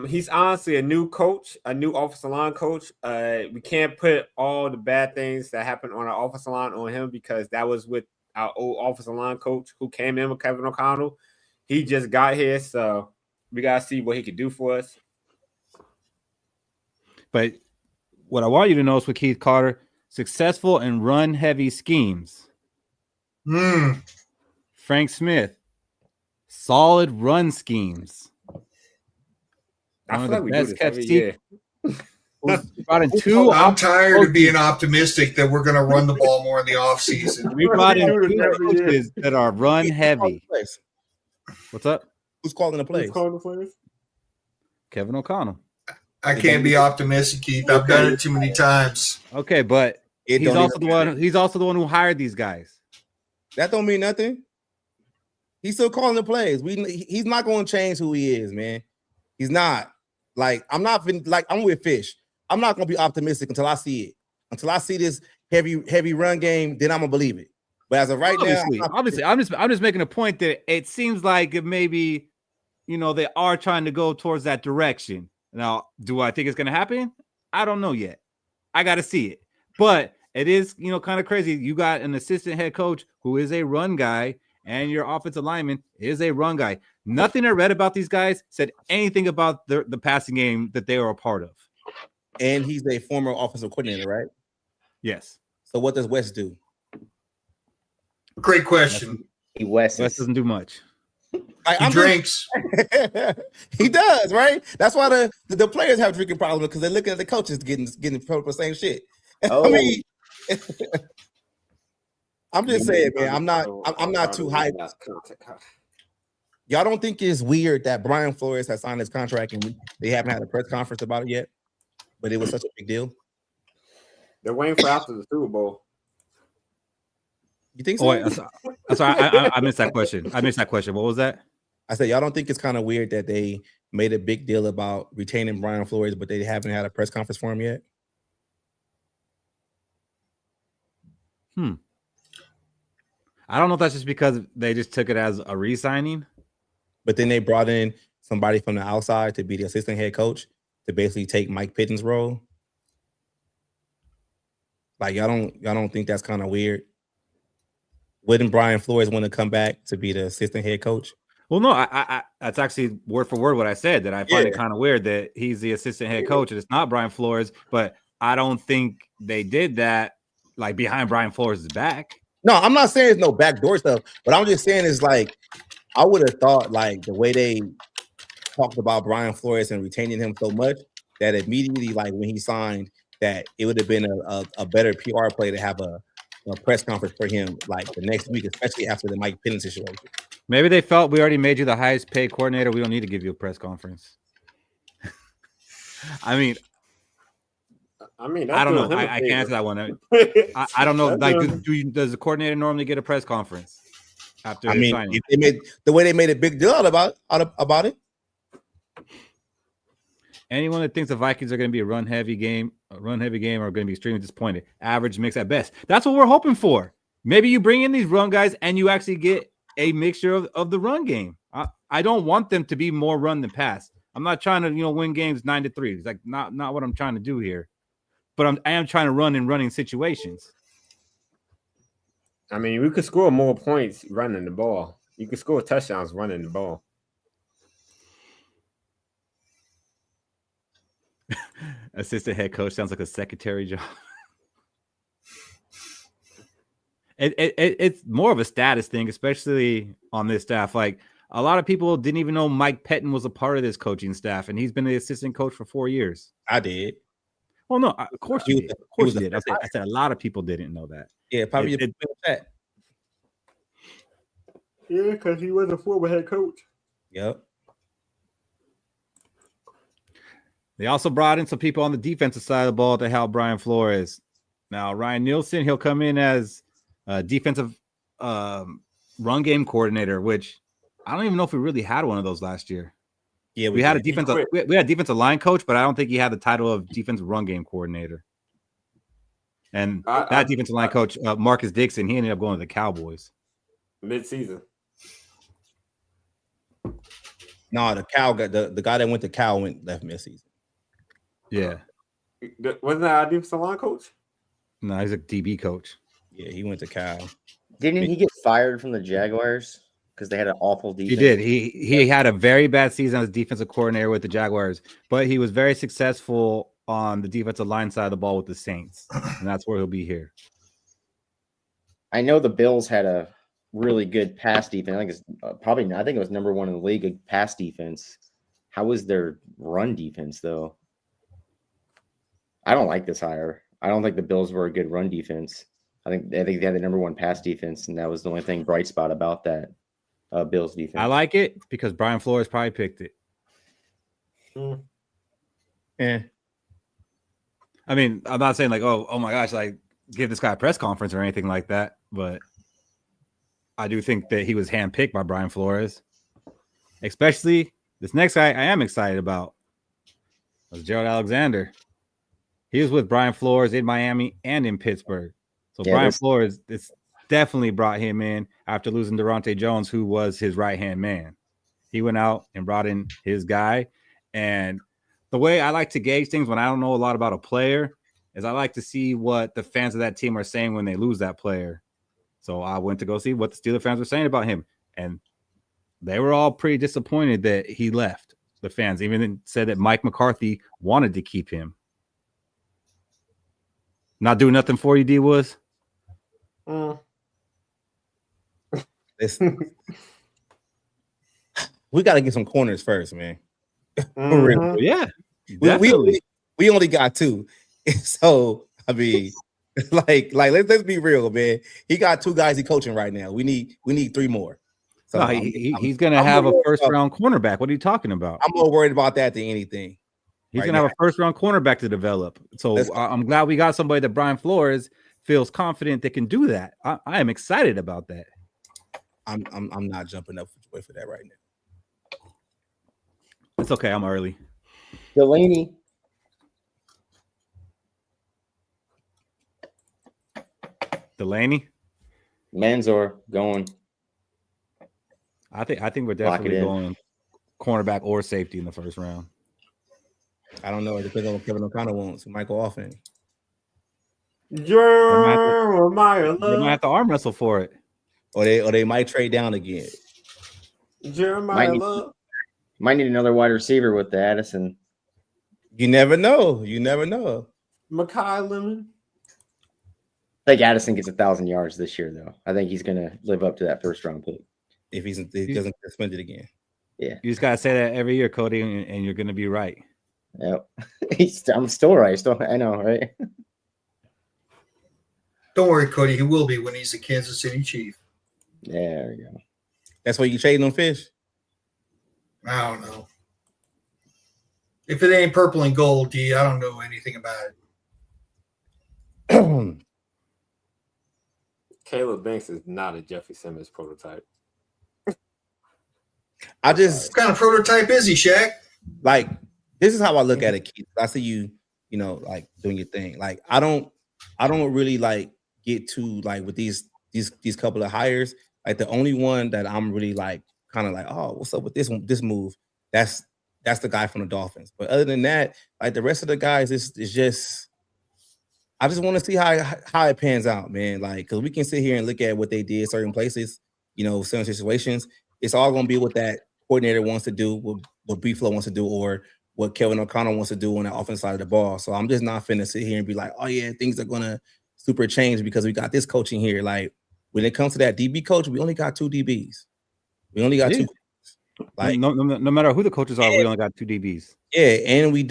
he's honestly a new coach, a new offensive line coach. We can't put all the bad things that happened on our offensive line on him because that was with our old offensive line coach who came in with Kevin O'Connell. He just got here, so we got to see what he could do for us. But what I want you to know is with Keith Carter, successful in run-heavy schemes. Frank Smith, solid run schemes. I One feel of like the we do best this every year. We brought in two. I'm tired of being optimistic that we're going to run the ball more in the offseason. We brought in two coaches that are run heavy. What's up? Who's calling the plays? Kevin O'Connell. I can't be optimistic, Keith. I've done it too many times. Okay, but he's also the one. He's also the one who hired these guys. That don't mean nothing. He's still calling the plays. He's not going to change who he is, man. He's not. Like I'm with Fish. I'm not going to be optimistic until I see it. Until I see this heavy run game, then I'm gonna believe it. But as of right now, I'm just making a point that it seems like maybe they are trying to go towards that direction. Now, do I think it's going to happen? I don't know yet. I got to see it. But it is, kind of crazy. You got an assistant head coach who is a run guy, and your offensive lineman is a run guy. Nothing I read about these guys said anything about the passing game that they were a part of. And he's a former offensive coordinator, right? Yes. So what does Wes do? Great question. Wes doesn't do much. He drinks. He does, right? That's why the players have drinking problems because they're looking at the coaches getting the same shit. Oh. I mean, I'm just saying, man. I'm not too hyped. Y'all don't think it's weird that Brian Flores has signed his contract and they haven't had a press conference about it yet? But it was such a big deal. They're waiting for after the Super Bowl. You think so? Oh, wait, I'm sorry. I missed that question. What was that? I said, y'all don't think it's kind of weird that they made a big deal about retaining Brian Flores, but they haven't had a press conference for him yet? I don't know if that's just because they just took it as a re-signing. But then they brought in somebody from the outside to be the assistant head coach to basically take Mike Pitten's role. Like, y'all don't think that's kind of weird? Wouldn't Brian Flores want to come back to be the assistant head coach? Well, no, I that's actually word for word what I said, that I find it kind of weird that he's the assistant head coach and it's not Brian Flores, but I don't think they did that like behind Brian Flores' back. No, I'm not saying it's no backdoor stuff, but I'm just saying is like, I would have thought like the way they talked about Brian Flores and retaining him so much that immediately, like when he signed, that it would have been a better PR play to have a press conference for him like the next week, especially after the Mike Pitten situation. Maybe they felt we already made you the highest paid coordinator. We don't need to give you a press conference. I mean, I don't know. I can't answer that one. I don't know. Like, does the coordinator normally get a press conference after? I mean, if they made the way they made a big deal about it. Anyone that thinks the Vikings are going to be a run heavy game are going to be extremely disappointed. Average mix at best. That's what we're hoping for. Maybe you bring in these run guys and you actually get a mixture of the run game. I don't want them to be more run than pass. I'm not trying to win games 9-3. It's like not what I'm trying to do here. But I am trying to run in running situations. I mean, we could score more points running the ball. You could score touchdowns running the ball. Assistant head coach sounds like a secretary job. It's more of a status thing, especially on this staff. Like, a lot of people didn't even know Mike Pettin was a part of this coaching staff, and he's been the assistant coach for 4 years. I did. Well, no, of course you did. Of course you did. I said a lot of people didn't know that. Yeah, probably that. Yeah, because he was a former head coach. Yep. They also brought in some people on the defensive side of the ball to help Brian Flores. Now, Ryan Nielsen, he'll come in as a defensive run game coordinator, which I don't even know if we really had one of those last year. Yeah, we had a defensive line coach, but I don't think he had the title of defensive run game coordinator. And that defensive line coach, Marcus Dixon, he ended up going to the Cowboys mid-season. No, the guy that went to Cal left mid-season. Yeah. Wasn't that our defensive line coach? No, he's a DB coach. Yeah, he went to Cal. Didn't he get fired from the Jaguars because they had an awful defense? He did. He had a very bad season as defensive coordinator with the Jaguars, but he was very successful on the defensive line side of the ball with the Saints, and that's where he'll be here. I know the Bills had a really good pass defense. I think it's I think it was number one in the league of pass defense. How was their run defense though? I don't like this hire. I don't think the Bills were a good run defense. I think they had the number one pass defense, and that was the only thing bright spot about that Bills defense. I like it because Brian Flores probably picked it. Yeah. I mean, I'm not saying like, oh my gosh, like give this guy a press conference or anything like that, but I do think that he was handpicked by Brian Flores. Especially this next guy I am excited about was Gerald Alexander. He was with Brian Flores in Miami and in Pittsburgh. So yeah, Brian Flores, it's definitely brought him in after losing Durante Jones, who was his right-hand man. He went out and brought in his guy. And the way I like to gauge things when I don't know a lot about a player is I like to see what the fans of that team are saying when they lose that player. So I went to go see what the Steelers fans were saying about him. And they were all pretty disappointed that he left. The fans even said that Mike McCarthy wanted to keep him. Not doing nothing for you, D Woods? We got to get some corners first, man. Yeah, we only got 2. So, I mean, like let's be real, man. He got 2 guys he coaching right now. We need 3 more. So no, he's going to have a first-round cornerback. What are you talking about? I'm more worried about that than anything. He's going to have a first-round cornerback to develop. So I'm glad we got somebody that Brian Flores feels confident that can do that. I am excited about that. I'm not jumping up for that right now. It's okay. I'm early. Delaney. Manzor going. I think we're definitely going cornerback or safety in the first round. I don't know. It depends on what Kevin O'Connell wants. He might go off in. Jeremiah Love. They might have to arm wrestle for it. Or they might trade down again. Jeremiah Love. Might need another wide receiver with the Addison. You never know. Makai Lemon. I think Addison gets 1,000 yards this year, though. I think he's going to live up to that first-round pick. If he doesn't suspend it again. Yeah. You just got to say that every year, Cody, and you're going to be right. Yep. I'm still right. I know, right? Don't worry, Cody. He will be when he's a Kansas City Chief. There we go. That's why you trading on Fish? I don't know. If it ain't purple and gold, D, I don't know anything about it. Caleb Banks is not a Jeffrey Simmons prototype. What kind of prototype is he, Shaq? Like, this is how I look at it, Keith. I see you like doing your thing. Like, I don't really like get to like with these couple of hires. Like, the only one that I'm really like kind of like, oh, what's up with this move? That's the guy from the Dolphins. But other than that, like the rest of the guys, is just I just want to see how it pans out, man. Like, because we can sit here and look at what they did certain places, certain situations. It's all going to be what that coordinator wants to do, what B-Flow wants to do, or what Kevin O'Connell wants to do on the offensive side of the ball. So I'm just not finna sit here and be like, oh, yeah, things are going to super change because we got this coaching here. Like, when it comes to that DB coach, we only got 2 DBs. We only got 2. Like, no matter who the coaches are, we only got 2 DBs. Yeah, and we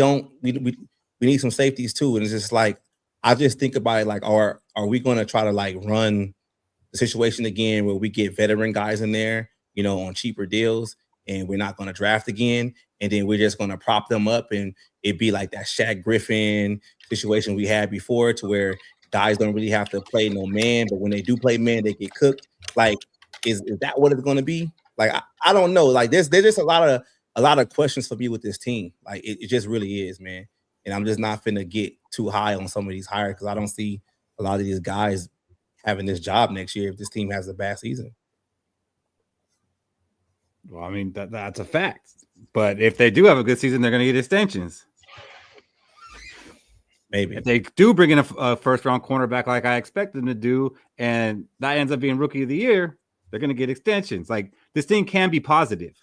need some safeties too. And it's just like, I just think about it like, are we going to try to like run the situation again where we get veteran guys in there, on cheaper deals, and we're not going to draft again, and then we're just going to prop them up, and it'd be like that Shaq Griffin situation we had before, to where guys don't really have to play no man, but when they do play man, they get cooked. Like, is that what it's going to be? Like, I don't know. Like, there's just a lot of questions for me with this team. Like, it just really is, man. And I'm just not finna get too high on some of these hires because I don't see a lot of these guys having this job next year if this team has a bad season. Well, I mean, that's a fact. But if they do have a good season, they're going to get extensions. Maybe. If they do bring in a first-round cornerback like I expect them to do, and that ends up being Rookie of the Year, they're going to get extensions. Like, this thing can be positive.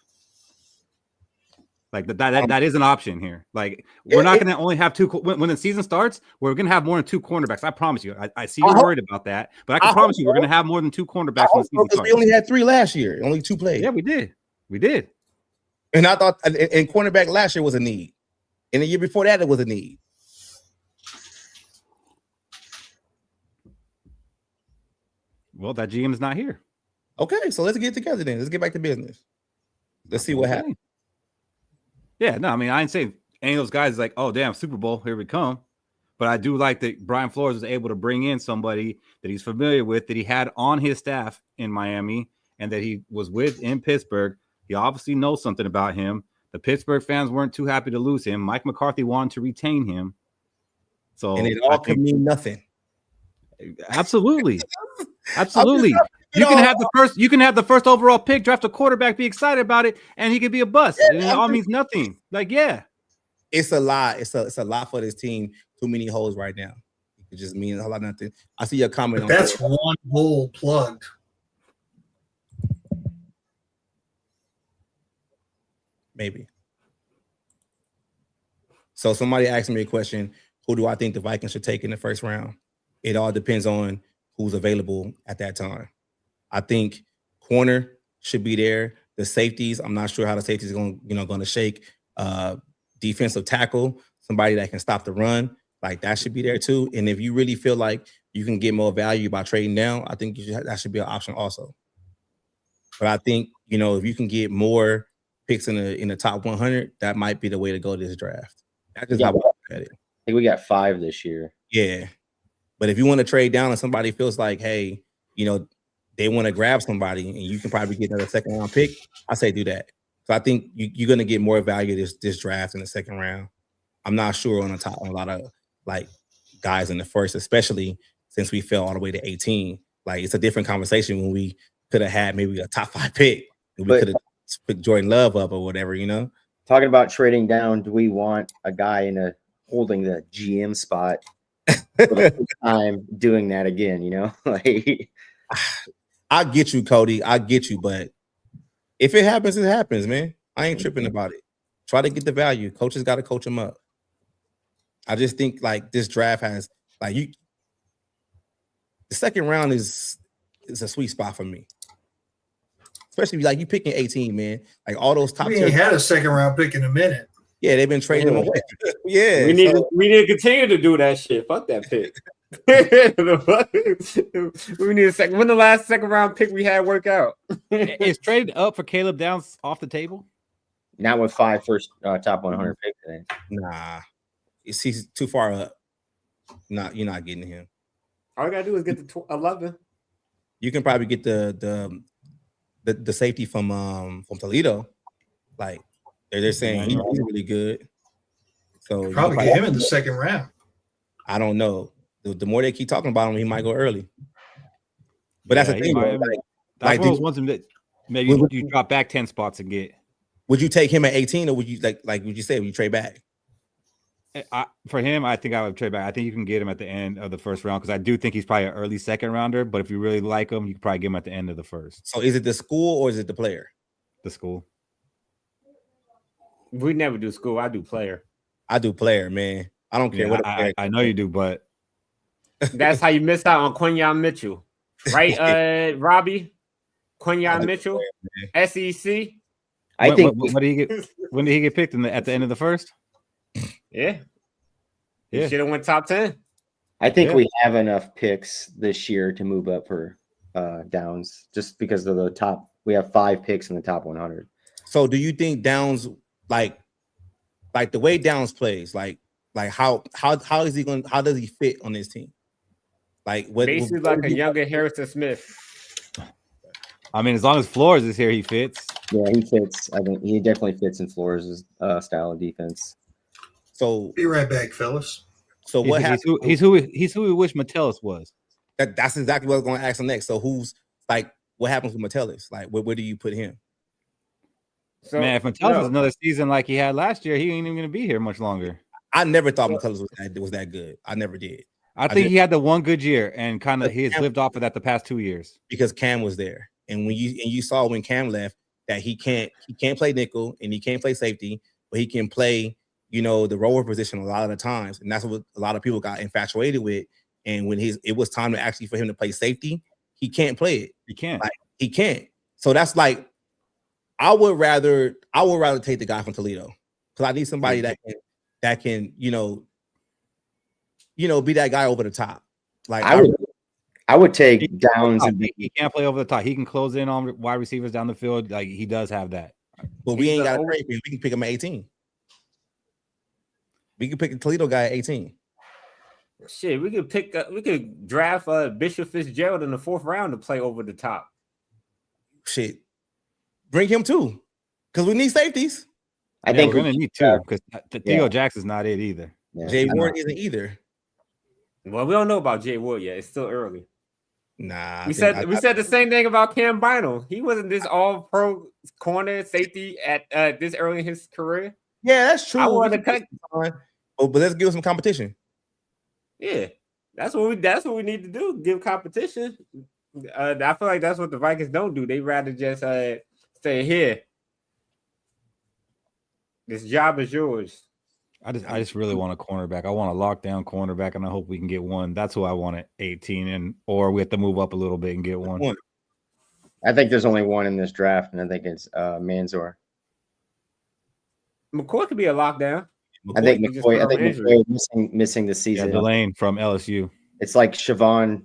Like, that is an option here. Like, we're not going to only have 2 when the season starts. We're going to have more than 2 cornerbacks. I promise you. I see you're worried about that, but I can promise you we're going to have more than 2 cornerbacks when the season starts. We only had 3 last year. Only 2 played. Yeah, we did. And I thought, and cornerback last year was a need, and the year before that it was a need. Well, that GM is not here. Okay, so let's get together then. Let's get back to business. Let's see what happens. Yeah, no, I mean, I didn't say any of those guys is like, oh, damn, Super Bowl, here we come. But I do like that Brian Flores was able to bring in somebody that he's familiar with, that he had on his staff in Miami, and that he was with in Pittsburgh. He obviously knows something about him. The Pittsburgh fans weren't too happy to lose him. Mike McCarthy wanted to retain him. So And it all could mean nothing. Absolutely. Absolutely. You can have the first overall pick, draft a quarterback, be excited about it, and he could be a bust. And it all means nothing. Like, yeah. It's a lot. It's a lot for this team. Too many holes right now. It just means a whole lot of nothing. I see your comment on that's that. One hole plugged. Maybe. So somebody asked me a question. Who do I think the Vikings should take in the first round? It all depends on who's available at that time. I think corner should be there. The safeties, I'm not sure how the safeties going to shake. Defensive tackle, somebody that can stop the run, like that should be there too. And if you really feel like you can get more value by trading down, I think that should be an option also. But I think, if you can get more picks in the top 100, that might be the way to go this draft. That's just how I look at it. I think we got 5 this year. Yeah. But if you want to trade down and somebody feels like, hey, they want to grab somebody and you can probably get another second round pick, I say do that. So I think you're going to get more value this draft in the second round. I'm not sure on a lot of like guys in the first, especially since we fell all the way to 18. Like it's a different conversation when we could have had maybe a top 5 pick. We could have picked Jordan Love up or whatever, Talking about trading down, do we want a guy holding the GM spot for the first time doing that again, Like I get you, Cody. I get you, but if it happens, it happens, man. I ain't tripping about it. Try to get the value. Coaches got to coach them up. I just think like this draft has the second round is a sweet spot for me. Especially like you picking 18, man. Like all those top. We ain't had a second round pick in a minute. Yeah, they've been trading them away. Yeah, we need to continue to do that shit. Fuck that pick. We need a second. When the last second round pick we had work out? Is traded up for Caleb Downs off the table? Not with 5 first top 100 picks today. Nah, he's too far up. You're not getting him. All you gotta do is get the 11. You can probably get the safety from Toledo. Like they're saying he's really good. So probably get him in the second round. I don't know. The more they keep talking about him, he might go early. But that's the thing. That's one of those ones that maybe you drop back 10 spots and get. Would you take him at 18, or would you would you say would you trade back? For him, I think I would trade back. I think you can get him at the end of the first round because I do think he's probably an early second rounder. But if you really like him, you can probably get him at the end of the first. So is it the school or is it the player? The school. We never do school. I do player. I do player, man. I don't care what. I know you do, but that's how you miss out on Quinyon Mitchell, right? Robbie, Quinyon Mitchell, player, SEC. I think. When did he get picked at the end of the first? Yeah. Should have went top 10. I think we have enough picks this year to move up for Downs, just because of the top. We have 5 picks in the top 100. So, do you think Downs like the way Downs plays, like how is he going? How does he fit on this team? Like basically like a younger Harrison Smith. I mean, as long as Flores is here, he fits. Yeah, he fits. I think he definitely fits in Flores' style of defense. So be right back, fellas. So what happens? He's who we wish Metellus was. That's exactly what I was going to ask him next. So who's like, what happens with Metellus? Like, where do you put him? So, man, if Metellus was another season like he had last year, he ain't even going to be here much longer. I never thought Metellus was that good. I never did. I think he had the one good year, and kind of he has lived off of that the past 2 years because Cam was there, and when you saw when Cam left that he can't play nickel and he can't play safety, but he can play the rover position a lot of the times, and that's what a lot of people got infatuated with. And when it was time to actually for him to play safety, he can't play it. He can't. So that's like I would rather take the guy from Toledo because I need somebody that can be that guy over the top. Like I would take Downs. He can't play over the top. He can close in on wide receivers down the field. Like he does have that. But we ain't got to trade him. We can pick him at 18. We can pick a Toledo guy at 18. Shit, we could draft Bishop Fitzgerald in the 4th round to play over the top. Shit, bring him too, because we need safeties. I think we're gonna need 2 because Theo Jackson's not it either. Yeah, Jay Ward isn't either. Well, we don't know about Jay Ward yet. It's still early. Nah, we said the same thing about Cam Bynum. He wasn't this all-pro corner safety at this early in his career. Yeah, that's true. I wanted to cut. But let's give some competition. Yeah, that's what we need to do. Give competition. I feel like that's what the Vikings don't do. They rather just say, here, this job is yours. I just really want a cornerback. I want a lockdown cornerback, and I hope we can get one. That's who I want at 18, or we have to move up a little bit and get one. I think there's only one in this draft, and I think it's Manzor. McCoy could be a lockdown. I think McCoy missing the season. Yeah, Delane from LSU. It's like Siobhan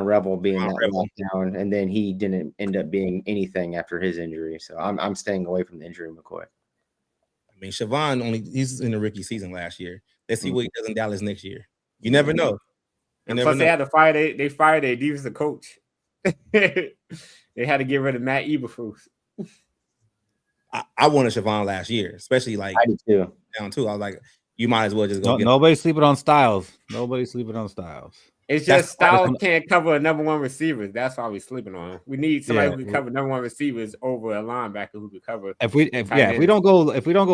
Rebel being that lockdown, and then he didn't end up being anything after his injury. So I'm staying away from the injury of McCoy. I mean, Siobhan he's in the rookie season last year. Let's see what he does in Dallas next year. You never know. Plus, they had to fire they fired their defensive coach. They had to get rid of Matt Eberflus. I wanted Siobhan last year, especially like I did too. Down 2. I was like, you might as well just go. Nobody's sleeping on Styles. Nobody's sleeping on Styles. It's just Styles can't cover a number 1 receiver. That's why we're sleeping on him. We need somebody who can cover number 1 receivers over a linebacker who can cover. If we don't go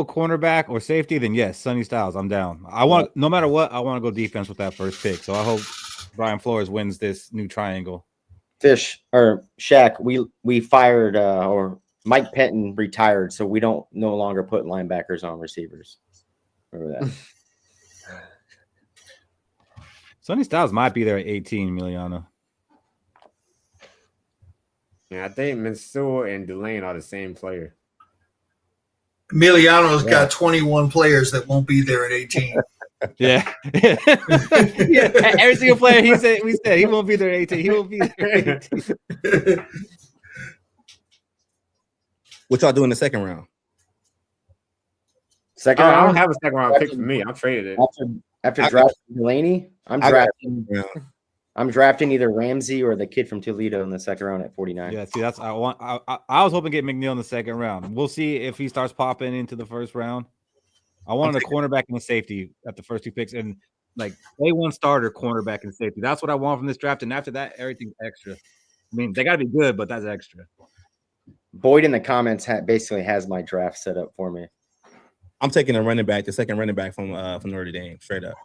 cornerback or safety, then yes, Sonny Styles. I'm down. I want no matter what. I want to go defense with that first pick. So I hope Brian Flores wins this new triangle. Fish or Shaq, we fired or Mike Penton retired, so we don't no longer put linebackers on receivers. Remember that. Sonny Styles might be there at 18, Emiliano. Yeah, I think Mansour and Delane are the same player. Emiliano's got 21 players that won't be there at 18. Yeah. Yeah. Every single player we said he won't be there at 18. He won't be there at 18. What y'all do in the second round? Second I round? don't have a second round pick for me. I traded it. After drafting Delaney, I'm drafting either Ramsey or the kid from Toledo in the second round at 49. Yeah, see, I was hoping to get McNeil in the second round. We'll see if he starts popping into the first round. I wanted a cornerback and a safety at the first 2 picks, and like A1 starter cornerback and safety. That's what I want from this draft. And after that, everything's extra. I mean, they got to be good, but that's extra. Boyd in the comments basically has my draft set up for me. I'm taking a running back, the second running back from Notre Dame, straight up.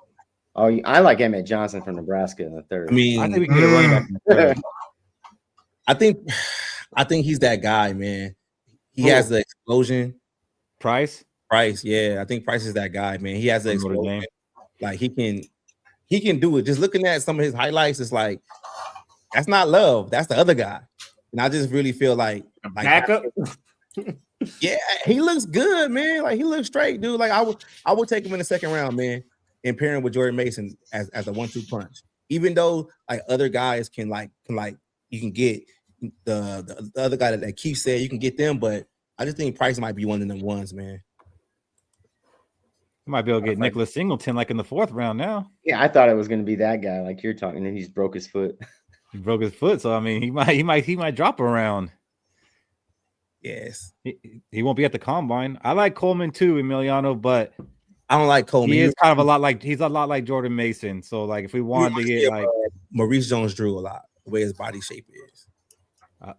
Oh, I like Emmett Johnson from Nebraska in the 3rd. I mean, I think we can get a running back in the 3rd. I think he's that guy, man. He has the explosion. Price, yeah. I think Price is that guy, man. He has the explosion. Like he can do it. Just looking at some of his highlights, it's like that's not Love. That's the other guy. And I just really feel like backup. Yeah, he looks good, man. Like he looks straight, dude. Like I would take him in the second round, man, and pair him with Jordan Mason as a 1-2 punch. Even though like other guys can you can get the other guy that Keith said you can get them, but I just think Price might be one of them ones, man. You might be able to get Nicholas Singleton like in the 4th round now. Yeah, I thought it was going to be that guy like you're talking, and then he's broke his foot. He broke his foot, so I mean he might drop around. Yes, he won't be at the combine. I like Coleman too, Emiliano, but I don't like Coleman. He's a lot like Jordan Mason. So like if we wanted to get like Maurice Jones-Drew a lot, the way his body shape is.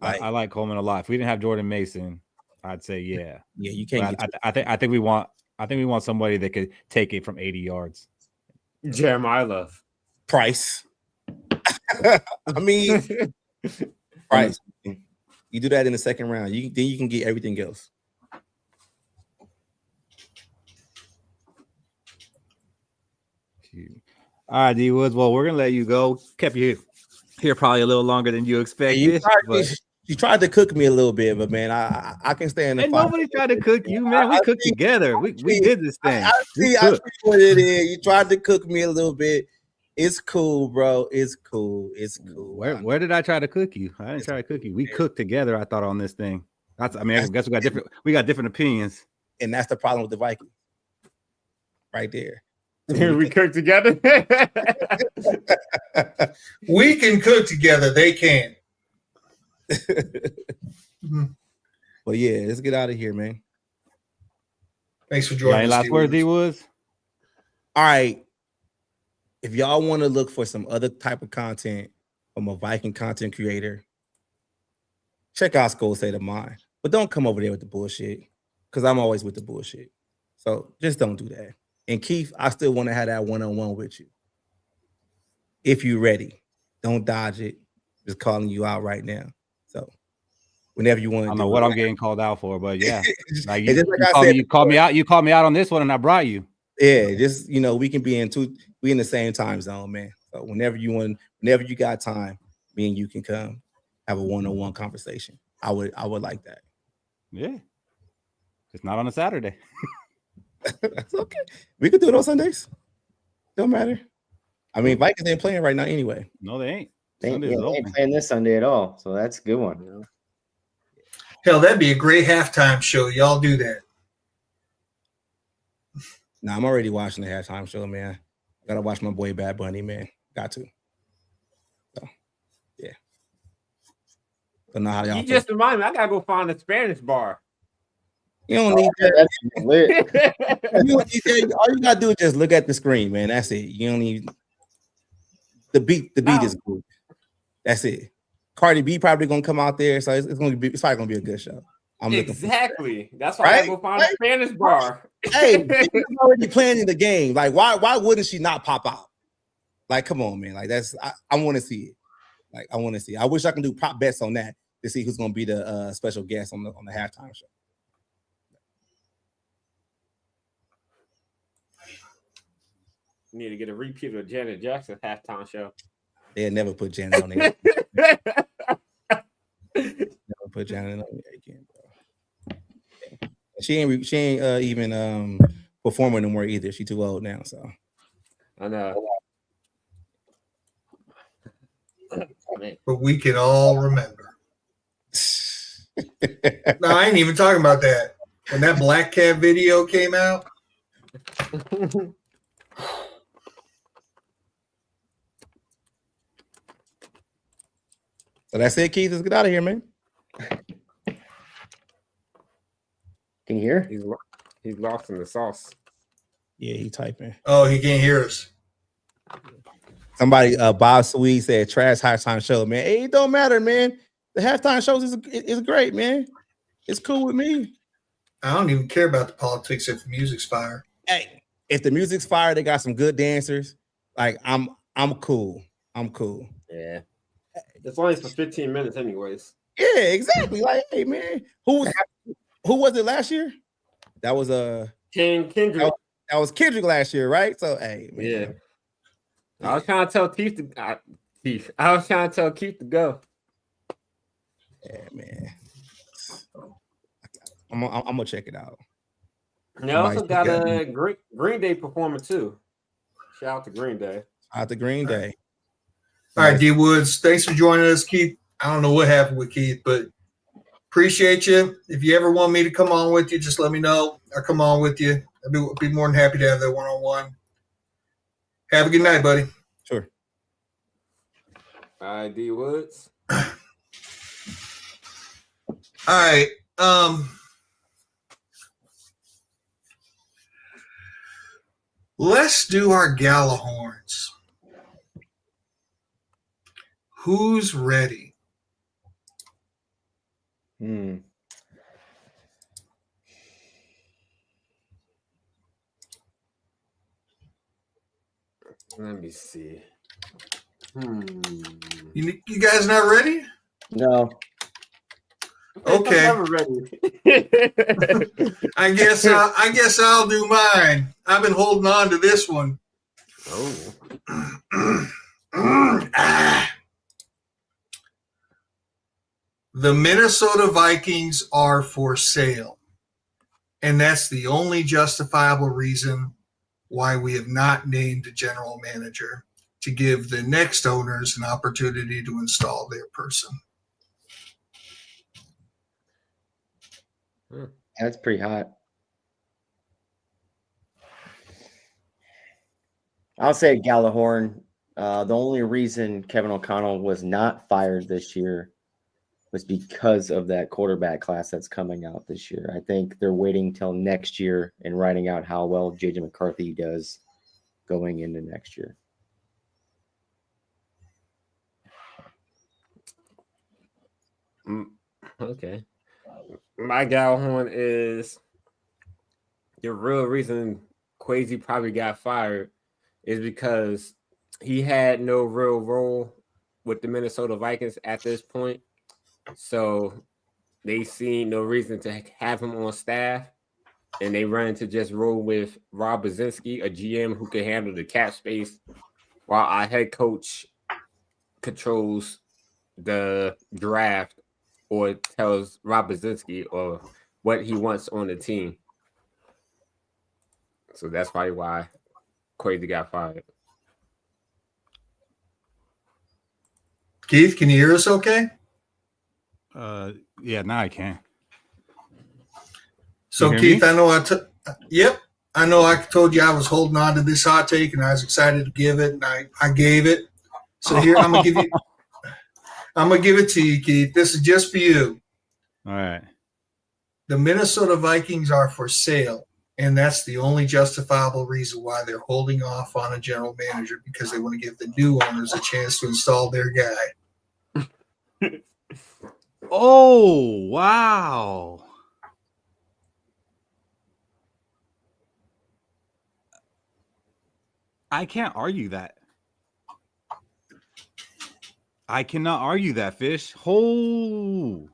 I like Coleman a lot. If we didn't have Jordan Mason, I'd say yeah. Yeah, you can't. I think we want somebody that could take it from 80 yards. Jeremiah Love. Price. I mean, Price. You do that in the second round. Then you can get everything else. All right, D Woods. Well, we're gonna let you go. Kept you here probably a little longer than you expected. You tried to cook me a little bit, but man, I can stay in the fight. Nobody tried to cook you, man. We cooked together. We did this thing. I see what it is. You tried to cook me a little bit. It's cool, bro. It's cool. It's cool. Where did I try to cook you? I didn't try to cook you. We cooked together, I thought, on this thing. I guess we got different opinions. And that's the problem with the Vikings. Right there. We cooked together. We can cook together. They can't. Well, yeah, let's get out of here, man. Thanks for joining us. Last word, D Woods. All right. If y'all want to look for some other type of content from a Viking content creator, check out Skol State of Mind. But don't come over there with the bullshit, because I'm always with the bullshit. So just don't do that. And Keith, I still want to have that one-on-one with you. If you're ready, don't dodge it. Just calling you out right now. So whenever you want to, I don't know what I'm getting called out for, but yeah, like you called me out. You called me out on this one, and I brought you. Yeah, just we can be we in the same time zone, man. So whenever you got time, me and you can come have a one-on-one conversation. I would like that. Yeah, it's not on a Saturday. That's okay. We could do it on Sundays. Don't matter. I mean, Vikings ain't playing right now anyway. No, they ain't. They ain't playing this Sunday at all, so that's a good one. Hell, that'd be a great halftime show. Y'all do that. Nah, I'm already watching the halftime show, man. Gotta watch my boy Bad Bunny, man. Got to. So, yeah. Don't know how y'all. You just remind me, I gotta go find a Spanish bar. You don't need that. That's lit. You don't need that. All you gotta do is just look at the screen, man. That's it. You don't need the beat. The beat is good. That's it. Cardi B probably gonna come out there, so it's probably gonna be a good show. Exactly. That's why I gotta go find a Spanish bar. Hey, she's already playing in the game. Like, why wouldn't she not pop out? Like, come on, man. Like, I want to see it. Like, I want to see it. I wish I can do prop bets on that to see who's gonna be the special guest on the halftime show. You need to get a repeat of Janet Jackson's halftime show. They'll never put Janet on there. Never put Janet on there again, bro. She ain't even performing no more either. She too old now, so I know. But we can all remember. No, I ain't even talking about that. When that Black Cat video came out. So that's it, Keith. Let's get out of here, man. Can you hear? He's lost in the sauce. Yeah, he typing. Oh, he can't hear us. Somebody, Bob Sweet said, trash halftime show, man. Hey, it don't matter, man. The halftime shows is great, man. It's cool with me. I don't even care about the politics if the music's fire. Hey, if the music's fire, they got some good dancers. Like, I'm cool. I'm cool. Yeah. It's only for 15 minutes anyways. Yeah, exactly. Like, hey, man. Who was it last year? That was Kendrick. That was Kendrick last year, right? So, hey, man. Yeah. I was trying to tell Keith I was trying to tell Keith to go. Yeah, man. I'm gonna check it out. And they also got a Green Day performer too. Shout out to Green Day. Shout out to Green Day. All right, D Woods. Thanks for joining us, Keith. I don't know what happened with Keith, but appreciate you. If you ever want me to come on with you, just let me know. I'll come on with you. I'd be more than happy to have that one-on-one. Have a good night, buddy. Sure. All right, D Woods. All right. Let's do our Gallahorns. Who's ready? Hmm. Let me see. You guys not ready? No. Okay. I'm never ready. I guess I'll do mine. I've been holding on to this one. Oh. The Minnesota Vikings are for sale. And that's the only justifiable reason why we have not named a general manager. to give the next owners an opportunity to install their person. That's pretty hot. I'll say Gallahorn. The only reason Kevin O'Connell was not fired this year was because of that quarterback class that's coming out this year. I think they're waiting till next year and writing out how well J.J. McCarthy does going into next year. Okay. My Gallahorn is the real reason Kwesi probably got fired is because he had no real role with the Minnesota Vikings at this point. So they see no reason to have him on staff, and they run to just roll with Rob Brzezinski, a GM who can handle the cap space, while our head coach controls the draft or tells Rob Brzezinski or what he wants on the team. So that's probably why Kwesi got fired. Keith, can you hear us okay? Yeah, now I can. So, You hear Keith, me? I know I told you I was holding on to this hot take and I was excited to give it, and I gave it. So here, I'm going to give it to you, Keith. This is just for you. All right. The Minnesota Vikings are for sale, and that's the only justifiable reason why they're holding off on a general manager, because they want to give the new owners a chance to install their guy. Oh, wow. I can't argue that. I cannot argue that, Fish. Oh,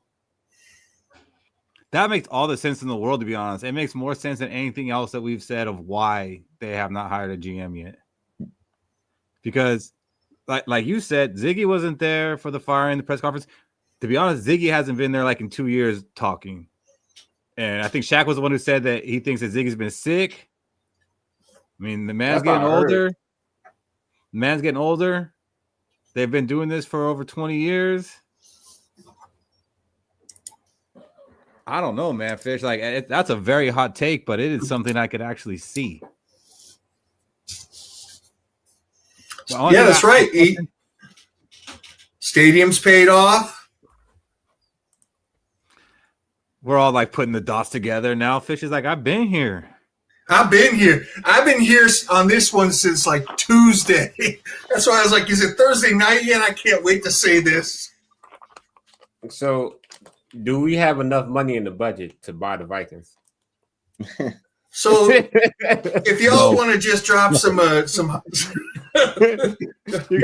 that makes all the sense in the world, to be honest. It makes more sense than anything else that we've said of why they have not hired a GM yet. Because, like you said, Ziggy wasn't there for the firing, the press conference. To be honest, Ziggy hasn't been there like in 2 years talking. And I think Shaq was the one who said that he thinks that Ziggy's been sick. I mean, the man's getting older. The man's getting older. They've been doing this for over 20 years. I don't know, man, Fish. Like, that's a very hot take, but it is something I could actually see. Yeah, that's right. Stadium's paid off. We're all like putting the dots together now. Fish is like, I've been here. I've been here on this one since like Tuesday. That's why I was like, is it Thursday night yet? I can't wait to say this. So, do we have enough money in the budget to buy the Vikings? So, if y'all want to just drop some You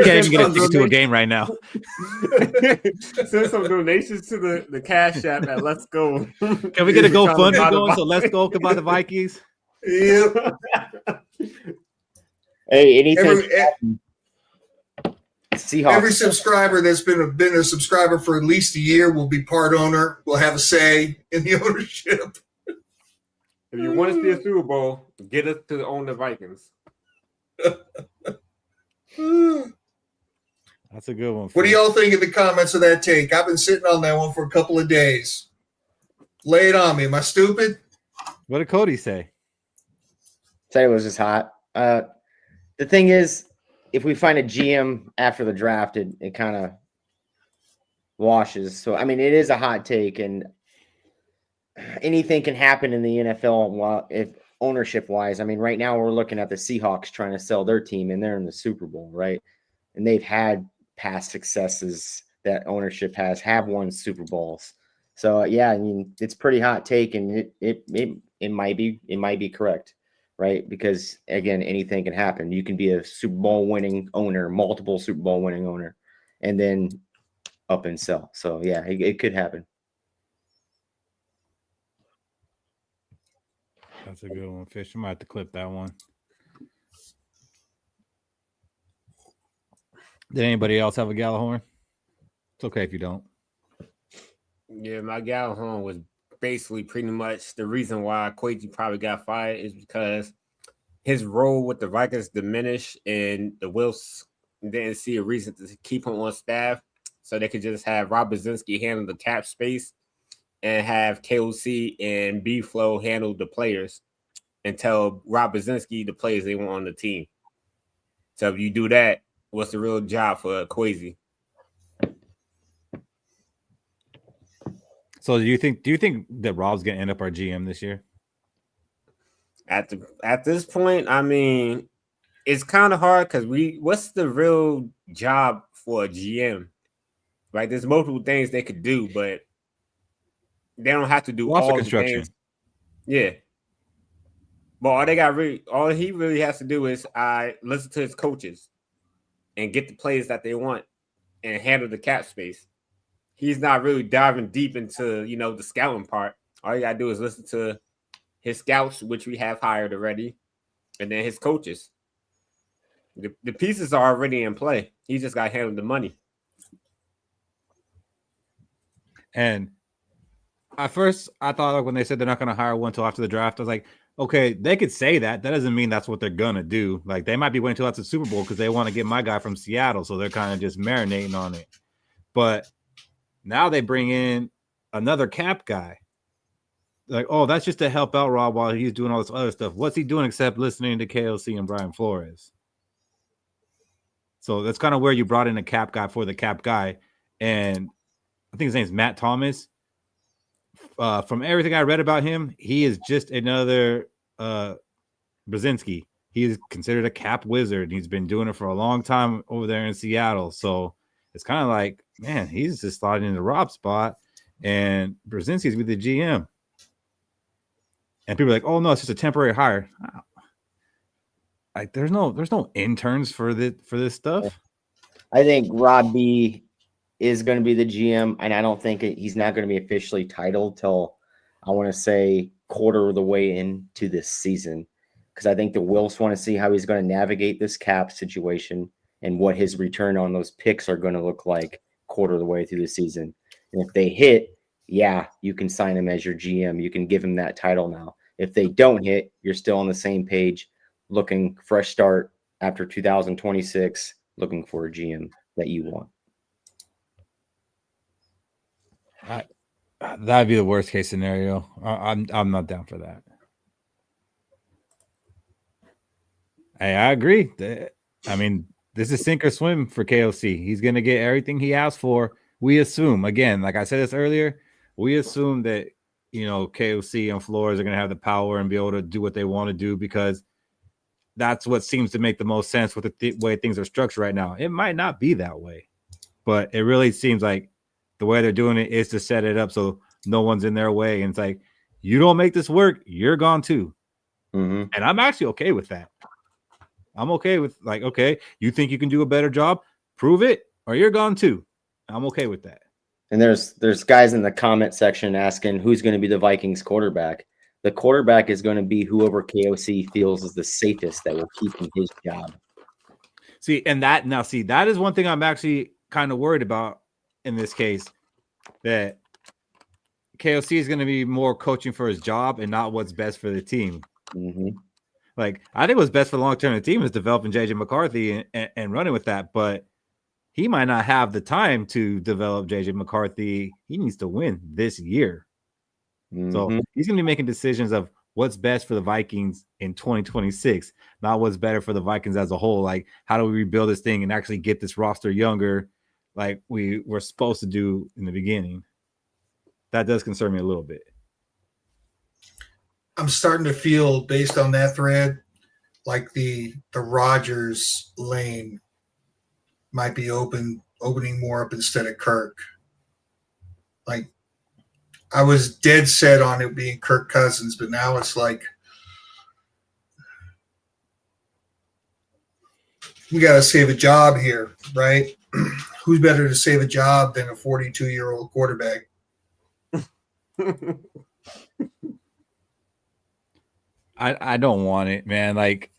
can't even get a ticket to a game right now. Send some donations to the Cash App at Let's Go. Can we get a GoFundMe going so Let's Go can buy the Vikings? Yep. Hey, anything Seahawks. Every subscriber that's been a subscriber for at least a year will be part owner, will have a say in the ownership. If you want to see a Super Bowl, get us to own the Vikings. That's a good one. What do y'all think of the comments of that take? I've been sitting on that one for a couple of days. Lay it on me. Am I stupid? What did Cody say? Said it was just hot. The thing is, if we find a GM after the draft, it kind of washes. So, I mean, it is a hot take, and anything can happen in the NFL if ownership-wise. I mean, right now we're looking at the Seahawks trying to sell their team, and they're in the Super Bowl, right? And they've had past successes that ownership have won Super Bowls. So, yeah, I mean, it's pretty hot take, and it might be correct. Right? Because again, anything can happen. You can be a Super Bowl winning owner, multiple Super Bowl winning owner, and then up and sell. So yeah, it could happen. That's a good one, Fish. I might have to clip that one. Did anybody else have a Gallahorn? It's okay if you don't. Yeah, my Gallahorn was basically pretty much the reason why Kwesi probably got fired is because his role with the Vikings diminished, and the Will didn't see a reason to keep him on staff, so they could just have Rob Brzezinski handle the cap space and have KOC and B-Flow handle the players and tell Rob Brzezinski the players they want on the team. So if you do that, what's the real job for Kwesi? So do you think that Rob's gonna end up our GM this year? At this point, I mean, it's kind of hard because what's the real job for a GM? Right? There's multiple things they could do, but they don't have to do Roster all construction. the things. Yeah. But all he really has to do is listen to his coaches and get the players that they want and handle the cap space. He's not really diving deep into, the scouting part. All you gotta do is listen to his scouts, which we have hired already, and then his coaches. The pieces are already in play. He just got to handle the money. And at first, I thought like when they said they're not going to hire one until after the draft, I was like, okay, they could say that. That doesn't mean that's what they're going to do. Like they might be waiting until after the Super Bowl because they want to get my guy from Seattle, so they're kind of just marinating on it. But now they bring in another cap guy. Like, oh, that's just to help out Rob while he's doing all this other stuff. What's he doing except listening to KOC and Brian Flores? So that's kind of where you brought in a cap guy for the cap guy. And I think his name is Matt Thomas. From everything I read about him, he is just another Brzezinski. He is considered a cap wizard. He's been doing it for a long time over there in Seattle. So it's kind of like, man, he's just sliding into Rob's spot, and Brzezinski's with the GM. And people are like, oh no, it's just a temporary hire. Like there's no interns for this stuff. I think Rob B is going to be the GM, and I don't think he's not going to be officially titled till I want to say quarter of the way into this season, because I think the Wilfs want to see how he's going to navigate this cap situation and what his return on those picks are going to look like quarter of the way through the season. And if they hit, yeah, you can sign him as your GM. You can give him that title now. If they don't hit, you're still on the same page, looking fresh start after 2026, looking for a GM that you want. That'd be the worst case scenario. I'm not down for that. Hey, I agree. I mean, this is sink or swim for KOC. He's going to get everything he asked for. We assume, again, like I said this earlier, we assume that, KOC and Flores are going to have the power and be able to do what they want to do because that's what seems to make the most sense with the way things are structured right now. It might not be that way, but it really seems like the way they're doing it is to set it up so no one's in their way. And it's like, you don't make this work, you're gone too. Mm-hmm. And I'm actually okay with that. I'm okay with like, okay, you think you can do a better job? Prove it or you're gone too. I'm okay with that. And there's guys in the comment section asking who's going to be the Vikings quarterback. The quarterback is going to be whoever KOC feels is the safest that will keep him his job. That is one thing I'm actually kind of worried about in this case, that KOC is going to be more coaching for his job and not what's best for the team. Mm-hmm. Like, I think what's best for the long term of the team is developing JJ McCarthy and running with that, but he might not have the time to develop JJ McCarthy. He needs to win this year. Mm-hmm. So he's going to be making decisions of what's best for the Vikings in 2026, not what's better for the Vikings as a whole. Like, how do we rebuild this thing and actually get this roster younger like we were supposed to do in the beginning? That does concern me a little bit. I'm starting to feel, based on that thread, like the Rodgers lane might be opening more up instead of Kirk. Like, I was dead set on it being Kirk Cousins, but now it's like we got to save a job here, right? Who's better to save a job than a 42-year-old quarterback? I don't want it, man. Like,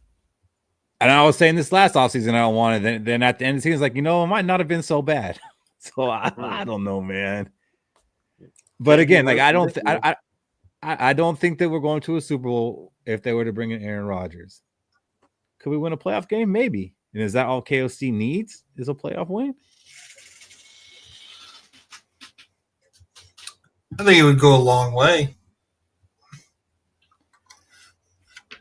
and I was saying this last offseason, I don't want it. Then at the end of the season, it's like, it might not have been so bad. So I don't know, man. But again, like I don't think that we're going to a Super Bowl if they were to bring in Aaron Rodgers. Could we win a playoff game? Maybe. And is that all KOC needs? Is a playoff win? I think it would go a long way.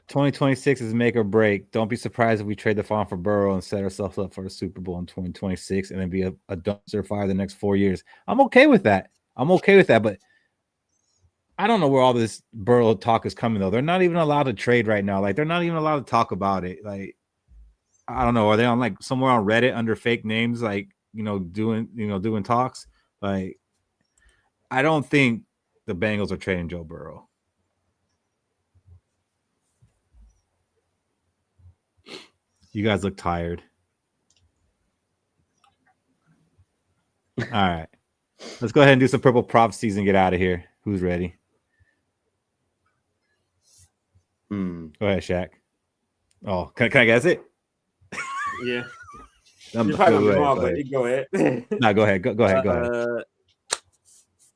2026 is make or break. Don't be surprised if we trade the farm for Burrow and set ourselves up for a Super Bowl in 2026 and then be a dumpster fire the next 4 years. I'm okay with that. But I don't know where all this Burrow talk is coming, though. They're not even allowed to trade right now. Like, they're not even allowed to talk about it. Like, I don't know. Are they on like somewhere on Reddit under fake names, like, doing talks? Like, I don't think the Bengals are trading Joe Burrow. You guys look tired. All right. Let's go ahead and do some purple prophecies and get out of here. Who's ready? Go ahead, Shaq. Oh, can I guess it? Yeah. You're probably wrong, but you go ahead. No, go ahead. Go ahead.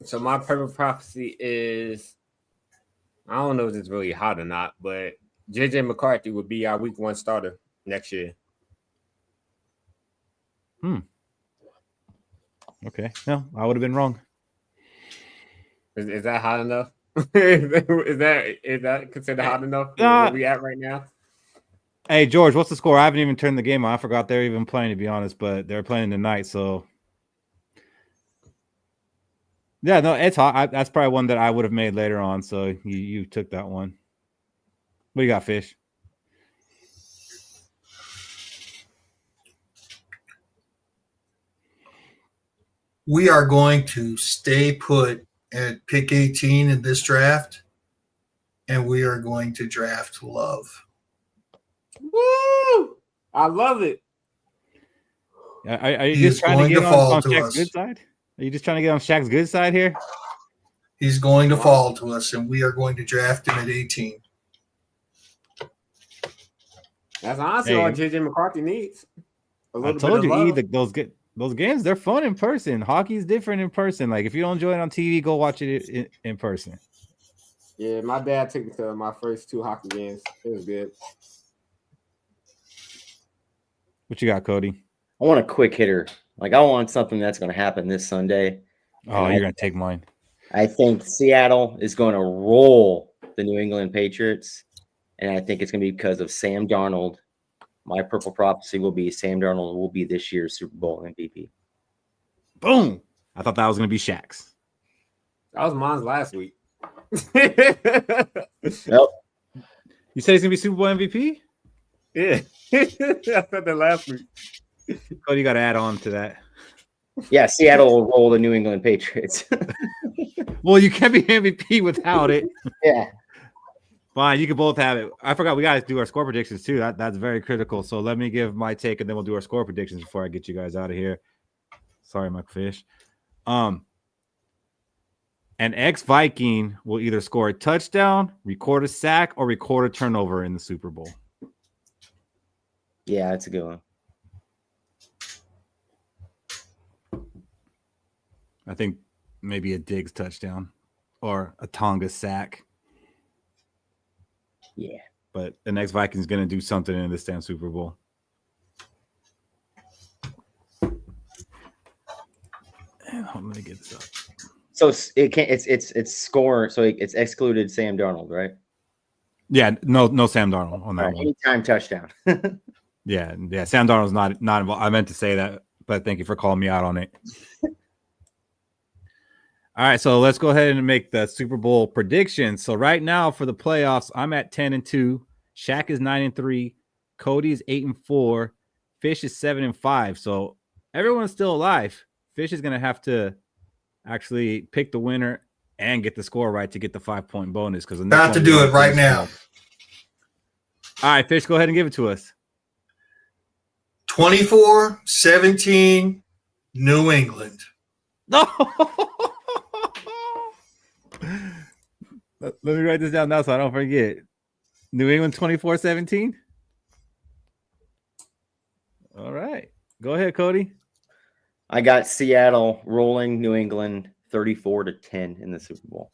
So my purple prophecy is, I don't know if it's really hot or not, but JJ McCarthy would be our week 1 starter next year. Okay. No, I would have been wrong. Is that hot enough? is that considered hot enough where we at right now? Hey, George, what's the score? I haven't even turned the game on. I forgot they're even playing, to be honest, but they're playing tonight, so. Yeah, no, it's hot. That's probably one that I would have made later on, so you took that one. What do you got, Fish? We are going to stay put at pick 18 in this draft, and we are going to draft Love. Woo! I love it. Are you just trying to get on Shaq's good side? Are you just trying to get on Shaq's good side here? He's going to fall to us, and we are going to draft him at 18. That's honestly all JJ McCarthy needs. I told you, those games, they're fun in person. Hockey's different in person. Like, if you don't enjoy it on TV, go watch it in person. Yeah, my dad took me to my first 2 hockey games. It was good. What you got, Cody? I want a quick hitter. Like, I want something that's going to happen this Sunday. Oh, you're going to take mine. I think Seattle is going to roll the New England Patriots, and I think it's going to be because of Sam Darnold. My purple prophecy will be Sam Darnold will be this year's Super Bowl MVP. Boom. I thought that was going to be Shaq's. That was mine last week. Yep. You said he's going to be Super Bowl MVP? Yeah. I said that last week. Cody, you got to add on to that. Yeah, Seattle will roll the New England Patriots. Well, you can't be MVP without it. Yeah. Fine, you can both have it. I forgot we got to do our score predictions too. That's very critical. So let me give my take, and then we'll do our score predictions before I get you guys out of here. Sorry, Mike Fish. An ex-Viking will either score a touchdown, record a sack, or record a turnover in the Super Bowl. Yeah, that's a good one. I think maybe a Diggs touchdown or a Tonga sack. Yeah. But the next Vikings going to do something in this damn Super Bowl. And I'm going to get this up. So it can't. It's score. So it's excluded Sam Darnold, right? Yeah, no Sam Darnold on that one. Anytime touchdown. Yeah. Sam Darnold's not involved. I meant to say that, but thank you for calling me out on it. All right, so let's go ahead and make the Super Bowl predictions. So right now for the playoffs, I'm at 10-2. Shaq is 9-3. Cody is 8-4. Fish is 7-5. So everyone's still alive. Fish is going to have to actually pick the winner and get the score right to get the 5-point bonus. Because Got to do it right now. All right, Fish, go ahead and give it to us. 24-17, New England. No. Let me write this down now so I don't forget. New England 24-17. All right. Go ahead, Cody. I got Seattle rolling New England 34-10 in the Super Bowl.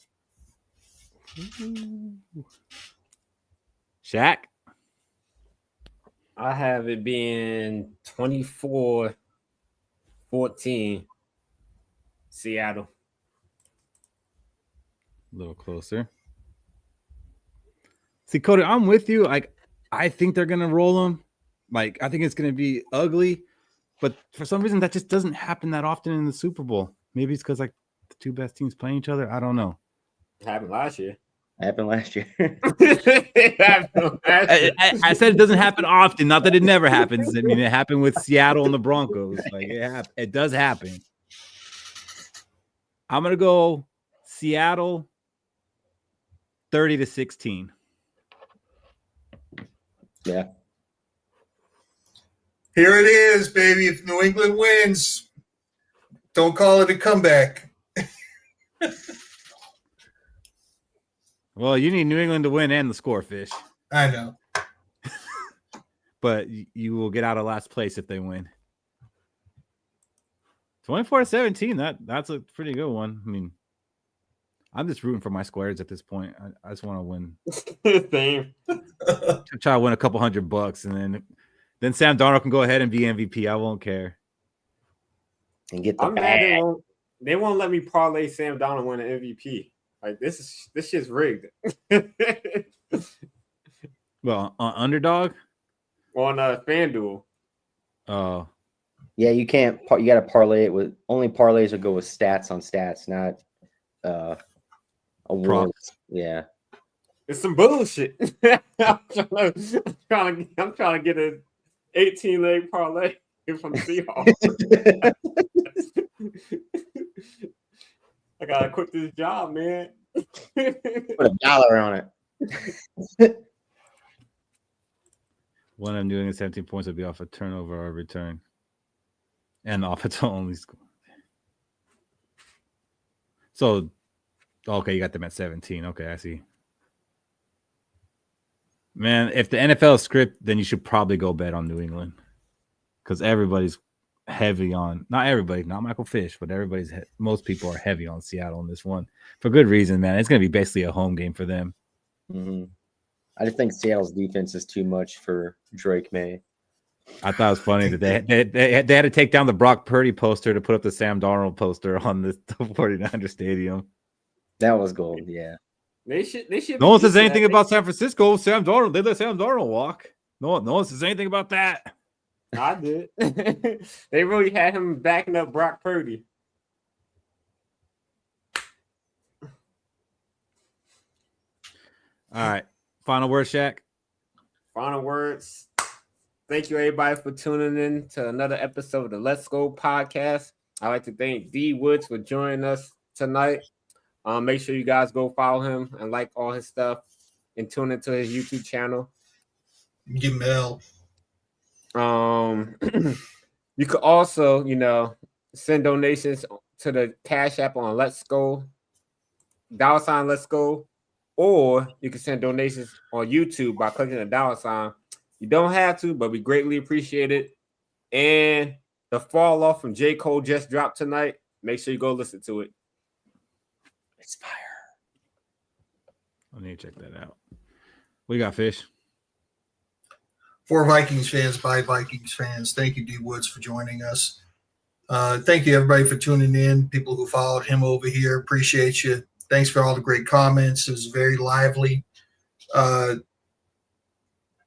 Shaq. I have it being 24-14 Seattle. A little closer. See, Cody, I'm with you. Like, I think they're gonna roll them. Like, I think it's gonna be ugly, but for some reason that just doesn't happen that often in the Super Bowl. Maybe it's because like the two best teams playing each other. I don't know. It happened last year. Happened last year. I said it doesn't happen often. Not that it never happens. I mean, it happened with Seattle and the Broncos. Like it does happen. I'm gonna go Seattle 30-16. Yeah. Here it is, baby. If New England wins, don't call it a comeback. Well, you need New England to win and the score, Fish. I know. But you will get out of last place if they win. 24-17. That's a pretty good one. I mean, I'm just rooting for my squares at this point. I just want to win. Same. Try to win a couple $100, and then Sam Darnold can go ahead and be MVP. I won't care. And get the I'm mad they won't let me parlay Sam Darnold win an MVP. Like this shit's rigged. Well, on Underdog? On FanDuel. Oh. Yeah, you can't. You got to parlay it with only parlays will go with stats on stats, not awards. Yeah, it's some bullshit. I'm trying to get an 18-leg parlay from Seahawks. I gotta quit this job, man. Put $1 on it. One I'm doing is 17 points would be off a turnover or return. And off its only score. So, okay, you got them at 17. Okay, I see. Man, if the NFL script, then you should probably go bet on New England. Because everybody's heavy on, not everybody, not Michael Fish, but most people are heavy on Seattle in this one. For good reason, man. It's going to be basically a home game for them. Mm-hmm. I just think Seattle's defense is too much for Drake May. I thought it was funny that they had to take down the Brock Purdy poster to put up the Sam Darnold poster on the 49er stadium. That was gold, yeah. They should. No one says anything about San Francisco. Sam Darnold, they let Sam Darnold walk. No one says anything about that. I did. They really had him backing up Brock Purdy. All right. Final word, Shaq. Final words. Thank you, everybody, for tuning in to another episode of the Let's Go podcast. I'd like to thank D Woods for joining us tonight. Make sure you guys go follow him and like all his stuff and tune into his YouTube channel. Give him hell. You could also, send donations to the Cash App on Let's Go, $ Let's Go, or you can send donations on YouTube by clicking the $. You don't have to, but we greatly appreciate it. And the fall off from J. Cole just dropped tonight. Make sure you go listen to it. It's fire. I need to check that out. We got Fish. For Vikings fans, by Vikings fans, thank you, D Woods, for joining us. Thank you, everybody, for tuning in. People who followed him over here, appreciate you. Thanks for all the great comments. It was very lively.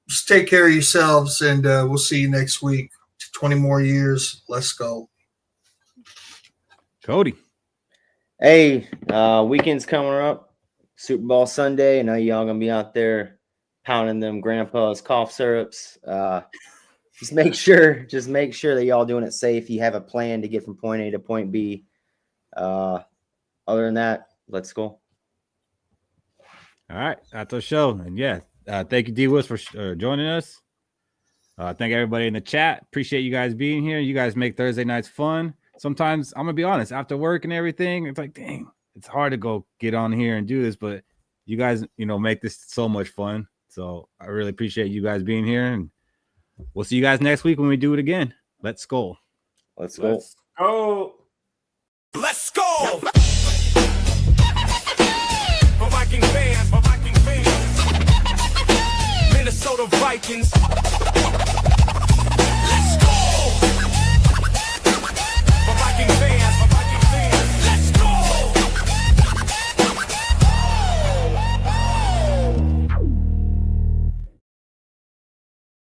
Just take care of yourselves, and we'll see you next week. 20 more years. Let's go. Cody. Hey, weekend's coming up. Super Bowl Sunday. I know y'all gonna be out there pounding them grandpa's cough syrups. Just make sure that y'all doing it safe. You have a plan to get from point A to point B. Other than that, let's go. All right, that's our show. And yeah, thank you, D Woods, for joining us. Thank everybody in the chat. Appreciate you guys being here. You guys make Thursday nights fun. Sometimes, I'm going to be honest, after work and everything, it's like, dang, it's hard to go get on here and do this. But you guys, make this so much fun. So I really appreciate you guys being here. And we'll see you guys next week when we do it again. Let's go. Let's go. Let's go. Let's go! For Viking fans, Minnesota Vikings.